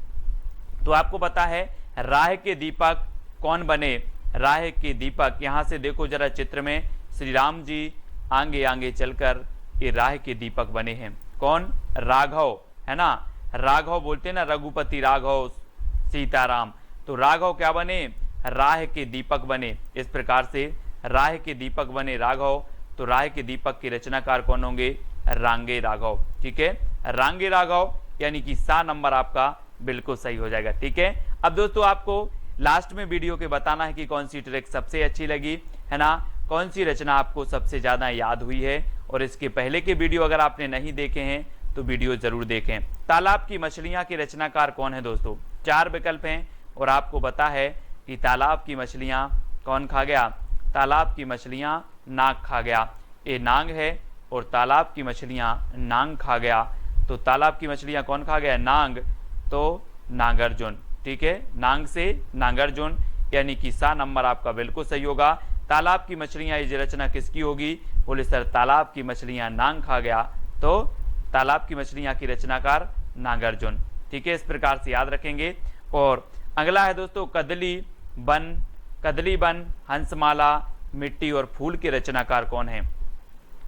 तो आपको पता है राह के दीपक कौन बने? राह के दीपक, यहां से देखो जरा चित्र में, श्री राम जी आगे आगे चलकर ये राह के दीपक बने हैं। कौन? राघव, है ना। राघव बोलते हैं ना, रघुपति राघव सीताराम। तो राघव क्या बने? राह के दीपक बने। इस प्रकार से राह के दीपक बने राघव। तो राह के दीपक के रचनाकार कौन होंगे? रांगे राघव। ठीक है, रांगे राघव, यानी कि सा नंबर आपका बिल्कुल सही हो जाएगा। ठीक है, अब दोस्तों आपको लास्ट में वीडियो के बताना है कि कौन सी ट्रिक सबसे अच्छी लगी, है ना, कौन सी रचना आपको सबसे ज्यादा याद हुई है। और इसके पहले के वीडियो अगर आपने नहीं देखे हैं तो वीडियो जरूर देखें। तालाब की मछलियां के रचनाकार कौन है दोस्तों? 4 विकल्प हैं और आपको पता है कि तालाब की मछलियां कौन खा गया? तालाब की मछलियां नाग खा गया। ये नाग है और तालाब की मछलियां नाग खा गया। तो तालाब की मछलियां कौन खा गया? नाग। तो नागार्जुन। ठीक है, नाग से नागार्जुन, यानी कि सा नंबर आपका बिल्कुल सही होगा। तालाब की मछलियां ये रचना किसकी होगी? बोले सर तालाब की मछलियां नाग खा गया। तो तालाब की मछलियां की रचनाकार नागार्जुन। ठीक है, इस प्रकार से याद रखेंगे। और अगला है दोस्तों, कदली बन, हंसमाला, मिट्टी और फूल के रचनाकार कौन है?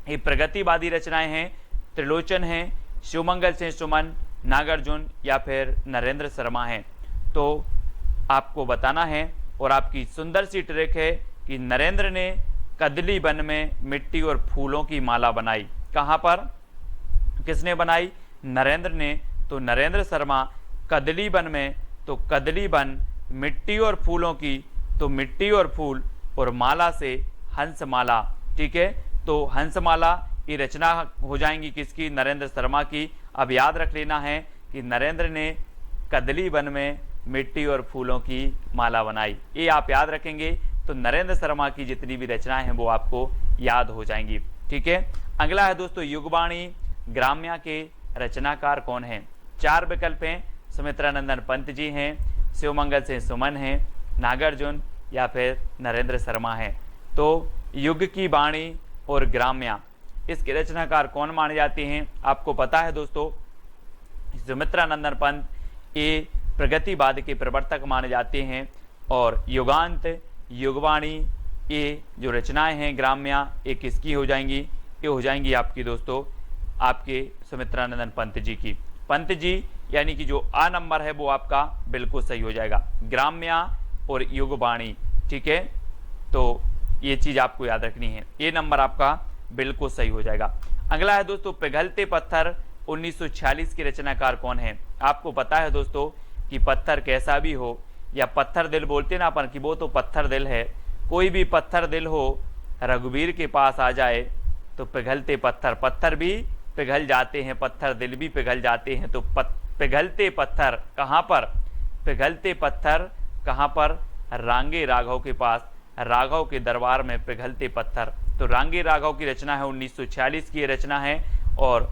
ये प्रगतिवादी रचनाएं हैं। त्रिलोचन है, शिवमंगल सिंह सुमन, नागार्जुन, या फिर नरेंद्र शर्मा हैं। तो आपको बताना है और आपकी सुंदर सी ट्रिक है कि नरेंद्र ने कदली वन में मिट्टी और फूलों की माला बनाई। कहां पर? किसने बनाई? नरेंद्र ने। तो नरेंद्र शर्मा कदली वन में, तो कदली वन मिट्टी और फूलों की, तो मिट्टी और फूल और माला से हंसमाला। ठीक है, तो हंसमाला ये रचना हो जाएंगी किसकी? नरेंद्र शर्मा की। अब याद रख लेना है कि नरेंद्र ने कदली वन में मिट्टी और फूलों की माला बनाई। ये आप याद रखेंगे तो नरेंद्र शर्मा की जितनी भी रचनाएं हैं वो आपको याद हो जाएंगी। ठीक है, अगला है दोस्तों, युगवाणी ग्राम्या के रचनाकार कौन है? 4 विकल्प हैं। सुमित्रानंदन पंत जी हैं, शिवमंगल सिंह सुमन हैं, नागार्जुन, या फिर नरेंद्र शर्मा हैं। तो युग की वाणी और ग्राम्या, इसके रचनाकार कौन माने जाते हैं? आपको पता है दोस्तों, सुमित्रानंदन पंत ये प्रगतिवाद के प्रवर्तक माने जाते हैं। और युगांत, युगवाणी, ये जो रचनाएं हैं ग्राम्या, ये किसकी हो जाएंगी? ये हो जाएंगी आपकी दोस्तों आपके सुमित्रानंदन पंत जी की। पंत जी यानी कि जो आ नंबर है वो आपका बिल्कुल सही हो जाएगा, ग्राम्या और युगवाणी। ठीक है, तो ये चीज आपको याद रखनी है, ये नंबर आपका बिल्कुल सही हो जाएगा। अगला है दोस्तों, पिघलते पत्थर 1946 के रचनाकार कौन है? आपको पता है दोस्तों कि पत्थर कैसा भी हो, या पत्थर दिल बोलते ना अपन, कि वो तो पत्थर दिल है। कोई भी पत्थर दिल हो रघुवीर के पास आ जाए तो पिघलते पत्थर भी पिघल जाते हैं, पत्थर दिल भी पिघल जाते हैं। तो पिघलते पत्थर कहाँ पर? पिघलते पत्थर कहाँ पर? रांगे राघव के पास, राघव के दरबार में पिघलते पत्थर तो रांगे राघव की रचना है 1946 की ये रचना है। और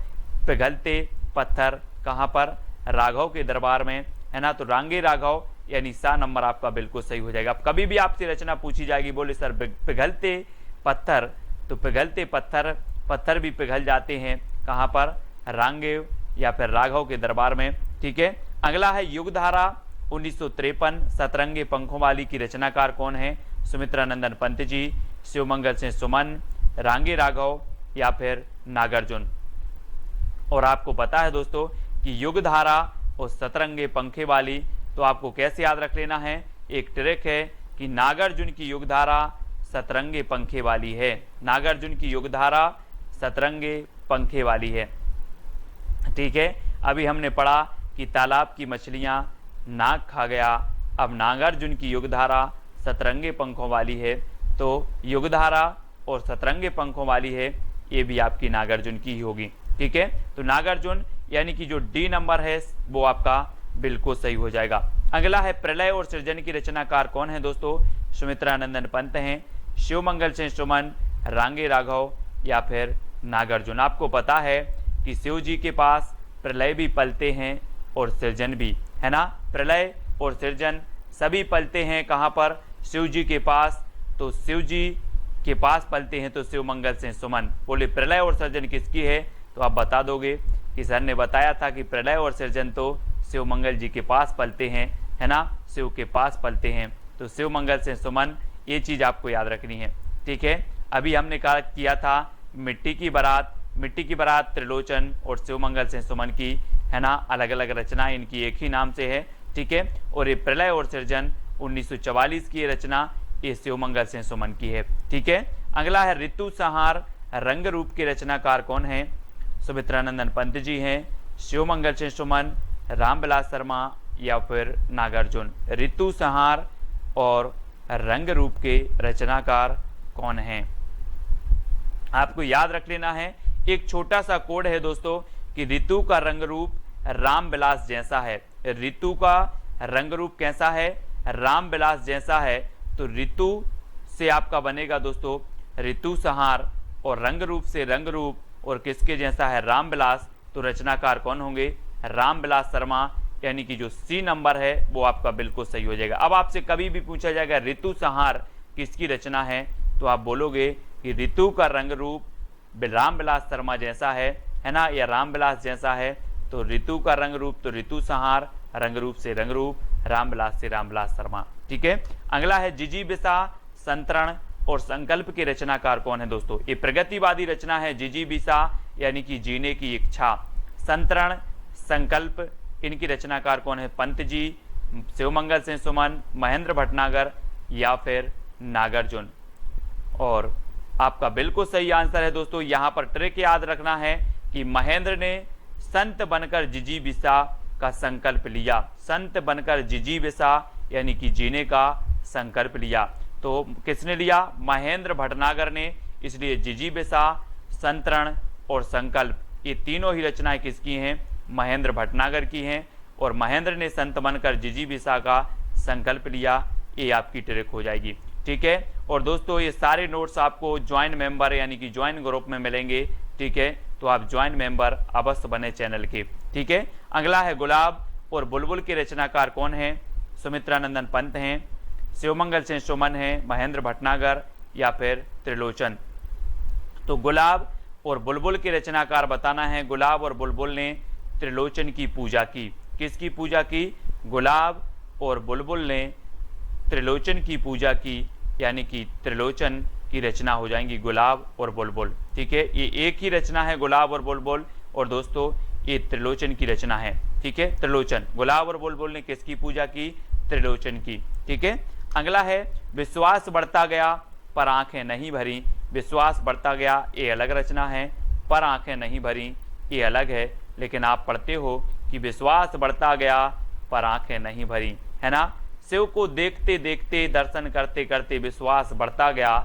पिघलते पत्थर कहाँ पर, राघव के दरबार में, है ना। तो रांगे राघव यानी सा नंबर आपका बिल्कुल सही हो जाएगा। अब कभी भी आपसे रचना पूछी जाएगी, बोले सर पिघलते पत्थर, तो पिघलते पत्थर भी पिघल जाते हैं कहाँ पर, रांगे या फिर राघव के दरबार में। ठीक है, अगला है युगधारा 1953 सतरंगे पंखों वाली की रचनाकार कौन है, सुमित्रानंदन पंत जी, शिवमंगल सिंह सुमन, रांगे राघव या फिर नागार्जुन। और आपको पता है दोस्तों कि युगधारा और सतरंगे पंखे वाली, तो आपको कैसे याद रख लेना है, एक ट्रिक है कि नागार्जुन की युगधारा सतरंगे पंखे वाली है, नागार्जुन की युगधारा सतरंगे पंखे वाली है। ठीक है, अभी हमने पढ़ा कि तालाब की मछलियां नाग खा गया, अब नागार्जुन की युगधारा सतरंगे पंखों वाली है, तो युगधारा और सतरंगे पंखों वाली है, ये भी आपकी नागार्जुन की ही होगी। ठीक है, तो नागार्जुन यानी कि जो डी नंबर है वो आपका बिल्कुल सही हो जाएगा। अगला है प्रलय और सृजन की रचनाकार कौन है दोस्तों, सुमित्रानंदन पंत हैं, शिवमंगल सिंह सुमन, रांगे राघव या फिर नागार्जुन। आपको पता है कि शिव जी के पास प्रलय भी पलते हैं और सृजन भी, है ना। प्रलय और सृजन सभी पलते हैं कहाँ पर, शिव जी के पास, तो शिव जी के पास पलते हैं तो शिवमंगल सिंह सुमन। बोले प्रलय और सृजन किसकी है, तो आप बता दोगे कि सर ने बताया था कि प्रलय और सृजन तो शिवमंगल जी के पास पलते हैं, है ना, शिव के पास पलते हैं, तो शिवमंगल सिंह सुमन, ये चीज़ आपको याद रखनी है। ठीक है, अभी हमने कहा किया था मिट्टी की बारात त्रिलोचन और शिवमंगल सिंह सुमन की, है ना, अलग अलग रचना इनकी एक ही नाम से है। ठीक है, और ये प्रलय और सृजन 1944 की रचना, ये शिवमंगल सिंह सुमन की है। ठीक है, अगला है ऋतु संहार रंग रूप के रचनाकार कौन है, सुमित्रानंदन पंत जी हैं, शिवमंगल सिंह सुमन, रामविलास शर्मा या फिर नागार्जुन। ऋतु संहार और रंग रूप के रचनाकार कौन हैं, आपको याद रख लेना है। एक छोटा सा कोड है दोस्तों कि ऋतु का रंग रूप रामविलास जैसा है, ऋतु का रंग रूप कैसा है, रामविलास जैसा है, तो ऋतु से आपका बनेगा दोस्तों ऋतु संहार, और रंग रूप से रंग रूप, और किसके जैसा है, रामविलास, तो रचनाकार कौन होंगे, रामविलास शर्मा, यानी कि जो सी नंबर है वो आपका बिल्कुल सही हो जाएगा। अब आपसे कभी भी पूछा जाएगा ऋतु संहार किसकी रचना है, तो आप बोलोगे कि ऋतु का रंग रूप रामविलास शर्मा जैसा है ना, या रामविलास जैसा है, तो ऋतु का रंग रूप तो ऋतु संहार, रंग रूप से रंग रूप, रामविलास से रामविलास शर्मा। ठीक है, अगला है जिजीविषा संतरण और संकल्प के रचनाकार कौन है दोस्तों, ये प्रगतिवादी रचना है। जिजीविषा यानी कि जीने की इच्छा, संतरण संकल्प, इनकी रचनाकार कौन है, पंत जी, शिवमंगल सिंह सुमन, महेंद्र भटनागर या फिर नागार्जुन। और आपका बिल्कुल सही आंसर है दोस्तों, यहाँ पर ट्रिक याद रखना है कि महेंद्र ने संत बनकर जिजीविषा का संकल्प लिया, संत बनकर जिजीविषा यानी कि जीने का संकल्प लिया। तो किसने लिया, महेंद्र भटनागर ने, इसलिए जिजीविषा, संतरण और संकल्प ये तीनों ही रचनाएं किसकी हैं, महेंद्र भटनागर की हैं। और महेंद्र ने संत बनकर जिजीविषा का संकल्प लिया, ये आपकी ट्रिक हो जाएगी। ठीक है, और दोस्तों ये सारे नोट्स आपको ज्वाइन मेंबर यानी कि ज्वाइन ग्रुप में मिलेंगे। ठीक है, तो आप ज्वाइन मेंबर अवश्य बने चैनल के। ठीक है, अगला है गुलाब और बुलबुल के रचनाकार कौन है, सुमित्रानंदन पंत हैं, शिवमंगल सिंह सुमन हैं, महेंद्र भटनागर या फिर त्रिलोचन। तो गुलाब और बुलबुल के रचनाकार बताना है। गुलाब और बुलबुल ने त्रिलोचन की पूजा की, किसकी पूजा की, गुलाब और बुलबुल ने त्रिलोचन की पूजा की, यानी कि त्रिलोचन की रचना हो जाएंगी गुलाब और बुलबुल। ठीक है, ये एक ही रचना है गुलाब और बुलबुल, और दोस्तों ये त्रिलोचन की रचना है। ठीक है, त्रिलोचन, गुलाब और बुलबुल ने किसकी पूजा की, त्रिलोचन की। ठीक है, अगला है विश्वास बढ़ता गया पर आंखें नहीं भरी। विश्वास बढ़ता गया ये अलग रचना है, पर आंखें नहीं भरी ये अलग है, लेकिन आप पढ़ते हो कि विश्वास बढ़ता गया पर आंखें नहीं भरी, है ना। शिव को देखते देखते दर्शन करते करते विश्वास बढ़ता गया,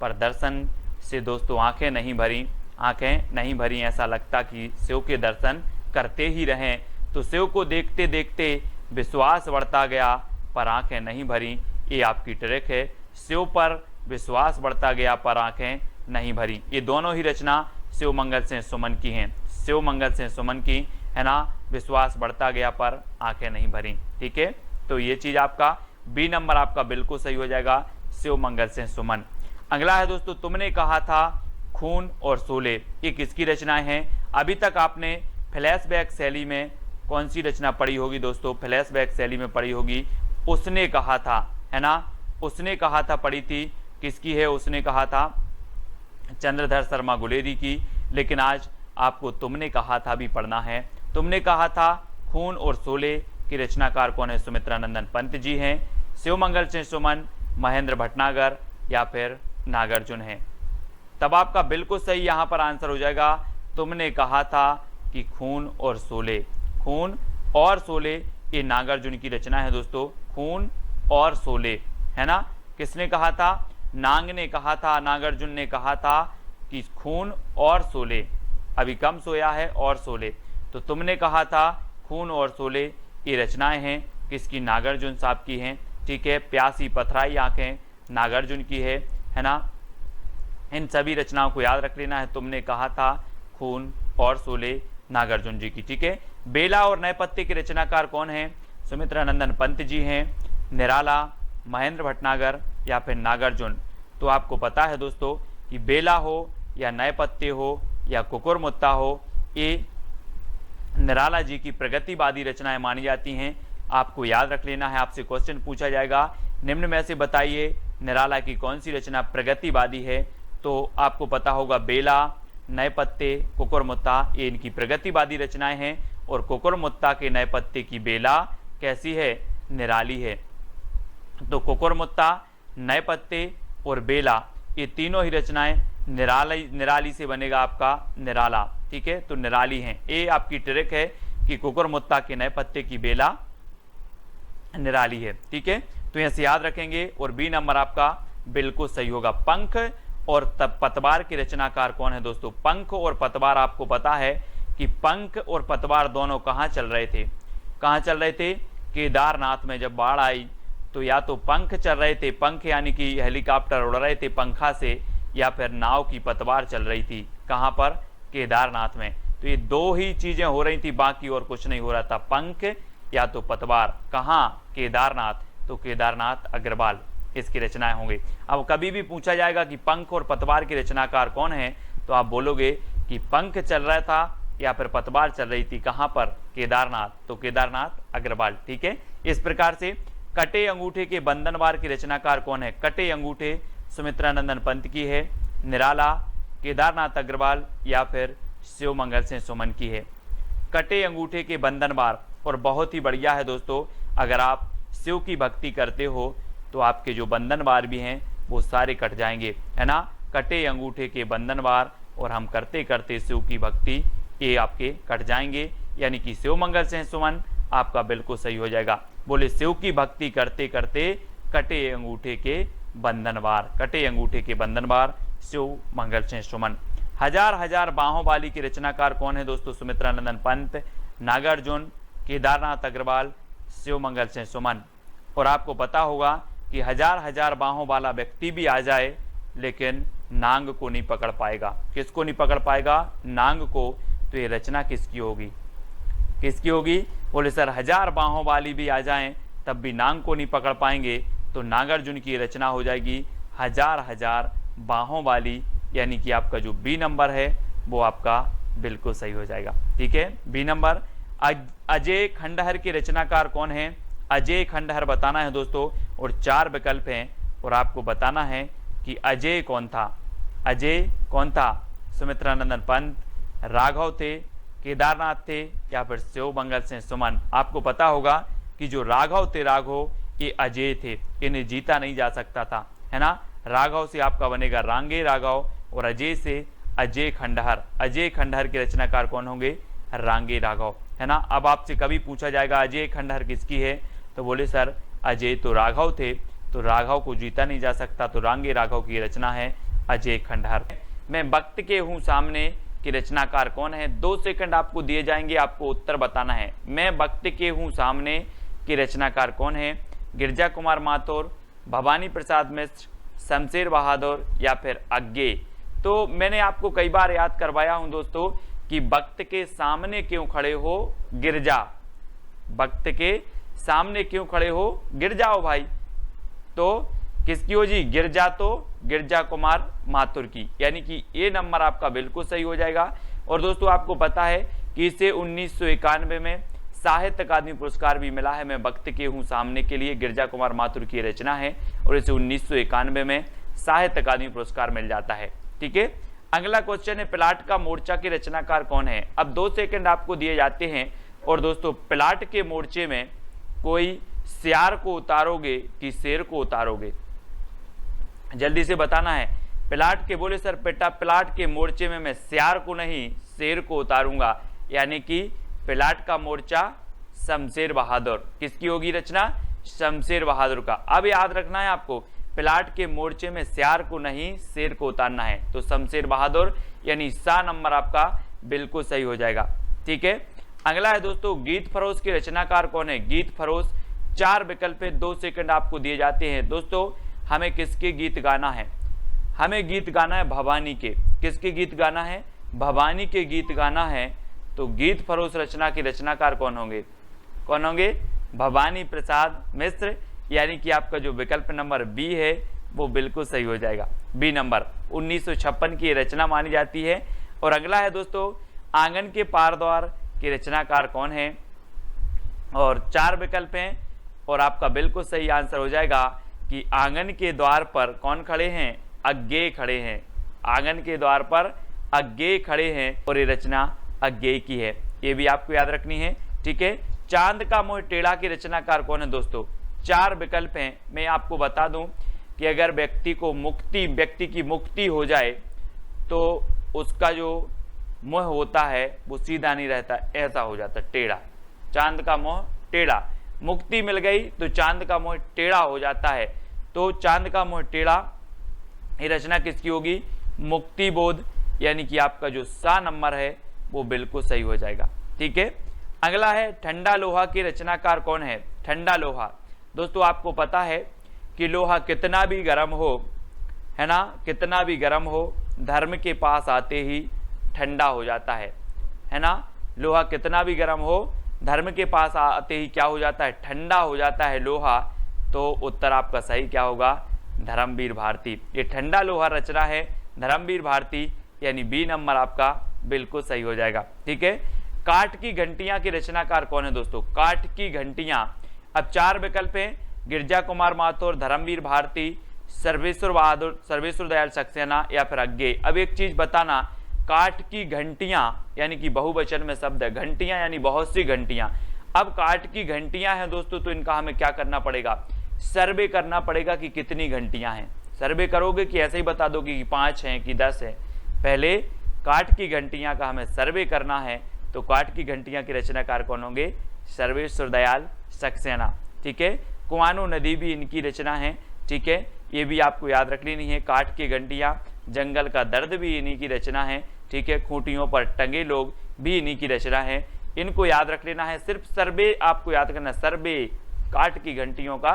पर दर्शन से दोस्तों आंखें नहीं भरी, आंखें नहीं भरी, ऐसा लगता कि शिव के दर्शन करते ही रहें। तो शिव को देखते देखते विश्वास बढ़ता गया पर आंखें नहीं भरी, ये आपकी ट्रिक है। शिव पर विश्वास बढ़ता गया पर आंखें नहीं भरी। ये दोनों ही रचना शिव मंगल सिंह सुमन की हैं, शिव मंगल सिंह सुमन की, है ना। विश्वास बढ़ता गया पर आंखें नहीं भरी, ठीक है। तो ये चीज आपका बी नंबर आपका बिल्कुल सही हो जाएगा, शिव मंगल सिंह सुमन। अगला है दोस्तों, तुमने कहा था खून और शोले, ये किसकी रचनाएं हैं? अभी तक आपने फ्लैशबैक शैली में कौन सी रचना पढ़ी होगी दोस्तों? फ्लैशबैक शैली में पढ़ी होगी उसने कहा था, है ना। उसने कहा था पढ़ी थी, किसकी है उसने कहा था? चंद्रधर शर्मा गुलेरी की। लेकिन आज आपको तुमने कहा था भी पढ़ना है। तुमने कहा था खून और शोले की रचनाकार कौन है? सुमित्रा नंदन पंत जी हैं, शिव मंगल सिंह सुमन, महेंद्र भटनागर या फिर नागार्जुन है। तब आपका बिल्कुल सही यहाँ पर आंसर हो जाएगा, तुमने कहा था कि खून और शोले। खून और शोले ये नागार्जुन की रचना है दोस्तों, खून और शोले, है ना। किसने कहा था? नांग ने कहा था, नागार्जुन ने कहा था कि खून और शोले, अभी कम सोया है और शोले। तो तुमने कहा था खून और शोले ये रचनाएं हैं किसकी? नागार्जुन साहब की हैं, ठीक है। प्यासी पथराई आंखें नागार्जुन की है ना। इन सभी रचनाओं को याद रख लेना है। तुमने कहा था खून और शोले नागार्जुन जी की, ठीक है। बेला और नए पत्ते के रचनाकार कौन है? सुमित्रा नंदन पंत जी हैं, निराला, महेंद्र भटनागर या फिर नागार्जुन। तो आपको पता है दोस्तों कि बेला हो या नए पत्ते हो या कुकुरमुत्ता हो, ये निराला जी की प्रगतिवादी रचनाएं मानी जाती हैं। आपको याद रख लेना है, आपसे क्वेश्चन पूछा जाएगा निम्न में से बताइए निराला की कौन सी रचना प्रगतिवादी है? तो आपको पता होगा बेला, नए पत्ते, कुकुरमुत्ता ये इनकी प्रगतिवादी रचनाएं हैं। और कुकुरमुत्ता के नए पत्ते की बेला कैसी है? निराली है। तो कुकुरमुत्ता, नए पत्ते और बेला ये तीनों ही रचनाएं निराली से बनेगा आपका निराला, ठीक है। तो निराली हैं। ये आपकी ट्रिक है कि कुकुरमुत्ता के नए पत्ते की बेला निराली है, ठीक है। तो यहां से याद रखेंगे। और बी नंबर आपका बिल्कुल सही होगा। पंख और पतवार के रचनाकार कौन है दोस्तों? पंख और पतवार, आपको पता है कि पंख और पतवार दोनों कहाँ चल रहे थे? कहाँ चल रहे थे? केदारनाथ में जब बाढ़ आई तो या तो पंख चल रहे थे, पंख यानी कि हेलीकॉप्टर उड़ रहे थे पंखा से, या फिर नाव की पतवार चल रही थी। कहाँ पर? केदारनाथ में। तो ये दो ही चीजें हो रही थी, बाकी और कुछ नहीं हो रहा था, पंख या तो पतवार। कहाँ? केदारनाथ। तो केदारनाथ अग्रवाल इसकी रचनाएं होंगी। अब कभी भी पूछा जाएगा कि पंख और पतवार के रचनाकार कौन है, तो आप बोलोगे कि पंख चल रहा था या फिर पतवार चल रही थी। कहाँ पर? केदारनाथ। तो केदारनाथ अग्रवाल, ठीक है। इस प्रकार से कटे अंगूठे के बंधनवार की रचनाकार कौन है? कटे अंगूठे सुमित्रा नंदन पंत की है, निराला, केदारनाथ अग्रवाल या फिर शिव मंगल सिंह सुमन की है। कटे अंगूठे के बंधनवार, और बहुत ही बढ़िया है दोस्तों, अगर आप शिव की भक्ति करते हो तो आपके जो बंधनवार भी हैं वो सारे कट जाएंगे, है ना। कटे अंगूठे के बंधनवार और हम करते करते शिव की भक्ति, ये आपके कट जाएंगे, यानी कि शिव मंगल सिंह सुमन आपका बिल्कुल सही हो जाएगा। बोले शिव की भक्ति करते करते कटे अंगूठे के बंधनवार, कटे अंगूठे के बंधनवार शिव मंगल सिंह सुमन। हजार हजार बाहों वाली की रचनाकार कौन है दोस्तों? सुमित्रा नंदन पंत, नागार्जुन, केदारनाथ अग्रवाल, शिव मंगल सिंह सुमन। और आपको पता होगा कि हजार हजार बाहों वाला व्यक्ति भी आ जाए लेकिन नांग को नहीं पकड़ पाएगा। किसको नहीं पकड़ पाएगा? नांग को। तो ये रचना किसकी होगी? किसकी होगी? बोले सर हजार बाहों वाली भी आ जाएं तब भी नांग को नहीं पकड़ पाएंगे, तो नागार्जुन की रचना हो जाएगी हजार हजार बाहों वाली, यानी कि आपका जो बी नंबर है वो आपका बिल्कुल सही हो जाएगा, ठीक है। B number. अजय खंडहर के रचनाकार कौन है? अजय खंडहर बताना है दोस्तों, और 4 विकल्प हैं और आपको बताना है कि अजय कौन था। अजय कौन था? सुमित्रा नंदन पंत, राघव थे, केदारनाथ थे या फिर शिव मंगल सिंह सुमन। आपको पता होगा कि जो राघव थे, राघव ये अजय थे, इन्हें जीता नहीं जा सकता था, है ना। राघव से आपका बनेगा रांगे राघव और अजय से अजय खंडहर। अजय खंडहर के रचनाकार कौन होंगे? रांगे राघव, है ना। अब आपसे कभी पूछा जाएगा अजय खंडहर किसकी है, तो बोले सर अजय तो राघव थे, तो राघव को जीता नहीं जा सकता, तो रांगे राघव की रचना है अजय खंडहर। मैं वक्त के हूँ सामने की रचनाकार कौन है? 2 सेकंड आपको दिए जाएंगे, आपको उत्तर बताना है। मैं वक्त के हूँ सामने की रचनाकार कौन है? गिरजा कुमार माथुर, भवानी प्रसाद मिश्र, शमशेर बहादुर या फिर अज्ञे। तो मैंने आपको कई बार याद करवाया हूं दोस्तों कि वक्त के सामने क्यों खड़े हो गिरजा, वक्त के सामने क्यों खड़े हो गिर जाओ भाई। तो किसकी हो जी, गिरजा, तो गिरजा कुमार माथुर की, यानी कि ये नंबर आपका बिल्कुल सही हो जाएगा। और दोस्तों आपको पता है कि इसे 1991 में साहित्य अकादमी पुरस्कार भी मिला है। मैं वक्त के हूँ सामने के लिए गिरजा कुमार माथुर की रचना है और इसे 1991 में साहित्य अकादमी पुरस्कार मिल जाता है। ठीक है, अगला क्वेश्चन है प्लाट का मोर्चा के रचनाकार कौन है। अब 2 सेकंड आपको दिए जाते हैं और दोस्तों प्लाट के मोर्चे में कोई सियार को उतारोगे कि शेर को उतारोगे, जल्दी से बताना है। प्लाट के बोले सर बेटा प्लाट के मोर्चे में मैं सियार को नहीं शेर को उतारूंगा, यानी कि प्लाट का मोर्चा शमशेर बहादुर, किसकी होगी रचना, शमशेर बहादुर का। अब याद रखना है आपको, प्लाट के मोर्चे में सियार को नहीं शेर को उतारना है, तो शमशेर बहादुर यानी सा नंबर आपका बिल्कुल सही हो जाएगा। ठीक है, अगला है दोस्तों गीत फरोश के रचनाकार कौन है। गीत फरोश 4 विकल्प है, 2 सेकंड आपको दिए जाते हैं। दोस्तों हमें किसके गीत गाना है, हमें गीत गाना है भवानी के। किसके गीत गाना है, भवानी के गीत गाना है। तो गीत फरोश रचना के रचनाकार कौन होंगे, कौन होंगे, भवानी प्रसाद मिश्र, यानी कि आपका जो विकल्प नंबर बी है वो बिल्कुल सही हो जाएगा। बी नंबर 1956 की रचना मानी जाती है। और अगला है दोस्तों आंगन के पार द्वार के रचनाकार कौन है, और 4 विकल्प हैं और आपका बिल्कुल सही आंसर हो जाएगा कि आंगन के द्वार पर कौन खड़े हैं, अज्ञेय खड़े हैं। आंगन के द्वार पर अज्ञेय खड़े हैं और ये रचना अज्ञेय की है, ये भी आपको याद रखनी है। ठीक है, चांद का मोह टेढ़ा के रचनाकार कौन है दोस्तों। 4 विकल्प हैं, मैं आपको बता दूं कि अगर व्यक्ति की मुक्ति हो जाए तो उसका जो मोह होता है वो सीधा नहीं रहता, ऐसा हो जाता टेढ़ा। चांद का मोह टेढ़ा, मुक्ति मिल गई तो चांद का मोह टेढ़ा हो जाता है। तो चांद का मोह टेढ़ा ये रचना किसकी होगी, मुक्ति बोध, यानी कि आपका जो सा नंबर है वो बिल्कुल सही हो जाएगा। ठीक है, अगला है ठंडा लोहा के रचनाकार कौन है। ठंडा लोहा, दोस्तों आपको पता है कि लोहा कितना भी गर्म हो, है ना, कितना भी गर्म हो, धर्म के पास आते ही ठंडा हो जाता है ना। लोहा कितना भी गर्म हो, धर्म के पास आते ही क्या हो जाता है, ठंडा हो जाता है लोहा। तो उत्तर आपका सही क्या होगा, धर्मवीर भारती। ये ठंडा लोहा रचना है धर्मवीर भारती, यानी बी नंबर आपका बिल्कुल सही हो जाएगा। ठीक है, काठ की घंटियां के रचनाकार कौन है दोस्तों। काठ की घंटियां, अब 4 विकल्प हैं, गिरजा कुमार माथुर, धर्मवीर भारती, सर्वेश्वर बहादुर, सर्वेश्वर दयाल सक्सेना या फिर अज्ञेय। अब एक चीज बताना, काठ की घंटियां यानी कि बहुवचन में शब्द है, घंटियां यानी बहुत सी घंटियां। अब काठ की घंटियां हैं दोस्तों, तो इनका हमें क्या करना पड़ेगा, सर्वे करना पड़ेगा कि कितनी घंटियां हैं। सर्वे करोगे कि ऐसे ही बता दोगे कि 5 हैं कि 10 हैं, पहले काठ की घंटियां का हमें सर्वे करना है। तो काठ की घंटियां के रचनाकार कौन होंगे, सर्वेश्वर दयाल सक्सेना। ठीक है, कुआनो नदी भी इनकी रचना है। ठीक है, ये भी आपको याद रख लेनी है। काठ की घंटियां, जंगल का दर्द भी इन्हीं की रचना है। ठीक है, खूंटियों पर टंगे लोग भी इन्हीं की रचना है, इनको याद रख लेना है। सिर्फ सर्वे आपको याद करना, सर्वे, काठ की घंटियों का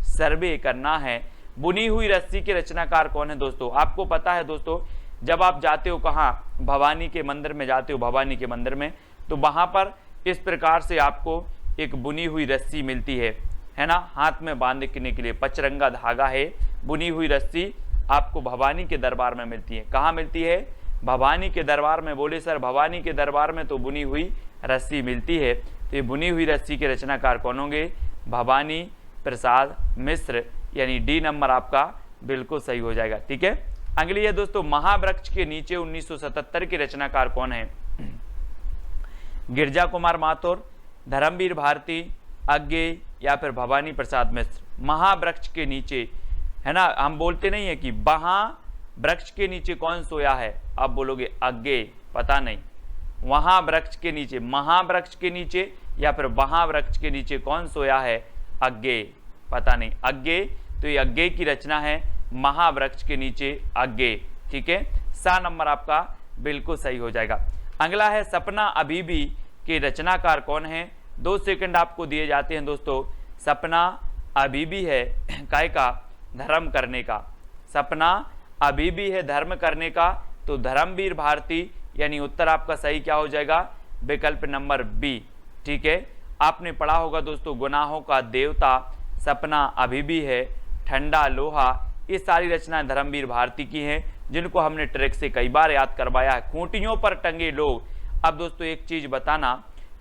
सर्वे करना है। बुनी हुई रस्सी के रचनाकार कौन है दोस्तों। आपको पता है दोस्तों, जब आप जाते हो कहाँ, भवानी के मंदिर में जाते हो, भवानी के मंदिर में, तो वहां पर इस प्रकार से आपको एक बुनी हुई रस्सी मिलती है ना, हाथ में बांधने के लिए पचरंगा धागा है, बुनी हुई रस्सी आपको भवानी के दरबार में मिलती है। कहाँ मिलती है, भवानी के दरबार में। बोले सर भवानी के दरबार में तो बुनी हुई रस्सी मिलती है, तो ये बुनी हुई रस्सी के रचनाकार कौन होंगे, भवानी प्रसाद मिश्र, यानी डी नंबर आपका बिल्कुल सही हो जाएगा। ठीक है, अगली है दोस्तों महावृक्ष के नीचे 1977 के रचनाकार कौन है। गिरजा कुमार माथुर, धर्मवीर भारती, अज्ञेय या फिर भवानी प्रसाद मिश्र। महावृक्ष के नीचे, है ना, हम बोलते नहीं है कि वहां वृक्ष के नीचे कौन सोया है, आप बोलोगे अज्ञेय, पता नहीं। वहां वृक्ष के नीचे, महावृक्ष के नीचे या फिर वहां वृक्ष के नीचे कौन सोया है, अज्ञेय, पता नहीं। अज्ञेय, तो ये अज्ञेय की रचना है, महावृक्ष के नीचे अज्ञेय। ठीक है, सा नंबर आपका बिल्कुल सही हो जाएगा। अगला है सपना अभी भी के रचनाकार कौन है। 2 सेकंड आपको दिए जाते हैं दोस्तों। सपना अभी भी है काय का, धर्म करने का। सपना अभी भी है धर्म करने का, तो धर्मवीर भारती, यानी उत्तर आपका सही क्या हो जाएगा, विकल्प नंबर बी। ठीक है, आपने पढ़ा होगा दोस्तों, गुनाहों का देवता, सपना अभी भी है, ठंडा लोहा, ये सारी रचनाएं धर्मवीर भारती की हैं, जिनको हमने ट्रिक से कई बार याद करवाया है। खूंटियों पर टंगे लोग, अब दोस्तों एक चीज बताना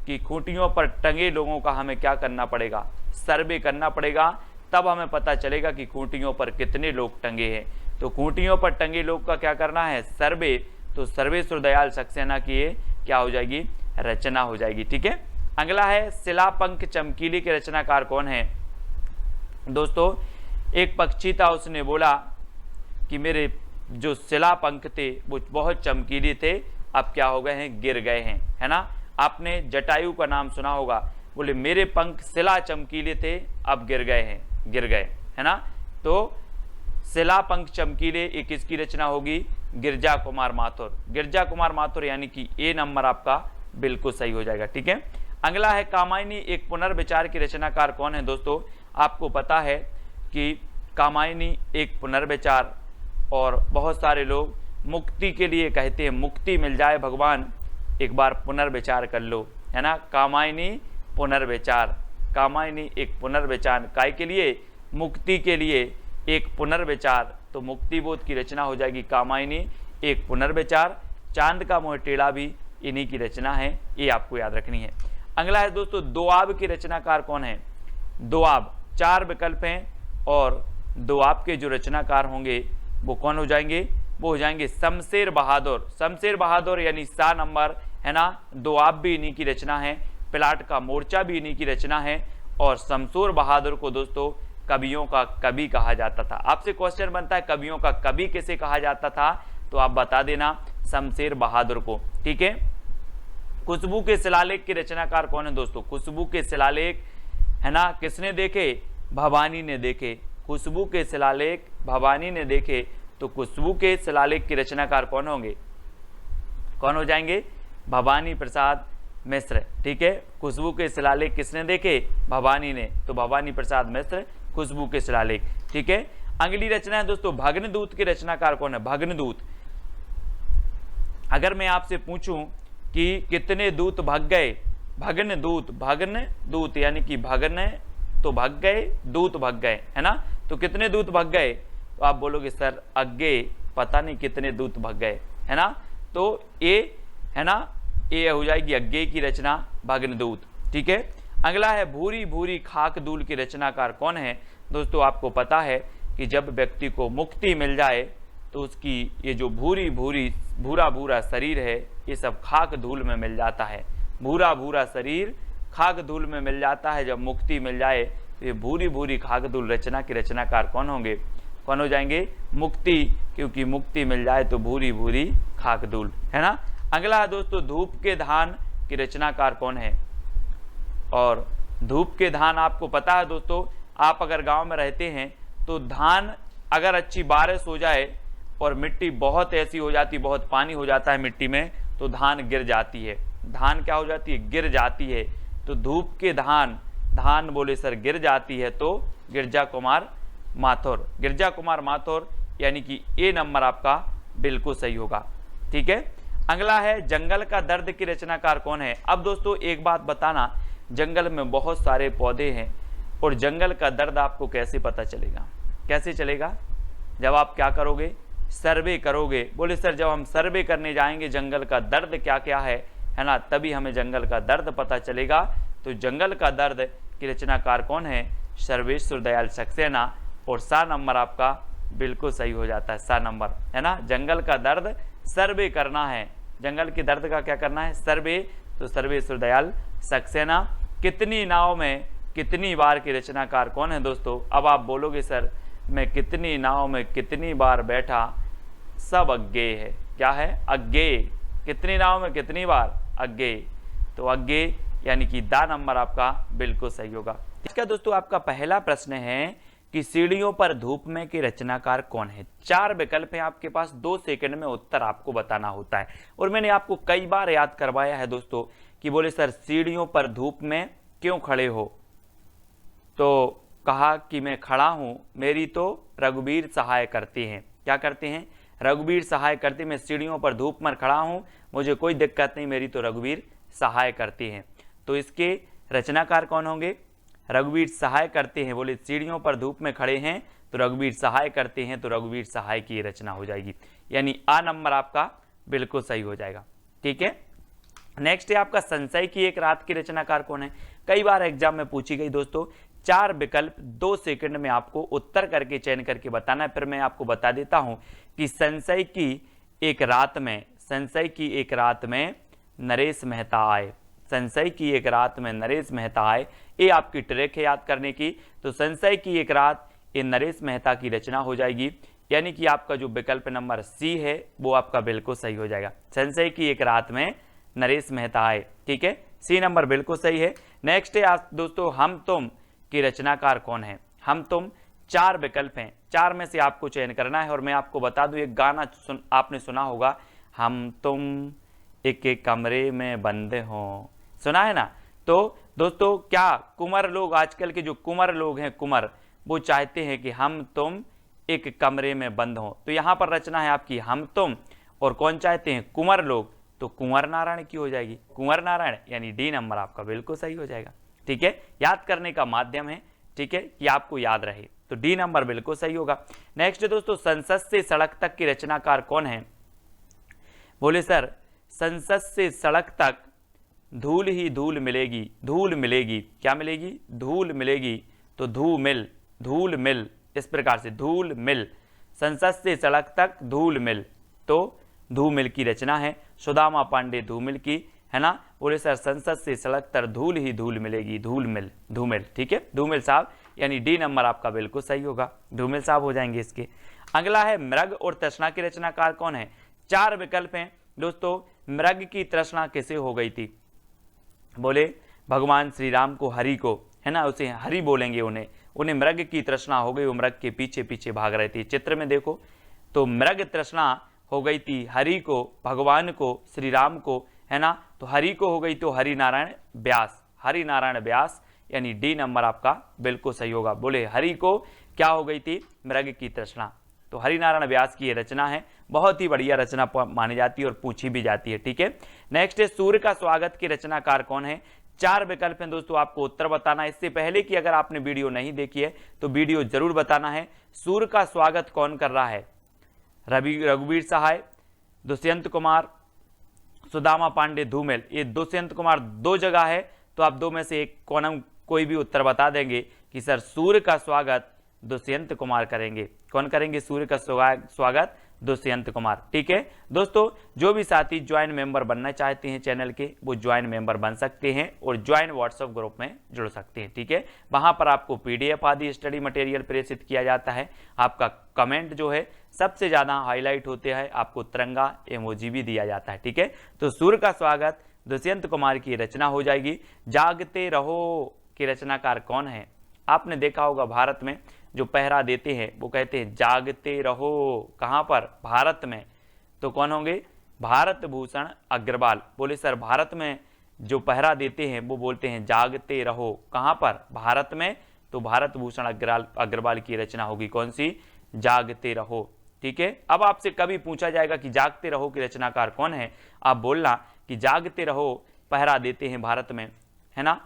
कि खूंटियों पर टंगे लोगों का हमें क्या करना पड़ेगा, सर्वे करना पड़ेगा, तब हमें पता चलेगा कि खूंटियों पर कितने लोग टंगे हैं। तो खूंटियों पर टंगे लोग का क्या करना है, सर्वे। तो सर्वेश्वर दयाल सक्सेना की ये क्या हो जाएगी, रचना हो जाएगी। ठीक है, अगला है शिलापंख चमकीली के रचनाकार कौन है। दोस्तों एक पक्षी था, उसने बोला कि मेरे जो शिलापंख थे वो बहुत चमकीले थे, अब क्या हो गए हैं, गिर गए हैं, है ना। आपने जटायु का नाम सुना होगा, बोले मेरे पंख शिला चमकीले थे, अब गिर गए हैं, गिर गए, है ना। तो शिलापंख चमकीले ये किसकी रचना होगी, गिरजा कुमार माथुर। गिरजा कुमार माथुर, यानी कि ए नंबर आपका बिल्कुल सही हो जाएगा। ठीक है, अगला है कामायनी एक पुनर्विचार की रचनाकार कौन है। दोस्तों आपको पता है कि कामायनी एक पुनर्विचार, और बहुत सारे लोग मुक्ति के लिए कहते हैं, मुक्ति मिल जाए भगवान, एक बार पुनर्विचार कर लो, है ना। कामायनी पुनर्विचार, कामायनी एक पुनर्विचार, काय के लिए, मुक्ति के लिए एक पुनर्विचार, तो मुक्ति बोध की रचना हो जाएगी कामायनी एक पुनर्विचार। चांद का मोह टेढ़ा भी इन्हीं की रचना है, ये आपको याद रखनी है। अगला है दोस्तों दोआब की रचनाकार कौन है। दोआब, चार विकल्प हैं, और दोआब के जो रचनाकार होंगे वो कौन हो जाएंगे, वो हो जाएंगे शमशेर बहादुर। शमशेर बहादुर यानी सा नंबर, है ना। दोआब भी इन्हीं की रचना है, प्लाट का मोर्चा भी इन्हीं की रचना है, और शमशेर बहादुर को दोस्तों कवियों का कवि कहा जाता था। आपसे क्वेश्चन बनता है कवियों का कवि किसे कहा जाता था, तो आप बता देना शमशेर बहादुर को। ठीक है, खुशबू के शिलालेख के रचनाकार कौन है दोस्तों। खुशबू के शिलालेख, है ना, किसने देखे, भवानी ने देखे। खुशबू के शिलालेख भवानी ने देखे, तो खुशबू के शिलालेख के रचनाकार कौन होंगे, कौन हो जाएंगे, भवानी प्रसाद मिश्र। ठीक है, खुशबू के शिलालेख किसने देखे, भवानी ने, तो भवानी प्रसाद मिश्र खुशबू के शिलालेख। ठीक है, अगली रचना है दोस्तों भग्नदूत के रचनाकार कौन है। भग्नदूत, अगर मैं आपसे पूछूं कि कितने दूत भग गए, भग्नदूत, भग्नदूत यानी कि भगन तो भग गए, दूत भग गए, है ना। तो कितने दूत भग गए, तो आप बोलोगे सर अग्गे पता नहीं कितने दूत भग गए, है ना। तो ये, है ना, ये हो जाएगी अग्गे की रचना भग्नदूत। ठीक है, अगला है भूरी भूरी खाक धूल की रचनाकार कौन है। दोस्तों आपको पता है कि जब व्यक्ति को मुक्ति मिल जाए तो उसकी ये जो भूरी भूरी भूरा भूरा शरीर है, ये सब खाक धूल में मिल जाता है। भूरा भूरा शरीर खाक धूल में मिल जाता है, जब मुक्ति मिल जाए तो ये भूरी भूरी खाक धूल रचना के रचनाकार कौन होंगे, कौन हो जाएंगे, मुक्ति, क्योंकि मुक्ति मिल जाए तो भूरी भूरी खाक धूल, है ना। अगला है दोस्तों धूप के धान की रचनाकार कौन है। और धूप के धान आपको पता है दोस्तों, आप अगर गांव में रहते हैं तो धान अगर अच्छी बारिश हो जाए और मिट्टी बहुत ऐसी हो जाती, बहुत पानी हो जाता है मिट्टी में, तो धान गिर जाती है। धान क्या हो जाती है, गिर जाती है। तो धूप के धान, धान बोले सर गिर जाती है, तो गिरजा कुमार माथुर। गिरजा कुमार माथुर यानी कि ए नंबर आपका बिल्कुल सही होगा। ठीक है, अगला है जंगल का दर्द की रचनाकार कौन है। अब दोस्तों एक बात बताना, जंगल में बहुत सारे पौधे हैं, और जंगल का दर्द आपको कैसे पता चलेगा, कैसे चलेगा, जब आप क्या करोगे, सर्वे करोगे। बोले सर जब हम सर्वे करने जाएंगे जंगल का दर्द क्या क्या है ना, तभी हमें जंगल का दर्द पता चलेगा। तो जंगल का दर्द की रचनाकार कौन है, सर्वेश्वर दयाल सक्सेना, और सा नंबर आपका बिल्कुल सही हो जाता है, सा नंबर, है ना। जंगल का दर्द सर्वे करना है, जंगल के दर्द का क्या करना है, सर्वे, तो सर्वेश्वर दयाल सक्सेना। कितनी नाव में कितनी बार की रचनाकार कौन है दोस्तों। अब आप बोलोगे सर मैं कितनी नाव में कितनी बार बैठा, सब अज्ञेय है। क्या है, अज्ञेय। कितनी नाव में कितनी बार, अज्ञेय। तो अज्ञेय यानी कि दा नंबर आपका बिल्कुल सही होगा। इसका दोस्तों आपका पहला प्रश्न है कि सीढ़ियों पर धूप में के रचनाकार कौन है। चार विकल्प हैं आपके पास, 2 सेकंड में उत्तर आपको बताना होता है। और मैंने आपको कई बार याद करवाया है दोस्तों कि बोले सर सीढ़ियों पर धूप में क्यों खड़े हो, तो कहा कि मैं खड़ा हूं, मेरी तो रघुवीर सहाय करते हैं। क्या करते हैं, रघुवीर सहाय करती, मैं सीढ़ियों पर धूप में खड़ा हूँ, मुझे कोई दिक्कत नहीं, मेरी तो रघुवीर सहाय करती हैं। तो इसके रचनाकार कौन होंगे? रघुवीर सहाय करते हैं, बोले सीढ़ियों पर धूप में खड़े हैं तो रघुवीर सहाय करते हैं, तो रघुवीर सहाय की रचना हो जाएगी, यानी आ नंबर आपका बिल्कुल सही हो जाएगा। ठीक है, नेक्स्ट है आपका संशय की एक रात की रचनाकार कौन है? कई बार एग्जाम में पूछी गई दोस्तों। 4 विकल्प 2 सेकंड में आपको उत्तर करके चयन करके बताना है। फिर मैं आपको बता देता हूं कि संशय की एक रात में, संशय की एक रात में नरेश मेहता आए, संशय की एक रात में नरेश मेहता आए, ये आपकी ट्रिक है याद करने की। तो संशय की एक रात, ये नरेश मेहता की रचना हो जाएगी, यानी कि आपका जो विकल्प नंबर सी है वो आपका बिल्कुल सही हो जाएगा। संशय की एक रात में नरेश मेहता आए, ठीक है, सी नंबर बिल्कुल सही है। नेक्स्ट है आज दोस्तों हम तुम की रचनाकार कौन है? हम तुम 4 विकल्प हैं, 4 में से आपको चयन करना है। और मैं आपको बता दूं, एक गाना आपने सुना होगा, हम तुम एक एक कमरे में बंद हों, सुना है ना? तो दोस्तों क्या कुंवर लोग, आजकल के जो कुंवर लोग हैं, कुंवर, वो चाहते हैं कि हम तुम एक कमरे में बंद हों। तो यहां पर रचना है आपकी हम तुम, और कौन चाहते हैं? कुंवर लोग, तो कुंवर नारायण की हो जाएगी, कुंवर नारायण, यानी डी नंबर आपका बिल्कुल सही हो जाएगा। ठीक है, याद करने का माध्यम है, ठीक है, कि आपको याद रहे, तो डी नंबर बिल्कुल सही होगा। नेक्स्ट दोस्तों संसद से सड़क तक की रचनाकार कौन है? बोले सर संसद से सड़क तक धूल ही धूल मिलेगी, धूल मिलेगी, क्या मिलेगी? धूल मिलेगी, तो धूमिल, धूल मिल, इस प्रकार से धूल मिल, संसद से सड़क तक धूल मिल, तो धूमिल की रचना है, सुदामा पांडे धूमिल की, है ना? बोले सर संसद से सड़क तक धूल ही धूल मिलेगी, धूल मिल, धूमिल, ठीक है, धूमिल साहब, यानी डी नंबर आपका बिल्कुल सही होगा, धूमिल साहब हो जाएंगे इसके। अगला है मृग और तृष्णा की रचनाकार कौन है? 4 विकल्प हैं दोस्तों। मृग की तृष्णा किसे हो गई थी? बोले भगवान श्री राम को, हरि को, है ना, उसे हरि बोलेंगे, उन्हें मृग की तृष्णा हो गई, वो मृग के पीछे पीछे भाग रहे थे। चित्र में देखो, तो मृग तृष्णा हो गई थी हरि को, भगवान को, श्री राम को, है ना? तो हरि को हो गई तो हरि नारायण व्यास, हरि नारायण व्यास, यानी डी नंबर आपका बिल्कुल सही होगा। बोले हरि को क्या हो गई थी? मृग की तृष्णा, तो हरिनारायण व्यास की ये रचना है, बहुत ही बढ़िया रचना मानी जाती है और पूछी भी जाती है। ठीक है, नेक्स्ट है सूर्य का स्वागत की रचनाकार कौन है? 4 विकल्प हैं दोस्तों, आपको उत्तर बताना है। इससे पहले कि अगर आपने वीडियो नहीं देखी है तो वीडियो जरूर बताना है। सूर्य का स्वागत कौन कर रहा है? रघुवीर सहाय, दुष्यंत कुमार, सुदामा पांडे, धूमिल। ये दुष्यंत कुमार 2 जगह है, तो आप 2 में से एक कोई भी उत्तर बता देंगे कि सर सूर्य का स्वागत दुष्यंत कुमार करेंगे। कौन करेंगे सूर्य का स्वागत? दुष्यंत कुमार। ठीक है दोस्तों, जो भी साथी ज्वाइन मेंबर बनना चाहते हैं चैनल के, वो ज्वाइन मेंबर बन सकते हैं और ज्वाइन व्हाट्सएप ग्रुप में जुड़ सकते हैं। ठीक है, वहां पर आपको पीडीएफ आदि स्टडी मटेरियल प्रेषित किया जाता है। आपका कमेंट जो है सबसे ज्यादा हाईलाइट होते हैं, आपको तिरंगा इमोजी भी दिया जाता है। ठीक है, तो सूर्य का स्वागत दुष्यंत कुमार की रचना हो जाएगी। जागते रहो की रचनाकार कौन है? आपने देखा होगा भारत में जो पहरा देते हैं वो कहते हैं जागते रहो, कहां पर? भारत में। तो कौन होंगे? भारत भूषण अग्रवाल। बोले सर भारत में जो पहरा देते हैं वो बोलते हैं जागते रहो, कहां पर? भारत में। तो भारत भूषण अग्रवाल की रचना होगी कौन सी? जागते रहो। ठीक है, अब आपसे कभी पूछा जाएगा कि जागते रहो की रचनाकार कौन है, आप बोलना कि जागते रहो पहरा देते हैं भारत में, है ना,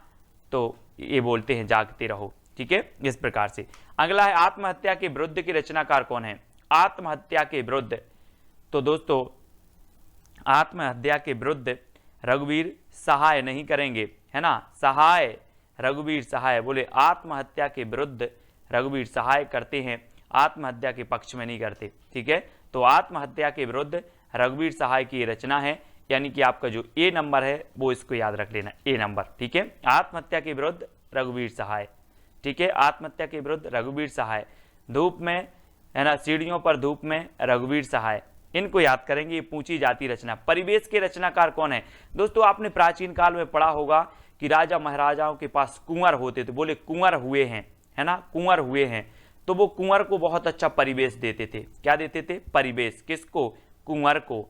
तो ये बोलते हैं जागते रहो। ठीक है, इस प्रकार से। अगला है आत्महत्या के विरुद्ध की रचनाकार कौन है? आत्महत्या के विरुद्ध, तो दोस्तों आत्महत्या के विरुद्ध रघुवीर सहाय नहीं करेंगे, है ना, सहाय, रघुवीर सहाय। बोले आत्महत्या के विरुद्ध रघुवीर सहाय करते हैं, आत्महत्या के पक्ष में नहीं करते। ठीक है, तो आत्महत्या के विरुद्ध रघुवीर सहाय की रचना है, यानी कि आपका जो ए नंबर है वो इसको याद रख लेना, ए नंबर। ठीक है, आत्महत्या के विरुद्ध रघुवीर सहाय। ठीक है, आत्महत्या के विरुद्ध रघुवीर सहाय। धूप में, है ना, सीढ़ियों पर धूप में रघुवीर सहाय, इनको याद करेंगे। ये पूछी जाती रचना। परिवेश के रचनाकार कौन है? दोस्तों आपने प्राचीन काल में पढ़ा होगा कि राजा महाराजाओं के पास कुंवर होते थे। बोले कुंवर हुए हैं, है ना, कुंवर हुए हैं, तो वो कुंवर को बहुत अच्छा परिवेश देते थे। क्या देते थे? परिवेश। किसको? कुंवर को।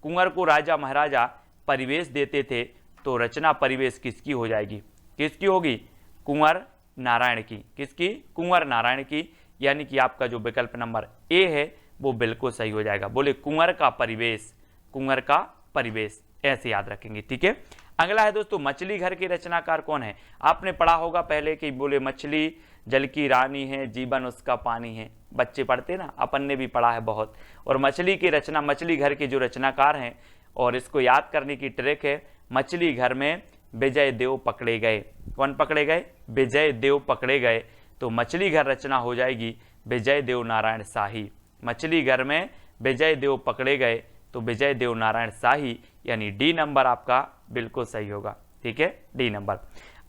कुंवर को राजा महाराजा परिवेश देते थे, तो रचना परिवेश किसकी हो जाएगी? किसकी होगी? कुंवर नारायण की। किसकी? कुंवर नारायण की, यानी कि आपका जो विकल्प नंबर ए है वो बिल्कुल सही हो जाएगा। बोले कुंवर का परिवेश, कुंवर का परिवेश, ऐसे याद रखेंगे। ठीक है, अगला है दोस्तों मछली घर के रचनाकार कौन है। आपने पढ़ा होगा पहले कि बोले मछली जल की रानी है, जीवन उसका पानी है, बच्चे पढ़ते ना, अपन ने भी पढ़ा है बहुत। और मछली की रचना, मछली घर के जो रचनाकार हैं, और इसको याद करने की ट्रिक है, मछली घर में विजय देव पकड़े गए। कौन पकड़े गए? विजय देव पकड़े गए। तो मछली घर रचना हो जाएगी विजय देव नारायण शाही। मछली घर में विजय देव पकड़े गए तो विजय देव नारायण शाही, यानी डी नंबर आपका बिल्कुल सही होगा। ठीक है, डी नंबर।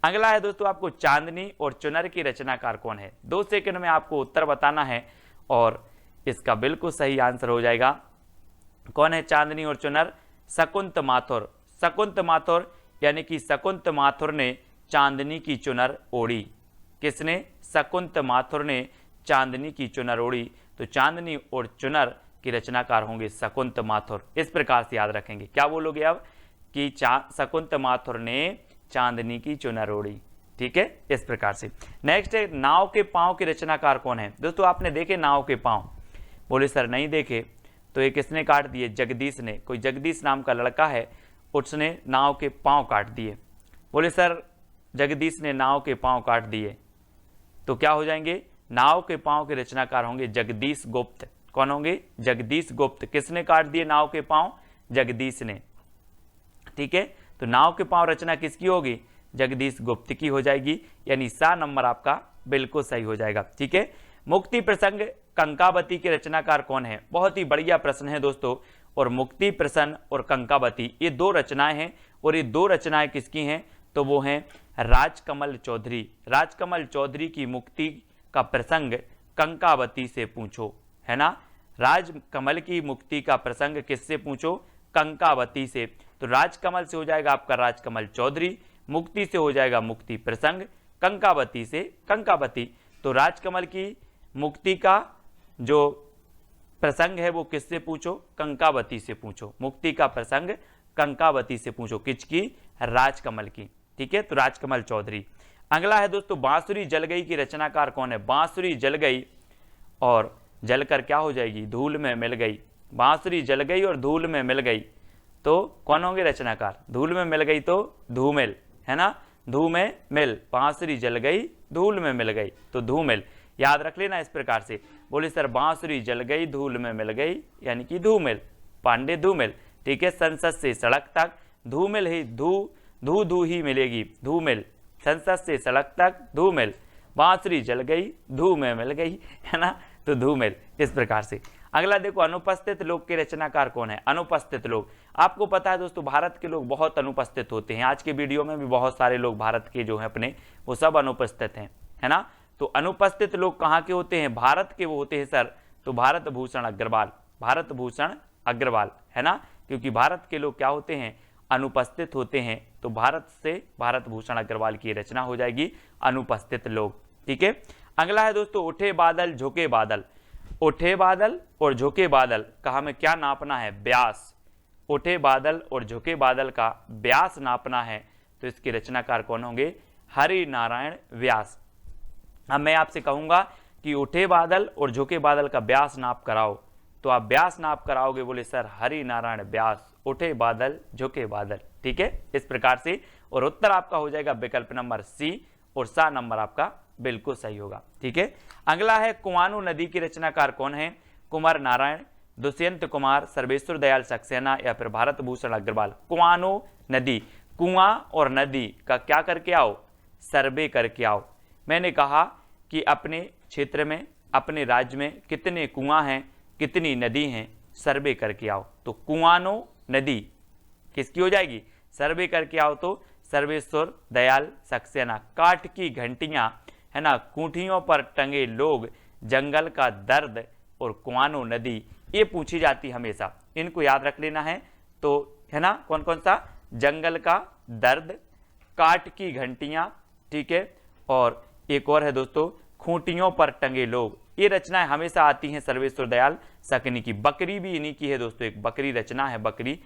अगला है दोस्तों आपको चांदनी और चुनर की रचनाकार कौन है। 2 सेकंड में आपको उत्तर बताना है और इसका बिल्कुल सही आंसर हो जाएगा। कौन है चांदनी और चुनर? शकुंत माथुर। शकुंत माथुर, यानी कि शकुंत माथुर ने चांदनी की चुनर ओढ़ी। किसने? शकुंत माथुर ने चांदनी की चुनर ओढ़ी। तो चांदनी और चुनर की रचनाकार होंगे शकुंत माथुर। इस प्रकार से याद रखेंगे। क्या बोलोगे अब कि शकुंत माथुर ने चांदनी की चुनर ओढ़ी। ठीक है, इस प्रकार से। नेक्स्ट है नाव के पांव की रचनाकार कौन है। दोस्तों आपने देखे नाव के पांव? बोले सर नहीं देखे। तो ये किसने काट दिए? जगदीश ने। कोई जगदीश नाम का लड़का है, उसने नाव के पांव काट दिए। बोले सर जगदीश ने नाव के पांव काट दिए, तो क्या हो जाएंगे? नाव के पांव के रचनाकार होंगे जगदीश गुप्त। कौन होंगे? जगदीश गुप्त। किसने काट दिए नाव के पांव? जगदीश ने। ठीक है, तो नाव के पांव रचना किसकी होगी? जगदीश गुप्त की हो जाएगी, यानी सा नंबर आपका बिल्कुल सही हो जाएगा। ठीक है, मुक्ति प्रसंग कंकावती के रचनाकार कौन है। बहुत ही बढ़िया प्रश्न है दोस्तों। और मुक्ति प्रसन्न और कंकावती ये 2 रचनाएं हैं, और ये 2 रचनाएं किसकी हैं? तो वो हैं राजकमल चौधरी। राजकमल चौधरी की मुक्ति का प्रसंग कंकावती से पूछो, है ना। राजकमल की मुक्ति का प्रसंग किससे पूछो? कंकावती से। तो राजकमल से हो जाएगा आपका राजकमल चौधरी, मुक्ति से हो जाएगा मुक्ति प्रसंग, कंकावती से कंकावती। तो राजकमल की मुक्ति का जो प्रसंग है वो किससे पूछो? कंकावती से पूछो। मुक्ति का प्रसंग कंकावती से पूछो। किसकी? राजकमल की। ठीक है, तो राजकमल चौधरी। अगला है दोस्तों बांसुरी जल गई की रचनाकार कौन है। बांसुरी जल गई और जलकर क्या हो जाएगी? धूल में मिल गई। बांसुरी जल गई और धूल में मिल गई, तो कौन होंगे रचनाकार? धूल में मिल गई तो धूमिल, है ना। धूमिल, बांसुरी जल गई धूल में मिल गई तो धूमिल, याद रख लेना इस प्रकार से। बोले सर बांसुरी जल गई धूल में मिल गई, यानी कि धूमिल, पांडे धूमिल। ठीक है, संसद से सड़क तक धूमिल ही धू ही मिलेगी, धूमिल। संसद से सड़क तक धूमिल, बांसुरी जल गई धू में मिल गई, है ना, तो धूमिल। इस प्रकार से। अगला देखो अनुपस्थित लोग के रचनाकार कौन है। अनुपस्थित लोग, आपको पता है दोस्तों भारत के लोग बहुत अनुपस्थित होते हैं। आज के वीडियो में भी बहुत सारे लोग भारत के जो हैं अपने, वो सब अनुपस्थित हैं, है ना। तो अनुपस्थित लोग कहाँ के होते हैं? भारत के वो होते हैं सर। तो भारत भूषण अग्रवाल, भारत भूषण अग्रवाल, है ना, क्योंकि भारत के लोग क्या होते हैं? अनुपस्थित होते हैं। तो भारत से भारत भूषण अग्रवाल की रचना हो जाएगी अनुपस्थित लोग। ठीक है, अगला है दोस्तों उठे बादल झुके बादल। उठे बादल और झुके बादल का हमें क्या नापना है? व्यास। उठे बादल और झुके बादल का व्यास नापना है, तो इसके रचनाकार कौन होंगे? हरि नारायण व्यास। अब मैं आपसे कहूंगा कि उठे बादल और झुके बादल का व्यास नाप कराओ, तो आप व्यास नाप कराओगे। बोले सर हरि नारायण व्यास, उठे बादल झुके बादल। ठीक है, इस प्रकार से। और उत्तर आपका हो जाएगा विकल्प नंबर सी, और सा नंबर आपका बिल्कुल सही होगा। ठीक है, अगला है कुआनो नदी की रचनाकार कौन है। कुंवर नारायण, दुष्यंत कुमार, सर्वेश्वर दयाल सक्सेना या फिर भारत भूषण अग्रवाल। कुआनो नदी, कुआं और नदी का क्या करके आओ? सर्वे करके आओ। मैंने कहा कि अपने क्षेत्र में, अपने राज्य में कितने कुआं हैं, कितनी नदी हैं, सर्वे करके आओ। तो कुआनो नदी किसकी हो जाएगी? सर्वे करके आओ। तो सर्वेश्वर दयाल सक्सेना। काठ की घंटियां, है ना, कूठियों पर टंगे लोग, जंगल का दर्द और कुआनो नदी, ये पूछी जाती हमेशा, इनको याद रख लेना है। तो है ना, कौन कौन सा? जंगल का दर्द, काठ की घंटियां, ठीक है, और एक और है दोस्तों खूंटियों पर टंगे लोग। ये रचनाएं हमेशा आती हैं सर्वेश्वर दयाल सक्सेना की। बकरी भी इन्हीं की है दोस्तों, एक बकरी रचना है, बकरी।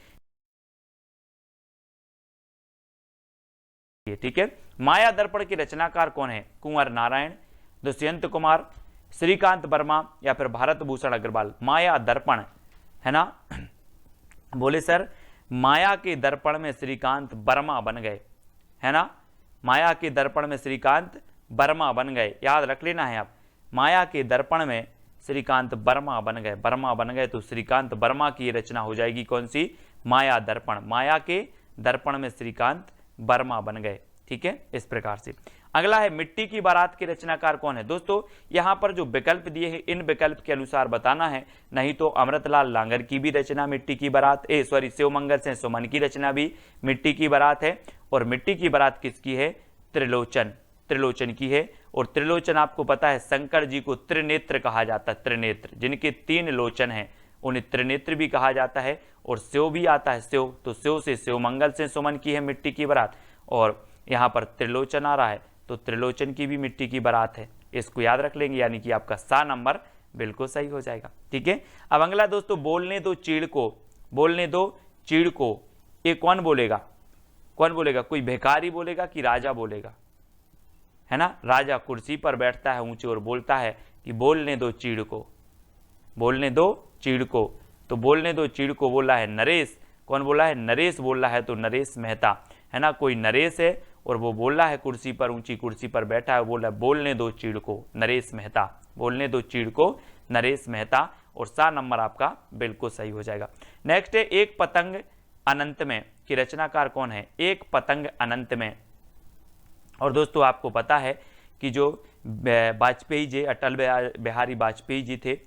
ठीक है, माया दर्पण के रचनाकार कौन है? कुंवर नारायण, दुष्यंत कुमार, श्रीकांत वर्मा या फिर भारत भूषण अग्रवाल। माया दर्पण, है ना, बोले सर माया के दर्पण में श्रीकांत वर्मा बन गए, है ना, माया के दर्पण में श्रीकांत वर्मा बन गए, याद रख लेना है आप, माया के दर्पण में श्रीकांत वर्मा बन गए, वर्मा बन गए, तो श्रीकांत वर्मा की रचना हो जाएगी कौन सी, माया दर्पण, माया के दर्पण में श्रीकांत वर्मा बन गए। ठीक है, इस प्रकार से। अगला है मिट्टी की बारात के रचनाकार कौन है। दोस्तों यहां पर जो विकल्प दिए हैं इन विकल्प के अनुसार बताना है, नहीं तो अमृतलाल लांगर की भी रचना मिट्टी की बारात, शिवमंगल सेन सुमन की रचना भी मिट्टी की बारात है। और मिट्टी की बारात किसकी है, त्रिलोचन, त्रिलोचन की है। और त्रिलोचन आपको पता है शंकर जी को त्रिनेत्र कहा जाता है, त्रिनेत्र, जिनके 3 लोचन हैं उन्हें त्रिनेत्र भी कहा जाता है। और शिव भी आता है, शिव, तो शिव से शिवमंगल से सुमन की है मिट्टी की बारात, और यहाँ पर त्रिलोचन आ रहा है तो त्रिलोचन की भी मिट्टी की बारात है। इसको याद रख लेंगे, यानी कि आपका सा नंबर बिल्कुल सही हो जाएगा। ठीक है, अब अगला दोस्तों, बोलने दो चीड़ को, बोलने दो चीड़ को, ये कौन बोलेगा, कौन बोलेगा, कोई भिखारी बोलेगा कि राजा बोलेगा, है ना, राजा कुर्सी पर बैठता है ऊंचे और बोलता है कि बोलने दो चीड़ को, बोलने दो चीड़ को। तो बोलने दो चीड़ को बोला है नरेश, कौन बोला है, नरेश बोल रहा है, तो नरेश मेहता, है ना, कोई नरेश है और वो बोल रहा है कुर्सी पर, ऊंची कुर्सी पर बैठा है, बोल रहा है बोलने दो चीड़ को, नरेश मेहता, बोलने दो चीड़ को, नरेश मेहता। और सा नंबर आपका बिल्कुल सही हो जाएगा। नेक्स्ट है एक पतंग अनंत में की रचनाकार कौन है, एक पतंग अनंत में। और दोस्तों आपको पता है कि जो वाजपेयी जी, अटल बिहारी वाजपेयी जी थे,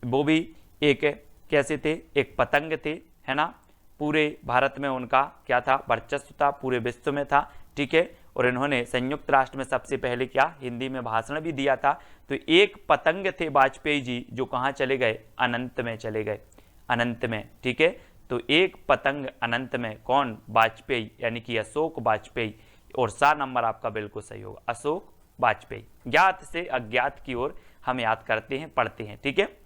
वो भी एक कैसे थे, एक पतंग थे, है ना, पूरे भारत में उनका क्या था, वर्चस्व था, पूरे विश्व में था। ठीक है, और इन्होंने संयुक्त राष्ट्र में सबसे पहले क्या, हिंदी में भाषण भी दिया था। तो एक पतंग थे वाजपेयी जी जो कहाँ चले गए, अनंत में चले गए, अनंत में। ठीक है, तो एक पतंग अनंत में कौन, वाजपेयी, यानी कि अशोक वाजपेयी। और सा नंबर आपका बिल्कुल सही होगा, अशोक वाजपेयी। ज्ञात से अज्ञात की ओर हम याद करते हैं, पढ़ते हैं। ठीक है,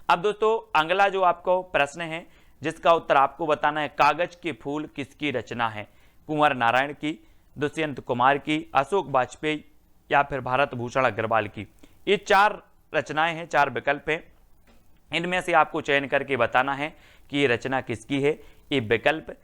अब दोस्तों अगला जो आपको प्रश्न है जिसका उत्तर आपको बताना है, कागज के फूल किसकी रचना है, कुंवर नारायण की, दुष्यंत कुमार की, अशोक वाजपेयी या फिर भारत भूषण अग्रवाल की। ये 4 रचनाएं हैं, 4 विकल्प हैं, इनमें से आपको चयन करके बताना है कि ये रचना किसकी है। ये विकल्प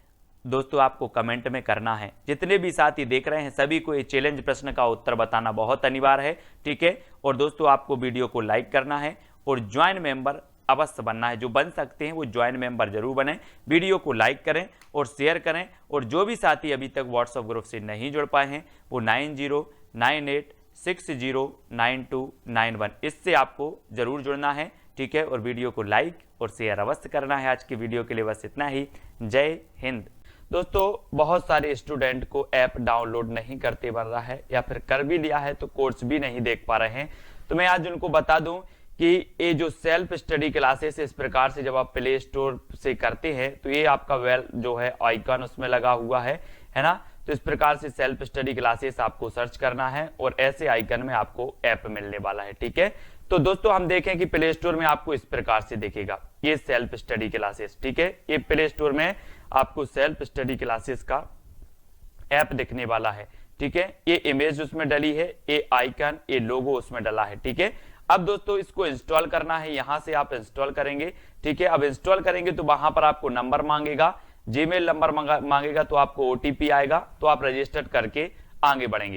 दोस्तों आपको कमेंट में करना है। जितने भी साथी देख रहे हैं सभी को ये चैलेंज प्रश्न का उत्तर बताना बहुत अनिवार्य है। ठीक है, और दोस्तों आपको वीडियो को लाइक करना है और ज्वाइन मेंबर अवश्य बनना है, जो बन सकते हैं वो ज्वाइन मेंबर जरूर बने। वीडियो को लाइक करें और शेयर करें। और जो भी साथी अभी तक व्हाट्सएप ग्रुप से नहीं जुड़ पाए हैं वो 9098609291 इससे आपको जरूर जुड़ना है। ठीक है, और वीडियो को लाइक और शेयर अवश्य करना है। आज की वीडियो के लिए बस इतना ही। जय हिंद। दोस्तों बहुत सारे स्टूडेंट को ऐप डाउनलोड नहीं करते बन रहा है, या फिर कर भी लिया है तो कोर्स भी नहीं देख पा रहे हैं। तो मैं आज उनको बता दूं कि ये जो सेल्फ स्टडी क्लासेस इस प्रकार से जब आप प्ले स्टोर से करते हैं तो ये आपका जो है आइकन उसमें लगा हुआ है ना। तो इस प्रकार से सेल्फ स्टडी क्लासेस आपको सर्च करना है और ऐसे आइकन में आपको ऐप मिलने वाला है। ठीक है, तो दोस्तों हम देखें कि प्ले स्टोर में आपको इस प्रकार से दिखेगा ये सेल्फ स्टडी क्लासेस। ठीक है, ये प्ले स्टोर में आपको सेल्फ स्टडी क्लासेस का ऐप दिखने वाला है। ठीक है, ये इमेज उसमें डली है, ये आइकन, ये लोगो उसमें डला है। ठीक है, अब दोस्तों इसको इंस्टॉल करना है, यहां से आप इंस्टॉल करेंगे। ठीक है, अब इंस्टॉल करेंगे तो वहां पर आपको नंबर मांगेगा, जीमेल नंबर मांगेगा, तो आपको ओटीपी आएगा, तो आप रजिस्टर करके आगे बढ़ेंगे।